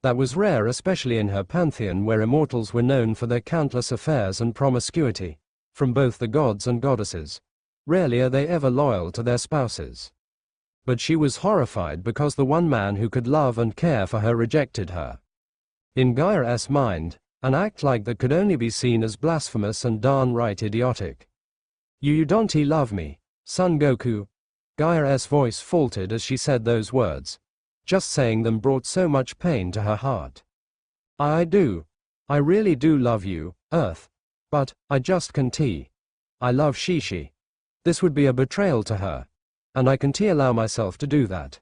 Speaker 1: That was rare, especially in her pantheon where immortals were known for their countless affairs and promiscuity, from both the gods and goddesses. Rarely are they ever loyal to their spouses. But she was horrified because the one man who could love and care for her rejected her. In Gaia's mind, an act like that could only be seen as blasphemous and downright idiotic. You don't love me, son Goku? Gaia's voice faltered as she said those words. Just saying them brought so much pain to her heart. I do. I really do love you, Earth. But, I just can't. I love Shishi. This would be a betrayal to her. And I can't allow myself to do that.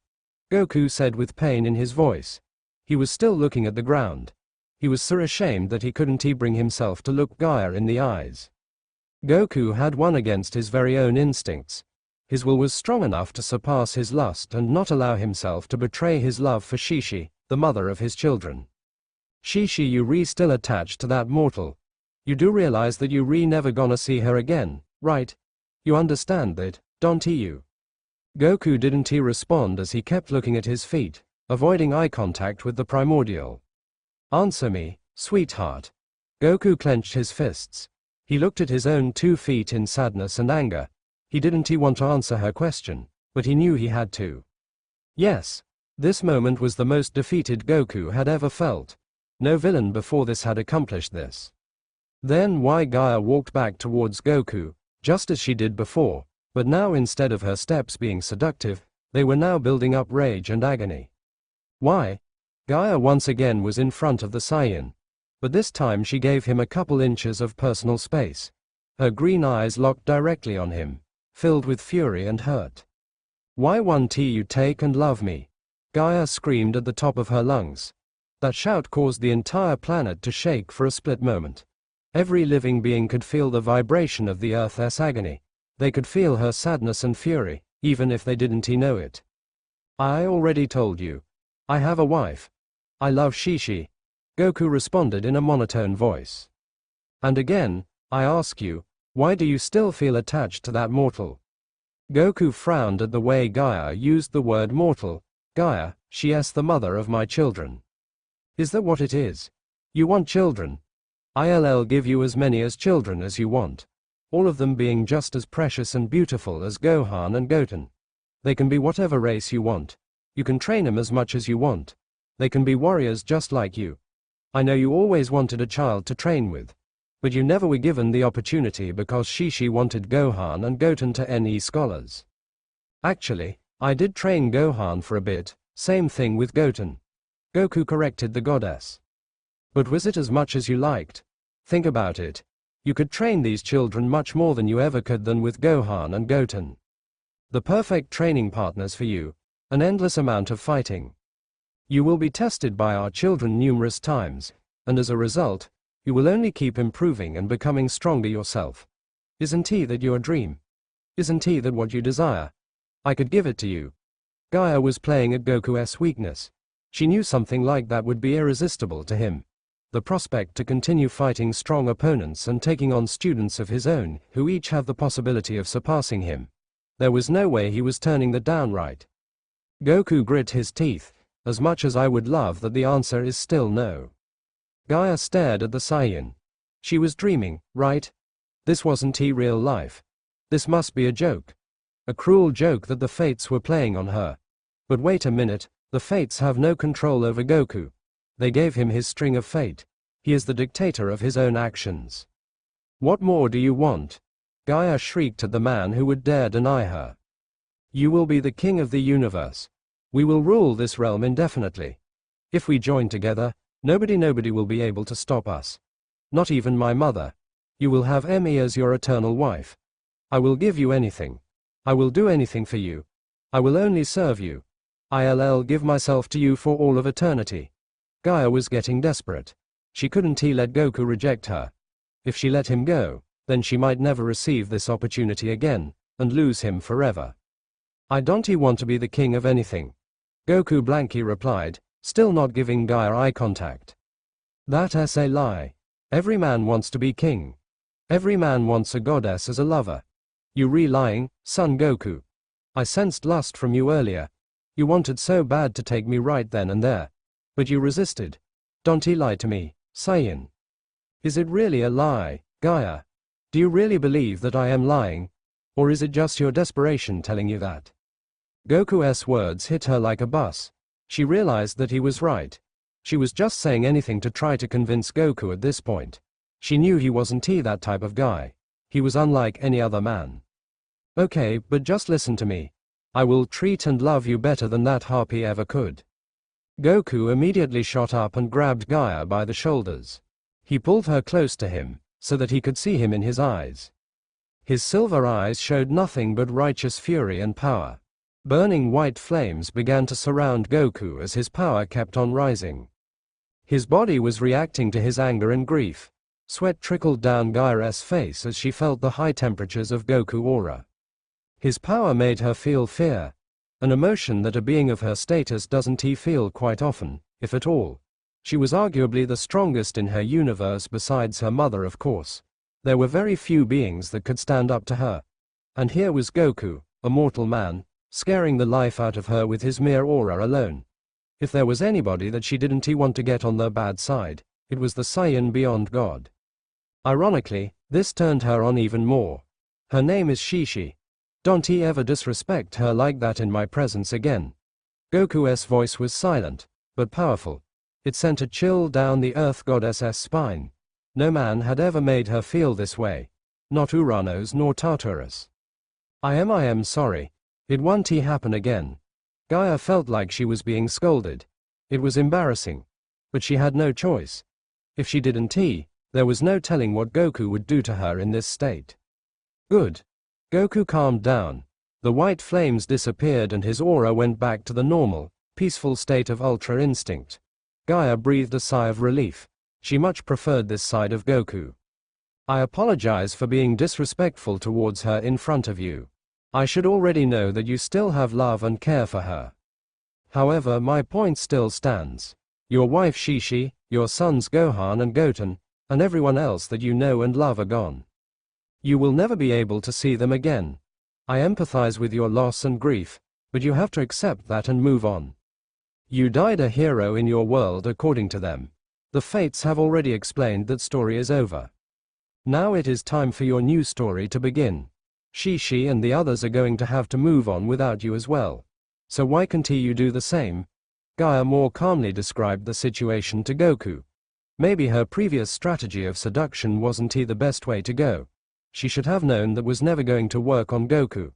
Speaker 1: Goku said with pain in his voice. He was still looking at the ground. He was so ashamed that he couldn't bring himself to look Gaia in the eyes. Goku had won against his very own instincts. His will was strong enough to surpass his lust and not allow himself to betray his love for Shishi, the mother of his children. Shishi, you still attached to that mortal. You do realize that you never gonna see her again, right? You understand that, don't you? Goku didn't respond as he kept looking at his feet, avoiding eye contact with the primordial. Answer me, sweetheart. Goku clenched his fists. He looked at his own 2 feet in sadness and anger. He didn't want to answer her question, but he knew he had to. Yes. This moment was the most defeated Goku had ever felt. No villain before this had accomplished this. Then why Gaia walked back towards Goku, just as she did before, but now instead of her steps being seductive, they were now building up rage and agony. Why? Gaia once again was in front of the Saiyan, but this time she gave him a couple inches of personal space. Her green eyes locked directly on him, filled with fury and hurt. Why won't you take and love me? Gaia screamed at the top of her lungs. That shout caused the entire planet to shake for a split moment. Every living being could feel the vibration of the Earth's agony. They could feel her sadness and fury, even if they didn't know it. I already told you. I have a wife. I love Shishi. Goku responded in a monotone voice. And again, I ask you, why do you still feel attached to that mortal? Goku frowned at the way Gaia used the word mortal. Gaia, she is the mother of my children. Is that what it is? You want children. I'll give you as many as children as you want. All of them being just as precious and beautiful as Gohan and Goten. They can be whatever race you want. You can train them as much as you want. They can be warriors just like you. I know you always wanted a child to train with. But you never were given the opportunity because Shishi wanted Gohan and Goten to NE scholars. Actually, I did train Gohan for a bit, same thing with Goten. Goku corrected the goddess. But was it as much as you liked? Think about it. You could train these children much more than you ever could than with Gohan and Goten. The perfect training partners for you, an endless amount of fighting. You will be tested by our children numerous times, and as a result, you will only keep improving and becoming stronger yourself. Isn't he that your dream? Isn't he that what you desire? I could give it to you. Gaia was playing at Goku's weakness. She knew something like that would be irresistible to him. The prospect to continue fighting strong opponents and taking on students of his own, who each have the possibility of surpassing him. There was no way he was turning that down right. Goku grit his teeth, as much as I would love that the answer is still no. Gaia stared at the Saiyan. She was dreaming, right? This wasn't real life. This must be a joke. A cruel joke that the fates were playing on her. But wait a minute, the fates have no control over Goku. They gave him his string of fate. He is the dictator of his own actions. What more do you want? Gaia shrieked at the man who would dare deny her. You will be the king of the universe. We will rule this realm indefinitely. If we join together, nobody will be able to stop us. Not even my mother. You will have Emmy as your eternal wife. I will give you anything. I will do anything for you. I will only serve you. I'll give myself to you for all of eternity. Gaia was getting desperate. She couldn't let Goku reject her. If she let him go, then she might never receive this opportunity again, and lose him forever. I don't want to be the king of anything. Goku blankly replied, still not giving Gaia eye contact. That's a lie. Every man wants to be king. Every man wants a goddess as a lover. You lying, son Goku. I sensed lust from you earlier. You wanted so bad to take me right then and there. But you resisted. Don't lie to me, Saiyan. Is it really a lie, Gaia? Do you really believe that I am lying? Or is it just your desperation telling you that? Goku's words hit her like a bus. She realized that he was right. She was just saying anything to try to convince Goku at this point. She knew he wasn't that type of guy. He was unlike any other man. Okay, but just listen to me. I will treat and love you better than that harpy ever could. Goku immediately shot up and grabbed Gaia by the shoulders. He pulled her close to him, so that he could see him in his eyes. His silver eyes showed nothing but righteous fury and power. Burning white flames began to surround Goku as his power kept on rising. His body was reacting to his anger and grief. Sweat trickled down Gaia's face as she felt the high temperatures of Goku aura. His power made her feel fear, an emotion that a being of her status doesn't feel quite often, if at all. She was arguably the strongest in her universe besides her mother, of course. There were very few beings that could stand up to her. And here was Goku, a mortal man, scaring the life out of her with his mere aura alone. If there was anybody that she didn't want to get on their bad side, it was the Saiyan beyond God. Ironically, this turned her on even more. Her name is Shishi. Don't ever disrespect her like that in my presence again. Goku's voice was silent, but powerful. It sent a chill down the Earth Goddess's spine. No man had ever made her feel this way. Not Uranos nor Tartarus. I am sorry. It won't happen again. Gaia felt like she was being scolded. It was embarrassing. But she had no choice. If she didn't there was no telling what Goku would do to her in this state. Good. Goku calmed down. The white flames disappeared and his aura went back to the normal, peaceful state of Ultra Instinct. Gaia breathed a sigh of relief. She much preferred this side of Goku. I apologize for being disrespectful towards her in front of you. I should already know that you still have love and care for her. However, my point still stands. Your wife Shishi, your sons Gohan and Goten, and everyone else that you know and love are gone. You will never be able to see them again. I empathize with your loss and grief, but you have to accept that and move on. You died a hero in your world according to them. The fates have already explained that story is over. Now it is time for your new story to begin. Shishi and the others are going to have to move on without you as well. So why can't you do the same? Gaia more calmly described the situation to Goku. Maybe her previous strategy of seduction wasn't the best way to go. She should have known that was never going to work on Goku.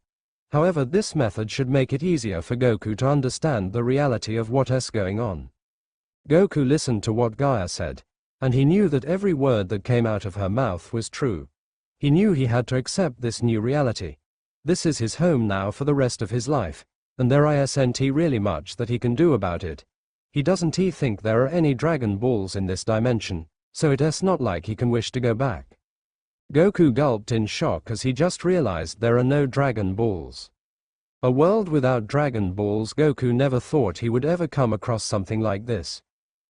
Speaker 1: However, this method should make it easier for Goku to understand the reality of what's going on. Goku listened to what Gaia said, and he knew that every word that came out of her mouth was true. He knew he had to accept this new reality. This is his home now for the rest of his life, and there isn't really much that he can do about it. He doesn't think there are any Dragon Balls in this dimension, so it's not like he can wish to go back. Goku gulped in shock as he just realized there are no Dragon Balls. A world without Dragon Balls. Goku never thought he would ever come across something like this.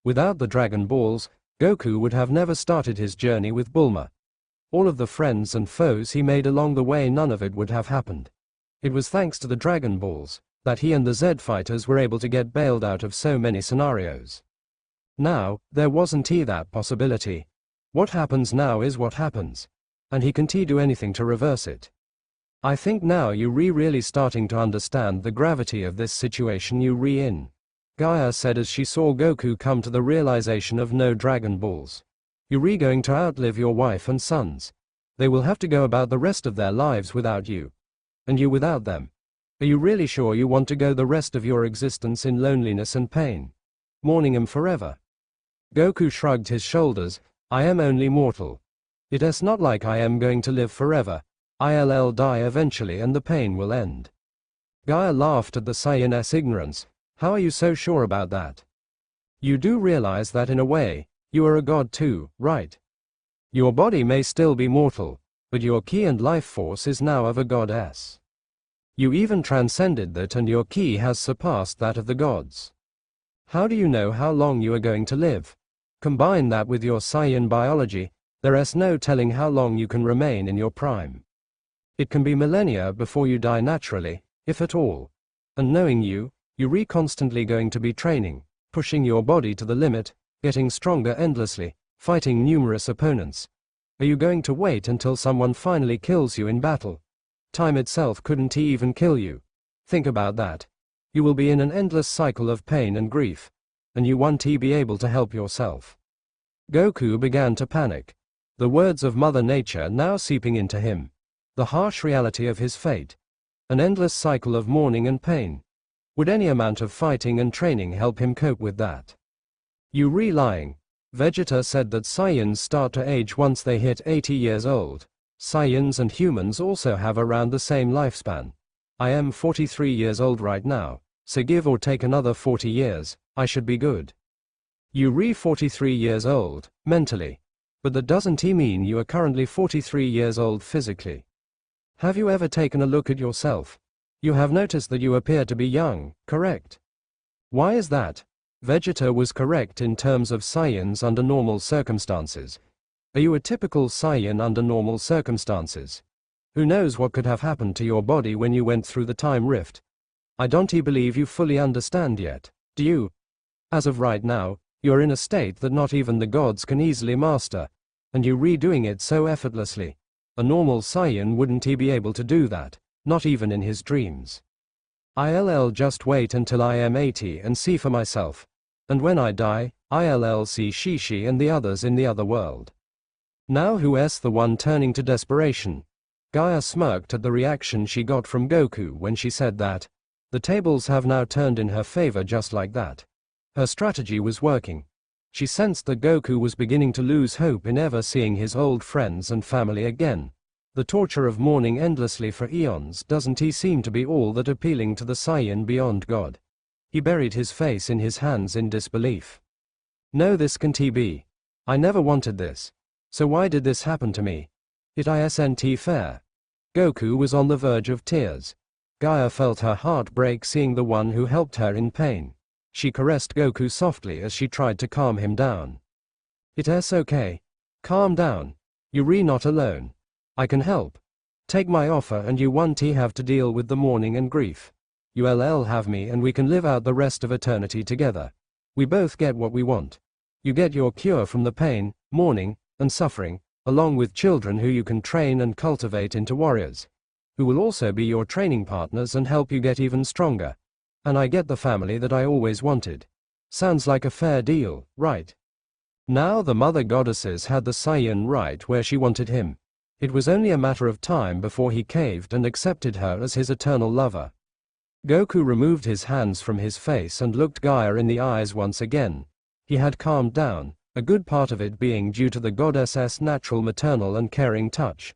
Speaker 1: Without the Dragon Balls, Goku would have never started his journey with Bulma. All of the friends and foes he made along the way, none of it would have happened. It was thanks to the Dragon Balls that he and the Z fighters were able to get bailed out of so many scenarios. Now, there wasn't that possibility. What happens now is what happens, and he can't do anything to reverse it. I think now you really starting to understand the gravity of this situation you in. Gaia said as she saw Goku come to the realization of no Dragon Balls. You're going to outlive your wife and sons. They will have to go about the rest of their lives without you. And you without them. Are you really sure you want to go the rest of your existence in loneliness and pain? Mourning them forever? Goku shrugged his shoulders. I am only mortal. It's not like I am going to live forever. I'll die eventually and the pain will end. Gaia laughed at the Saiyan's ignorance. How are you so sure about that? You do realize that in a way, you are a god too, right? Your body may still be mortal, but your ki and life force is now of a goddess. You even transcended that and your ki has surpassed that of the gods. How do you know how long you are going to live? Combine that with your Saiyan biology, there's no telling how long you can remain in your prime. It can be millennia before you die naturally, if at all. And knowing you're constantly going to be training, pushing your body to the limit, getting stronger endlessly, fighting numerous opponents. Are you going to wait until someone finally kills you in battle? Time itself couldn't even kill you. Think about that. You will be in an endless cycle of pain and grief, and you won't be able to help yourself. Goku began to panic. The words of Mother Nature now seeping into him. The harsh reality of his fate. An endless cycle of mourning and pain. Would any amount of fighting and training help him cope with that? You lying. Vegeta said that Saiyans start to age once they hit 80 years old. Saiyans and humans also have around the same lifespan. I am 43 years old right now, so give or take another 40 years, I should be good. You 43 years old, mentally. But that doesn't mean you are currently 43 years old physically. Have you ever taken a look at yourself? You have noticed that you appear to be young, correct? Why is that? Vegeta was correct in terms of Saiyans under normal circumstances. Are you a typical Saiyan under normal circumstances? Who knows what could have happened to your body when you went through the time rift? I don't believe you fully understand yet, do you? As of right now, you're in a state that not even the gods can easily master, and you redoing it so effortlessly. A normal Saiyan wouldn't be able to do that, not even in his dreams. I'll just wait until I am 80 and see for myself, and when I die, I'll see Shishi and the others in the other world. Now who's the one turning to desperation? Gaia smirked at the reaction she got from Goku when she said that. The tables have now turned in her favor just like that. Her strategy was working. She sensed that Goku was beginning to lose hope in ever seeing his old friends and family again. The torture of mourning endlessly for eons doesn't seem to be all that appealing to the Saiyan beyond God. He buried his face in his hands in disbelief. No, this can't be. I never wanted this. So why did this happen to me? It isn't fair. Goku was on the verge of tears. Gaia felt her heart break seeing the one who helped her in pain. She caressed Goku softly as she tried to calm him down. It's okay. Calm down. You're not alone. I can help. Take my offer and you won't have to deal with the mourning and grief. You'll have me and we can live out the rest of eternity together. We both get what we want. You get your cure from the pain, mourning, and suffering, along with children who you can train and cultivate into warriors, who will also be your training partners and help you get even stronger. And I get the family that I always wanted. Sounds like a fair deal, right? Now the mother goddesses had the Saiyan right where she wanted him. It was only a matter of time before he caved and accepted her as his eternal lover. Goku removed his hands from his face and looked Gaia in the eyes once again. He had calmed down, a good part of it being due to the goddess's natural maternal and caring touch.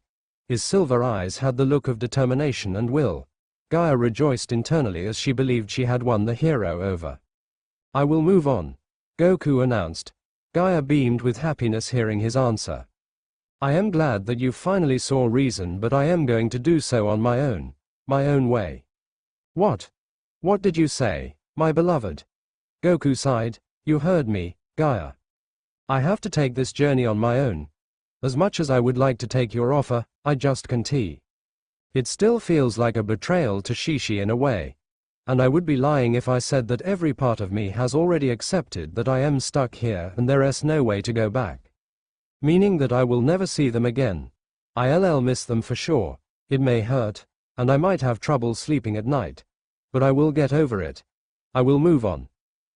Speaker 1: His silver eyes had the look of determination and will. Gaia rejoiced internally as she believed she had won the hero over. I will move on, Goku announced. Gaia beamed with happiness hearing his answer. I am glad that you finally saw reason, but I am going to do so on my own way. What? What did you say, my beloved? Goku sighed. You heard me, Gaia. I have to take this journey on my own. As much as I would like to take your offer, I just can't. It still feels like a betrayal to Shishi in a way. And I would be lying if I said that every part of me has already accepted that I am stuck here and there is no way to go back. Meaning that I will never see them again. I'll miss them for sure. It may hurt, and I might have trouble sleeping at night. But I will get over it. I will move on.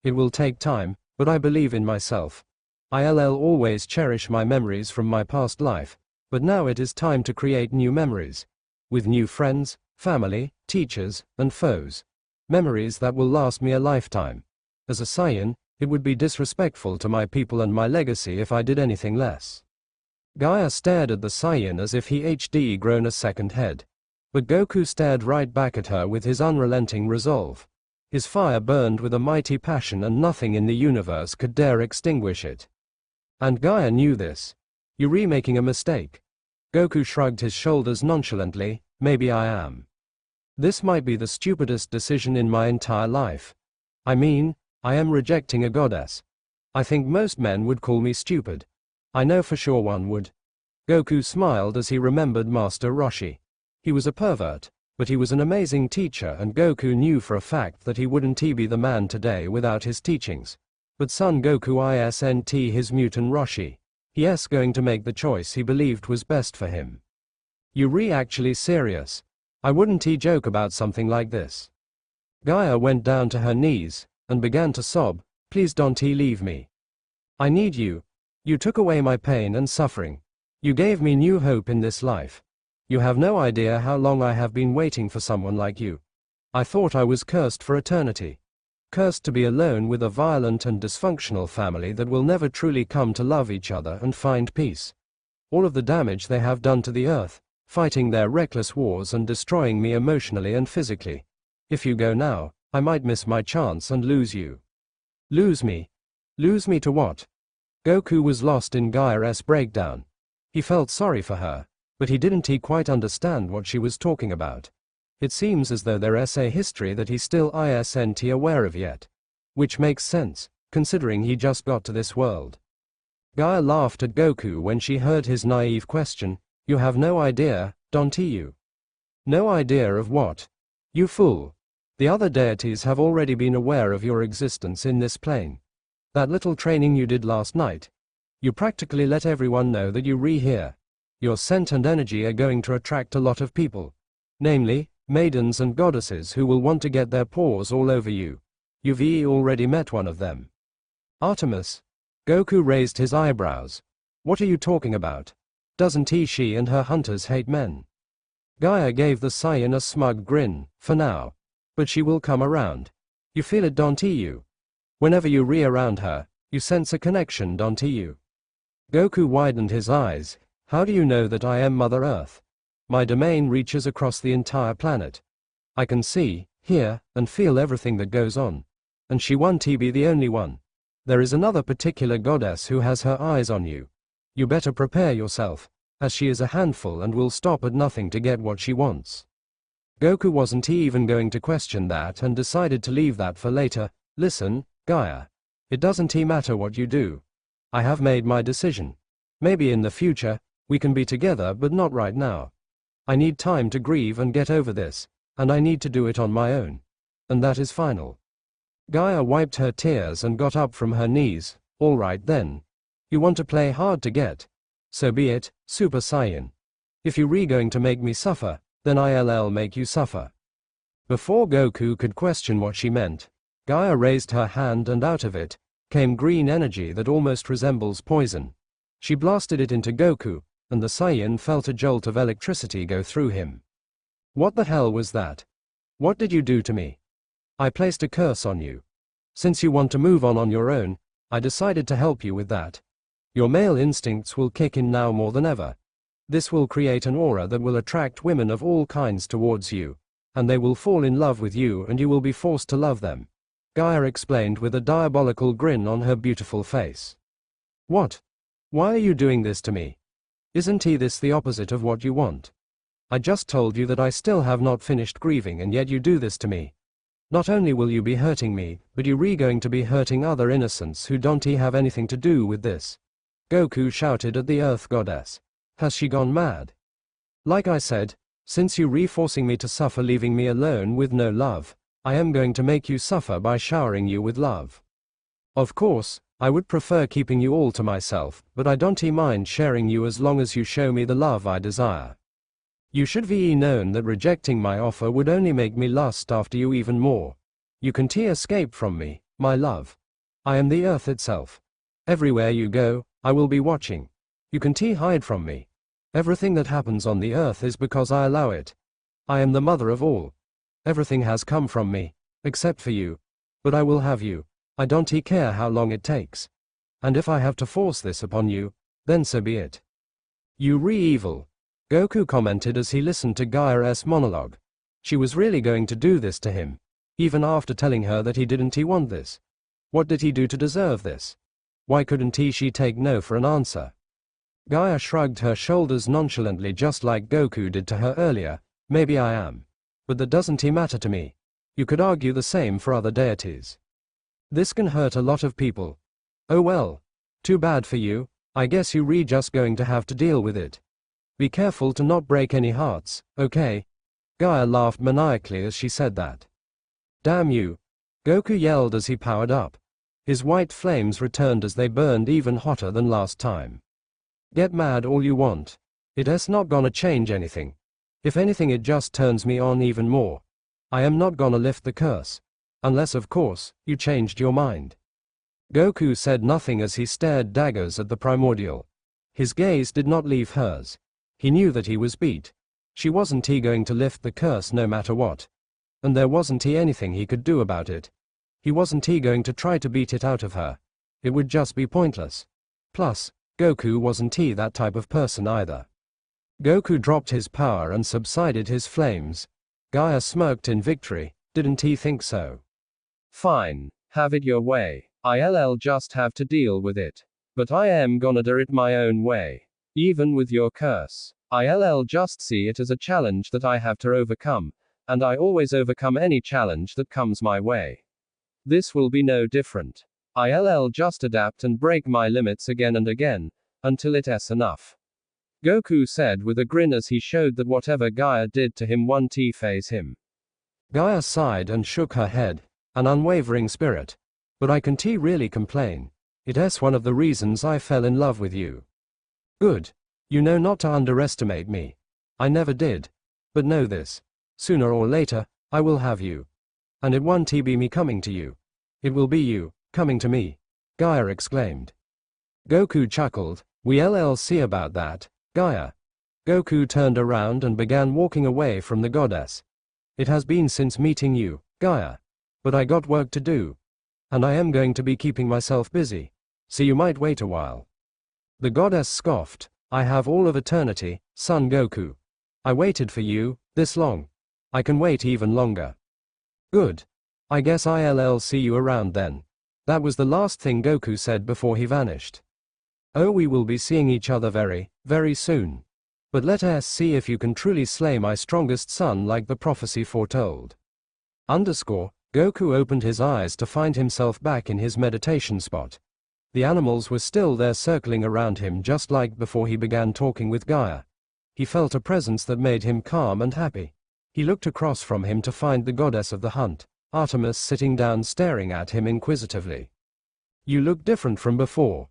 Speaker 1: It will take time, but I believe in myself. I'll always cherish my memories from my past life, but now it is time to create new memories. With new friends, family, teachers, and foes. Memories that will last me a lifetime. As a Saiyan, it would be disrespectful to my people and my legacy if I did anything less. Gaia stared at the Saiyan as if he had grown a second head. But Goku stared right back at her with his unrelenting resolve. His fire burned with a mighty passion and nothing in the universe could dare extinguish it. And Gaia knew this. You're making a mistake. Goku shrugged his shoulders nonchalantly. Maybe I am. This might be the stupidest decision in my entire life. I mean, I am rejecting a goddess. I think most men would call me stupid. I know for sure one would. Goku smiled as he remembered Master Roshi. He was a pervert, but he was an amazing teacher, and Goku knew for a fact that he wouldn't be the man today without his teachings. But Son Goku isn't his mutant Roshi. He's going to make the choice he believed was best for him. You're actually serious? I wouldn't joke about something like this. Gaia went down to her knees and began to sob. Please don't leave me. I need you. You took away my pain and suffering. You gave me new hope in this life. You have no idea how long I have been waiting for someone like you. I thought I was cursed for eternity. Cursed to be alone with a violent and dysfunctional family that will never truly come to love each other and find peace. All of the damage they have done to the earth, fighting their reckless wars and destroying me emotionally and physically. If you go now, I might miss my chance and lose you. Lose me? Lose me to what? Goku was lost in Gaia's breakdown. He felt sorry for her, but he didn't quite understand what she was talking about. It seems as though there is a history that he still isn't aware of yet. Which makes sense, considering he just got to this world. Gaia laughed at Goku when she heard his naive question. You have no idea, don't you? No idea of what? You fool. The other deities have already been aware of your existence in this plane. That little training you did last night. You practically let everyone know that you're here. Your scent and energy are going to attract a lot of people. Namely, maidens and goddesses who will want to get their paws all over you. You've already met one of them. Artemis. Goku raised his eyebrows. What are you talking about? Doesn't she and her hunters hate men? Gaia gave the Saiyan a smug grin, for now. But she will come around. You feel it, don't you? Whenever you're around her, you sense a connection, don't you? Goku widened his eyes. How do you know that I am Mother Earth? My domain reaches across the entire planet. I can see, hear, and feel everything that goes on. And she won't be the only one. There is another particular goddess who has her eyes on you. You better prepare yourself, as she is a handful and will stop at nothing to get what she wants. Goku wasn't even going to question that and decided to leave that for later. Listen, Gaia. It doesn't matter what you do. I have made my decision. Maybe in the future, we can be together, but not right now. I need time to grieve and get over this, and I need to do it on my own. And that is final. Gaia wiped her tears and got up from her knees. Alright then. You want to play hard to get. So be it, Super Saiyan. If you going to make me suffer, then I'll make you suffer. Before Goku could question what she meant, Gaia raised her hand and out of it came green energy that almost resembles poison. She blasted it into Goku, and the Saiyan felt a jolt of electricity go through him. What the hell was that? What did you do to me? I placed a curse on you. Since you want to move on your own, I decided to help you with that. Your male instincts will kick in now more than ever. This will create an aura that will attract women of all kinds towards you, and they will fall in love with you and you will be forced to love them. Gaia explained with a diabolical grin on her beautiful face. What? Why are you doing this to me? Isn't this the opposite of what you want? I just told you that I still have not finished grieving and yet you do this to me. Not only will you be hurting me, but you going to be hurting other innocents who don't have anything to do with this. Goku shouted at the Earth Goddess. Has she gone mad? Like I said, since you forcing me to suffer leaving me alone with no love, I am going to make you suffer by showering you with love. Of course, I would prefer keeping you all to myself, but I don't mind sharing you as long as you show me the love I desire. You should be known that rejecting my offer would only make me lust after you even more. You can't escape from me, my love. I am the earth itself. Everywhere you go, I will be watching. You can't hide from me. Everything that happens on the earth is because I allow it. I am the mother of all. Everything has come from me, except for you. But I will have you. I don't care how long it takes. And if I have to force this upon you, then so be it. You evil. Goku commented as he listened to Gaia's monologue. She was really going to do this to him, even after telling her that he didn't want this. What did he do to deserve this? Why couldn't she take no for an answer? Gaia shrugged her shoulders nonchalantly just like Goku did to her earlier. Maybe I am. But that doesn't matter to me. You could argue the same for other deities. This can hurt a lot of people. Oh well. Too bad for you, I guess you just going to have to deal with it. Be careful to not break any hearts, okay? Gaia laughed maniacally as she said that. Damn you. Goku yelled as he powered up. His white flames returned as they burned even hotter than last time. Get mad all you want. It's not gonna change anything. If anything it just turns me on even more. I am not gonna lift the curse. Unless of course, you changed your mind. Goku said nothing as he stared daggers at the primordial. His gaze did not leave hers. He knew that he was beat. She wasn't going to lift the curse no matter what. And there wasn't anything he could do about it. He wasn't going to try to beat it out of her. It would just be pointless. Plus, Goku wasn't that type of person either. Goku dropped his power and subsided his flames. Gaia smirked in victory. Didn't he think so? Fine, have it your way. I'll just have to deal with it. But I am gonna do it my own way. Even with your curse. I'll just see it as a challenge that I have to overcome, and I always overcome any challenge that comes my way. This will be no different. I'll just adapt and break my limits again and again, until it's enough. Goku said with a grin as he showed that whatever Gaia did to him won't faze him. Gaia sighed and shook her head, an unwavering spirit. But I can't really complain. It's one of the reasons I fell in love with you. Good. You know not to underestimate me. I never did. But know this. Sooner or later, I will have you. And it won't be me coming to you. It will be you, coming to me. Gaia exclaimed. Goku chuckled. We'll see about that, Gaia. Goku turned around and began walking away from the goddess. It has been since meeting you, Gaia. But I got work to do. And I am going to be keeping myself busy. So you might wait a while. The goddess scoffed. I have all of eternity, son Goku. I waited for you, this long. I can wait even longer. Good. I guess I'll see you around then. That was the last thing Goku said before he vanished. Oh, we will be seeing each other very, very soon. But let us see if you can truly slay my strongest son like the prophecy foretold. Goku opened his eyes to find himself back in his meditation spot. The animals were still there circling around him just like before he began talking with Gaia. He felt a presence that made him calm and happy. He looked across from him to find the goddess of the hunt, Artemis, sitting down staring at him inquisitively. You look different from before.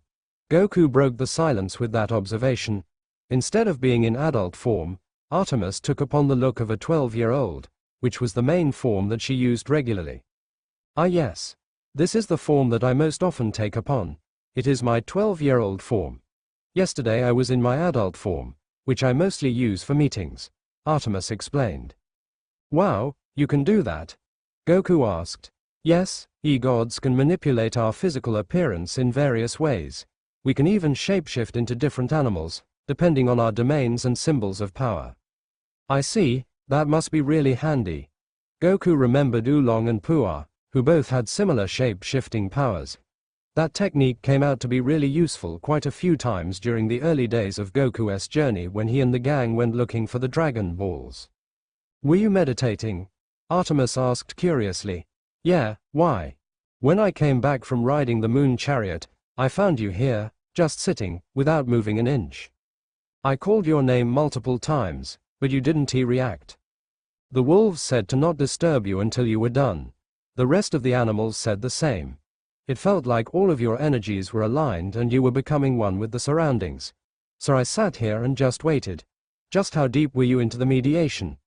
Speaker 1: Goku broke the silence with that observation. Instead of being in adult form, Artemis took upon the look of a 12-year-old, which was the main form that she used regularly. Ah yes. This is the form that I most often take upon. It is my 12-year-old form. Yesterday I was in my adult form, which I mostly use for meetings, Artemis explained. Wow, you can do that? Goku asked. Yes, gods can manipulate our physical appearance in various ways. We can even shapeshift into different animals, depending on our domains and symbols of power. I see, that must be really handy. Goku remembered Oolong and Puar, who both had similar shape-shifting powers. That technique came out to be really useful quite a few times during the early days of Goku's journey when he and the gang went looking for the Dragon Balls. Were you meditating? Artemis asked curiously. Yeah, why? When I came back from riding the moon chariot, I found you here, just sitting, without moving an inch. I called your name multiple times, but you didn't react. The wolves said to not disturb you until you were done. The rest of the animals said the same. It felt like all of your energies were aligned and you were becoming one with the surroundings. So I sat here and just waited. Just how deep were you into the mediation?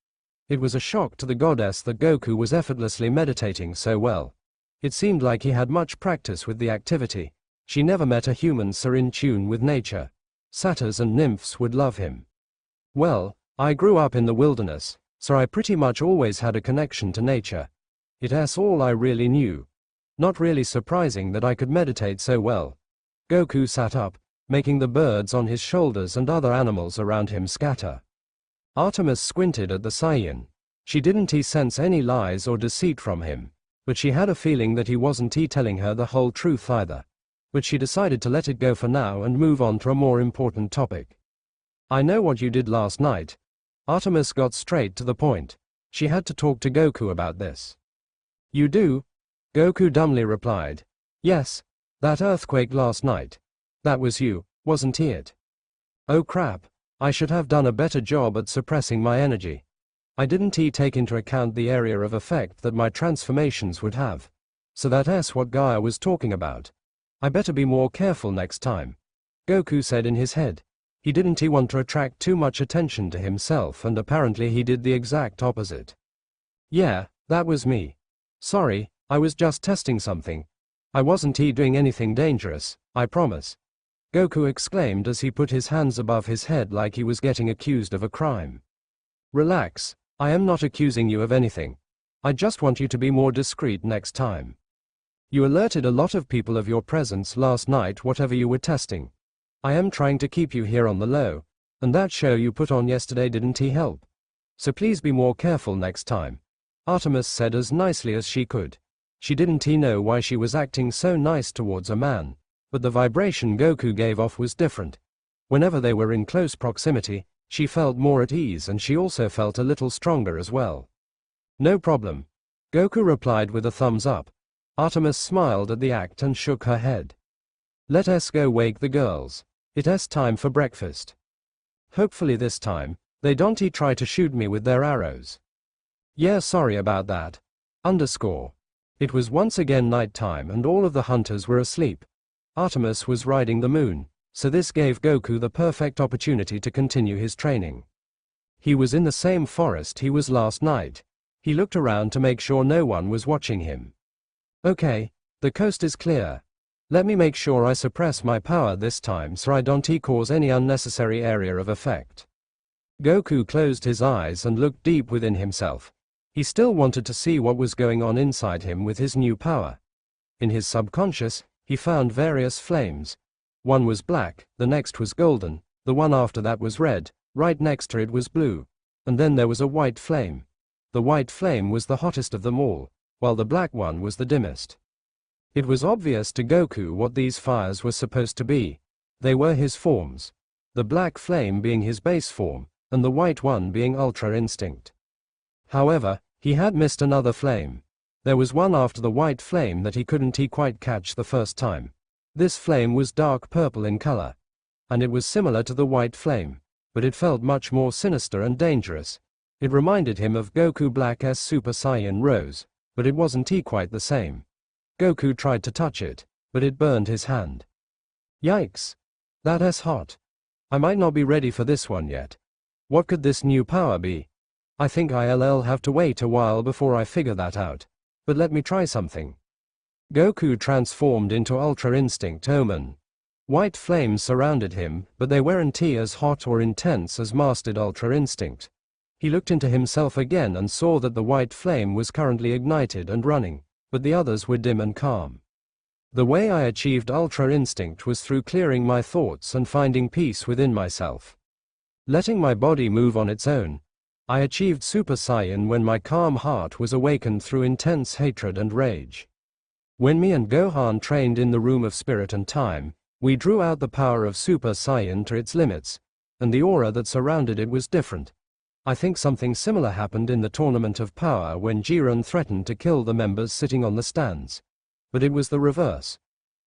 Speaker 1: It was a shock to the goddess that Goku was effortlessly meditating so well. It seemed like he had much practice with the activity. She never met a human so in tune with nature. Satyrs and nymphs would love him. Well, I grew up in the wilderness, so I pretty much always had a connection to nature. It's all I really knew. Not really surprising that I could meditate so well. Goku sat up, making the birds on his shoulders and other animals around him scatter. Artemis squinted at the Saiyan. She didn't sense any lies or deceit from him, but she had a feeling that he wasn't telling her the whole truth either. But she decided to let it go for now and move on to a more important topic. I know what you did last night. Artemis got straight to the point. She had to talk to Goku about this. You do? Goku dumbly replied. Yes, that earthquake last night. That was you, wasn't it? Oh crap, I should have done a better job at suppressing my energy. I didn't take into account the area of effect that my transformations would have. So that's what Gaia was talking about. I better be more careful next time. Goku said in his head. He didn't want to attract too much attention to himself and apparently he did the exact opposite. Yeah, that was me. Sorry, I was just testing something. I wasn't doing anything dangerous, I promise. Goku exclaimed as he put his hands above his head like he was getting accused of a crime. Relax, I am not accusing you of anything. I just want you to be more discreet next time. You alerted a lot of people of your presence last night whatever you were testing. I am trying to keep you here on the low, and that show you put on yesterday didn't help. So please be more careful next time. Artemis said as nicely as she could. She didn't know why she was acting so nice towards a man, but the vibration Goku gave off was different. Whenever they were in close proximity, she felt more at ease and she also felt a little stronger as well. No problem. Goku replied with a thumbs up. Artemis smiled at the act and shook her head. Let us go wake the girls. It's time for breakfast. Hopefully this time, they don't try to shoot me with their arrows. Yeah, sorry about that. It was once again night time and all of the hunters were asleep. Artemis was riding the moon, so this gave Goku the perfect opportunity to continue his training. He was in the same forest he was last night. He looked around to make sure no one was watching him. Okay, the coast is clear. Let me make sure I suppress my power this time so I don't cause any unnecessary area of effect. Goku closed his eyes and looked deep within himself. He still wanted to see what was going on inside him with his new power. In his subconscious, he found various flames. One was black, the next was golden, the one after that was red, right next to it was blue, and then there was a white flame. The white flame was the hottest of them all, while the black one was the dimmest. It was obvious to Goku what these fires were supposed to be. They were his forms. The black flame being his base form, and the white one being Ultra Instinct. However, he had missed another flame. There was one after the white flame that he couldn't quite catch the first time. This flame was dark purple in color. And it was similar to the white flame, but it felt much more sinister and dangerous. It reminded him of Goku Black's Super Saiyan Rose, but it wasn't quite the same. Goku tried to touch it, but it burned his hand. Yikes! That's hot. I might not be ready for this one yet. What could this new power be? I think I'll have to wait a while before I figure that out. But let me try something. Goku transformed into Ultra Instinct Omen. White flames surrounded him, but they weren't as hot or intense as Mastered Ultra Instinct. He looked into himself again and saw that the white flame was currently ignited and running, but the others were dim and calm. The way I achieved Ultra Instinct was through clearing my thoughts and finding peace within myself. Letting my body move on its own, I achieved Super Saiyan when my calm heart was awakened through intense hatred and rage. When me and Gohan trained in the Room of Spirit and Time, we drew out the power of Super Saiyan to its limits, and the aura that surrounded it was different. I think something similar happened in the Tournament of Power when Jiren threatened to kill the members sitting on the stands. But it was the reverse.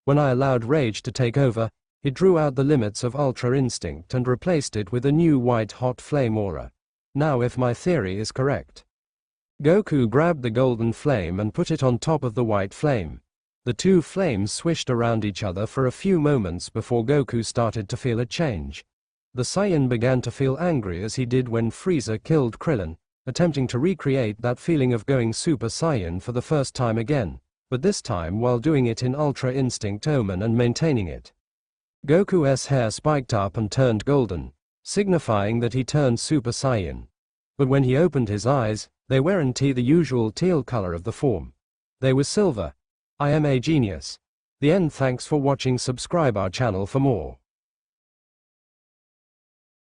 Speaker 1: When I allowed rage to take over, it drew out the limits of Ultra Instinct and replaced it with a new white hot flame aura. Now if my theory is correct. Goku grabbed the golden flame and put it on top of the white flame. The two flames swished around each other for a few moments before Goku started to feel a change. The Saiyan began to feel angry as he did when Frieza killed Krillin, attempting to recreate that feeling of going Super Saiyan for the first time again, but this time while doing it in Ultra Instinct Omen and maintaining it. Goku's hair spiked up and turned golden, signifying that he turned Super Saiyan. But when he opened his eyes, they weren't the usual teal color of the form. They were silver. I am a genius. The end. Thanks for watching. Subscribe our channel for more.